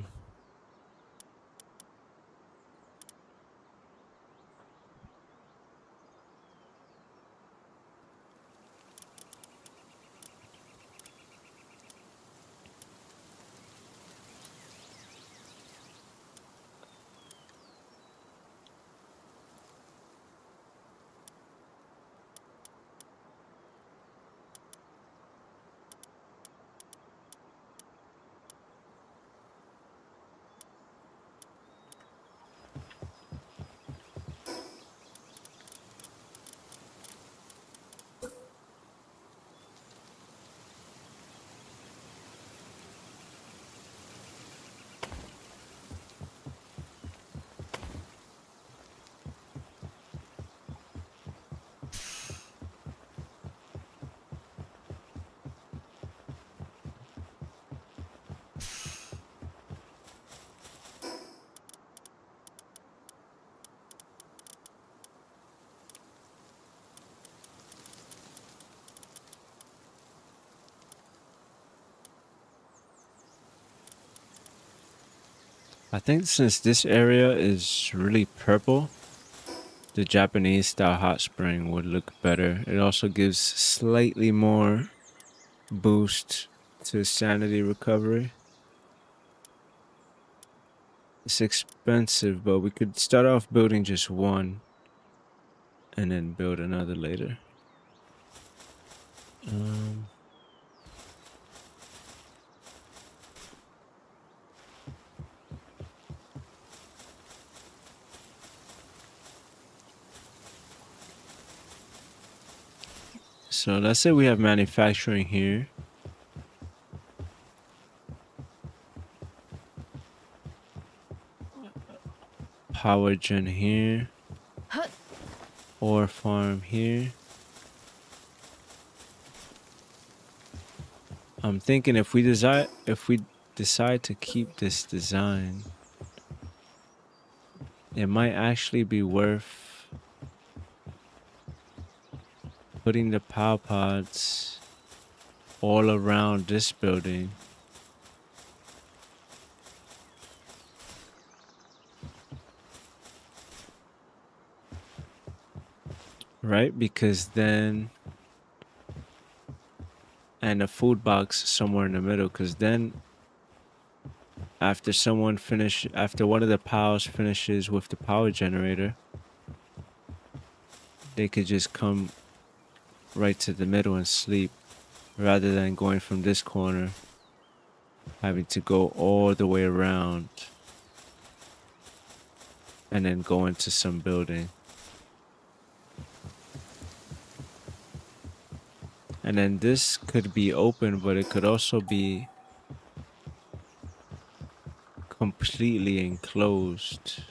I think since this area is really purple, the Japanese style hot spring would look better. It also gives slightly more boost to sanity recovery. It's expensive, but we could start off building just one and then build another later. So let's say we have manufacturing here. Power gen here. Ore farm here. I'm thinking if we decide to keep this design, it might actually be worth putting the power pods all around this building. Right? Because then, and a food box somewhere in the middle, because then after one of the pals finishes with the power generator, they could just come right to the middle and sleep, rather than going from this corner, having to go all the way around and then go into some building. And then this could be open, but it could also be completely enclosed.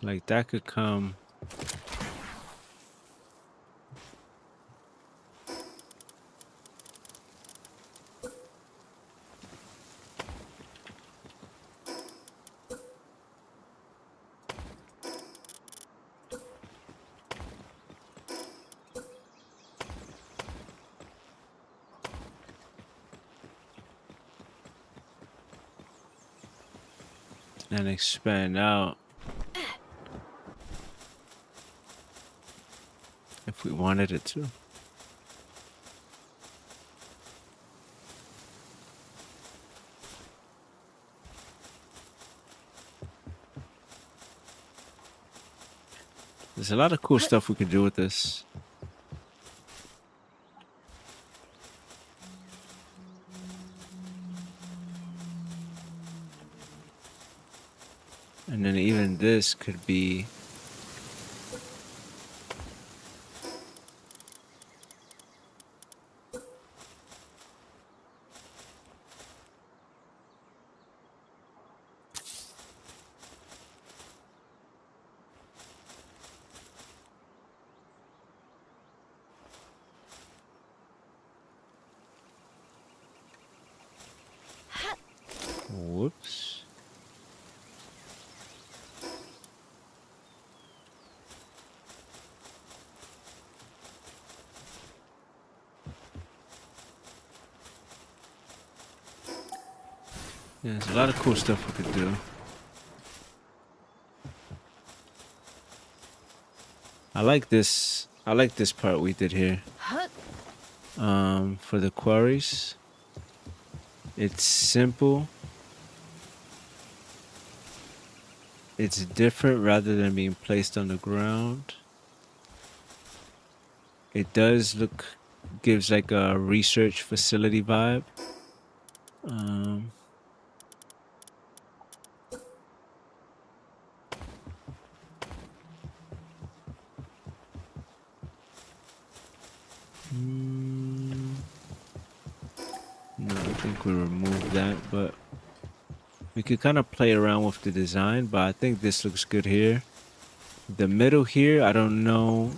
Like that could come. And expand out if we wanted it to. There's a lot of cool stuff we could do with this. And then even this could be whoops. Yeah, there's a lot of cool stuff we could do. I like this part we did here. For the quarries. It's simple. It's different rather than being placed on the ground. It gives like a research facility vibe. Um, no, I think we removed that, but we could kind of play around with the design, but I think this looks good here. The middle here, I don't know.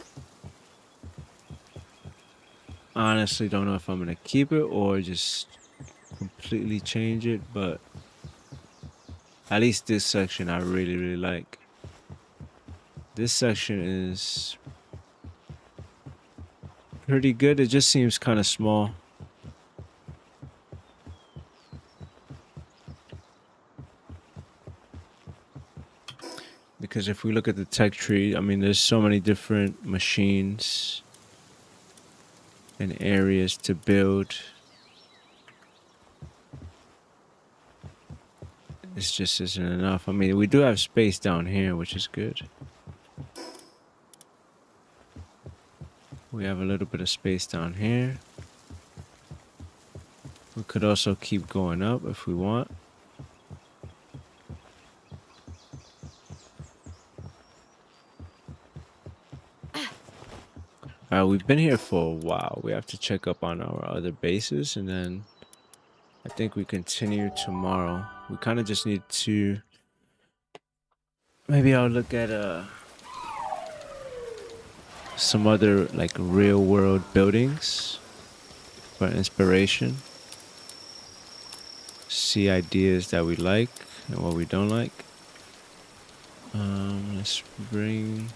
Honestly, don't know if I'm gonna keep it or just completely change it, but at least this section I really, really like. This section is pretty good. It just seems kind of small. Because if we look at the tech tree, I mean, there's so many different machines and areas to build. This just isn't enough. I mean, we do have space down here, which is good. We have a little bit of space down here. We could also keep going up if we want. We've been here for a while. We have to check up on our other bases, and then I think we continue tomorrow. We kind of just need to... Maybe I'll look at some other like real world buildings for inspiration. See ideas that we like and what we don't like. Let's bring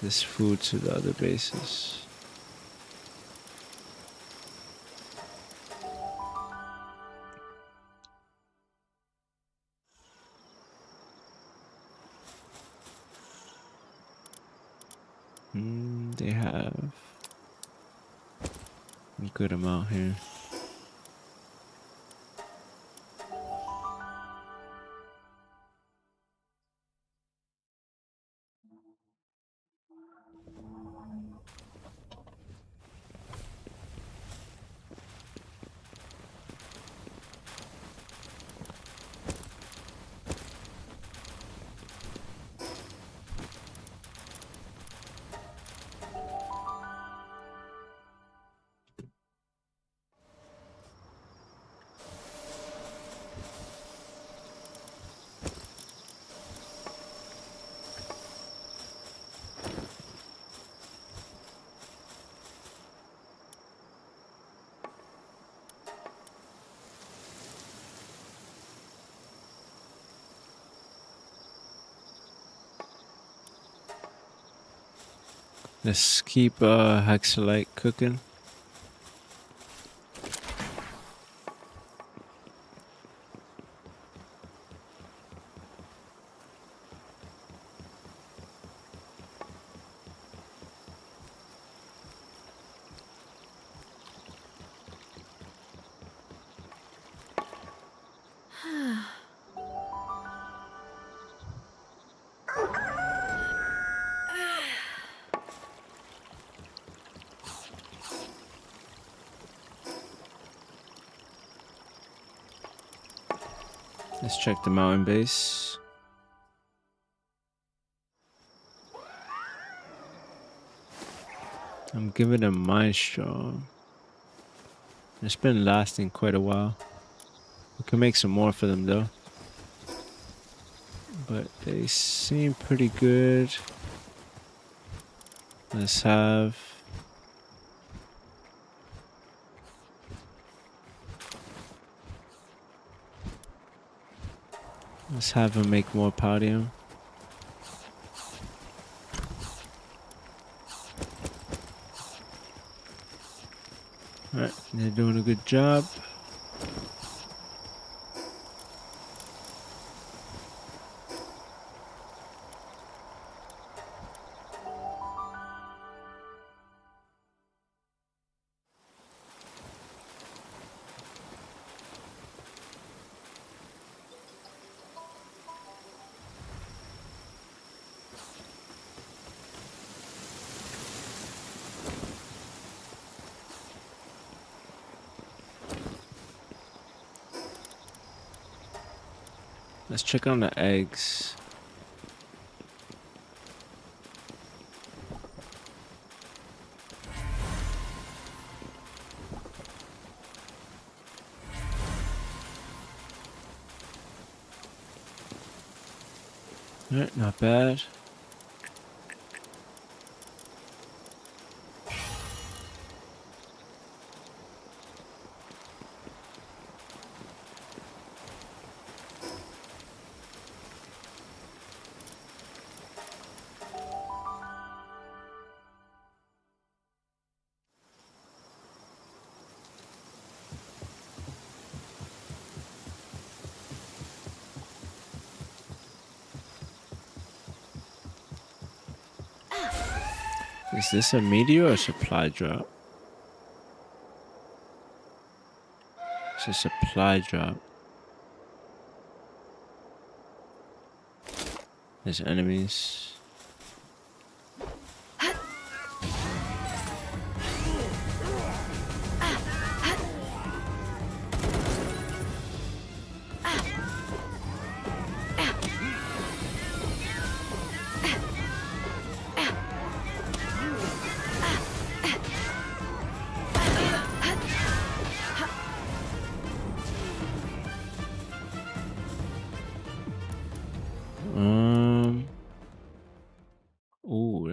this food to the other bases. They have a good amount here. Let's keep Hexalite cooking. Let's check the mountain base. I'm giving them mine strong. It's been lasting quite a while. We can make some more for them though. But they seem pretty good. Let's have... Let's have them make more podium. Alright, they're doing a good job. Let's check on the eggs. Alright, not bad. Is this a meteor or a supply drop? It's a supply drop. There's enemies. Ooh,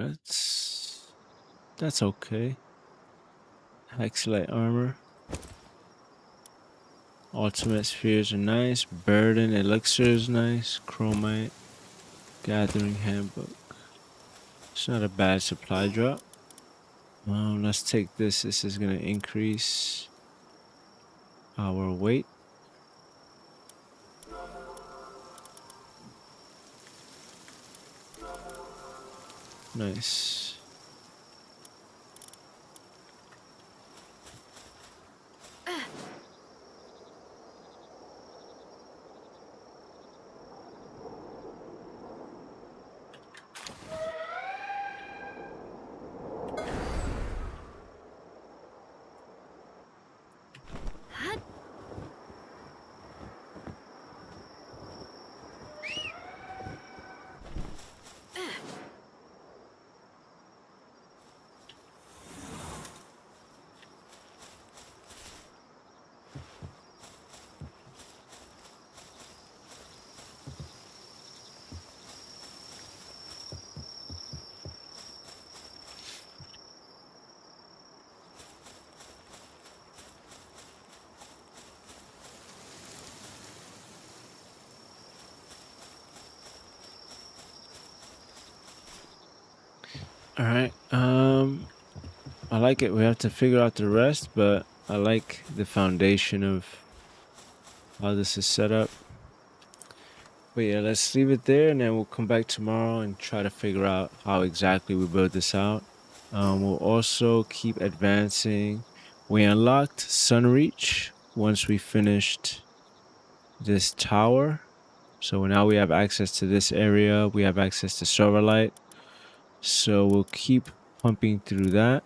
that's okay. Hexalite armor. Ultimate spheres are nice. Burden elixir is nice. Chromite. Gathering handbook. It's not a bad supply drop. Let's take this. This is gonna increase our weight. Nice. All right. I like it. We have to figure out the rest, but I like the foundation of how this is set up. But yeah, let's leave it there, and then we'll come back tomorrow and try to figure out how exactly we build this out. We'll also keep advancing. We unlocked Sunreach once we finished this tower. So now we have access to this area. We have access to Silverlight. So we'll keep pumping through that.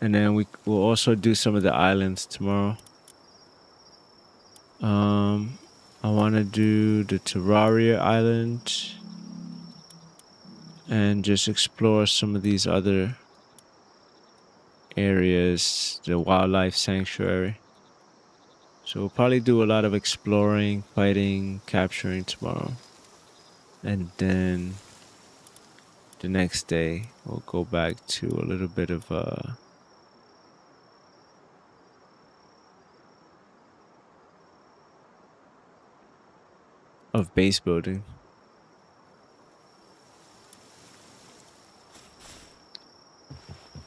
And then we'll also do some of the islands tomorrow. I want to do the Terraria Island and just explore some of these other areas, the wildlife sanctuary. So we'll probably do a lot of exploring, fighting, capturing tomorrow. And then the next day we'll go back to a little bit of base building.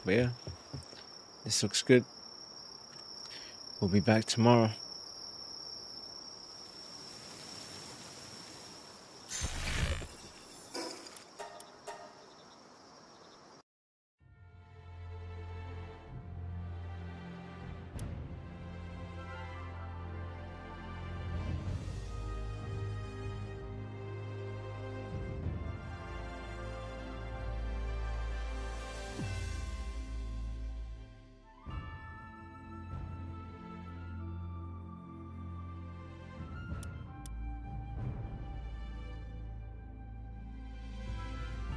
But yeah, this looks good. We'll be back tomorrow.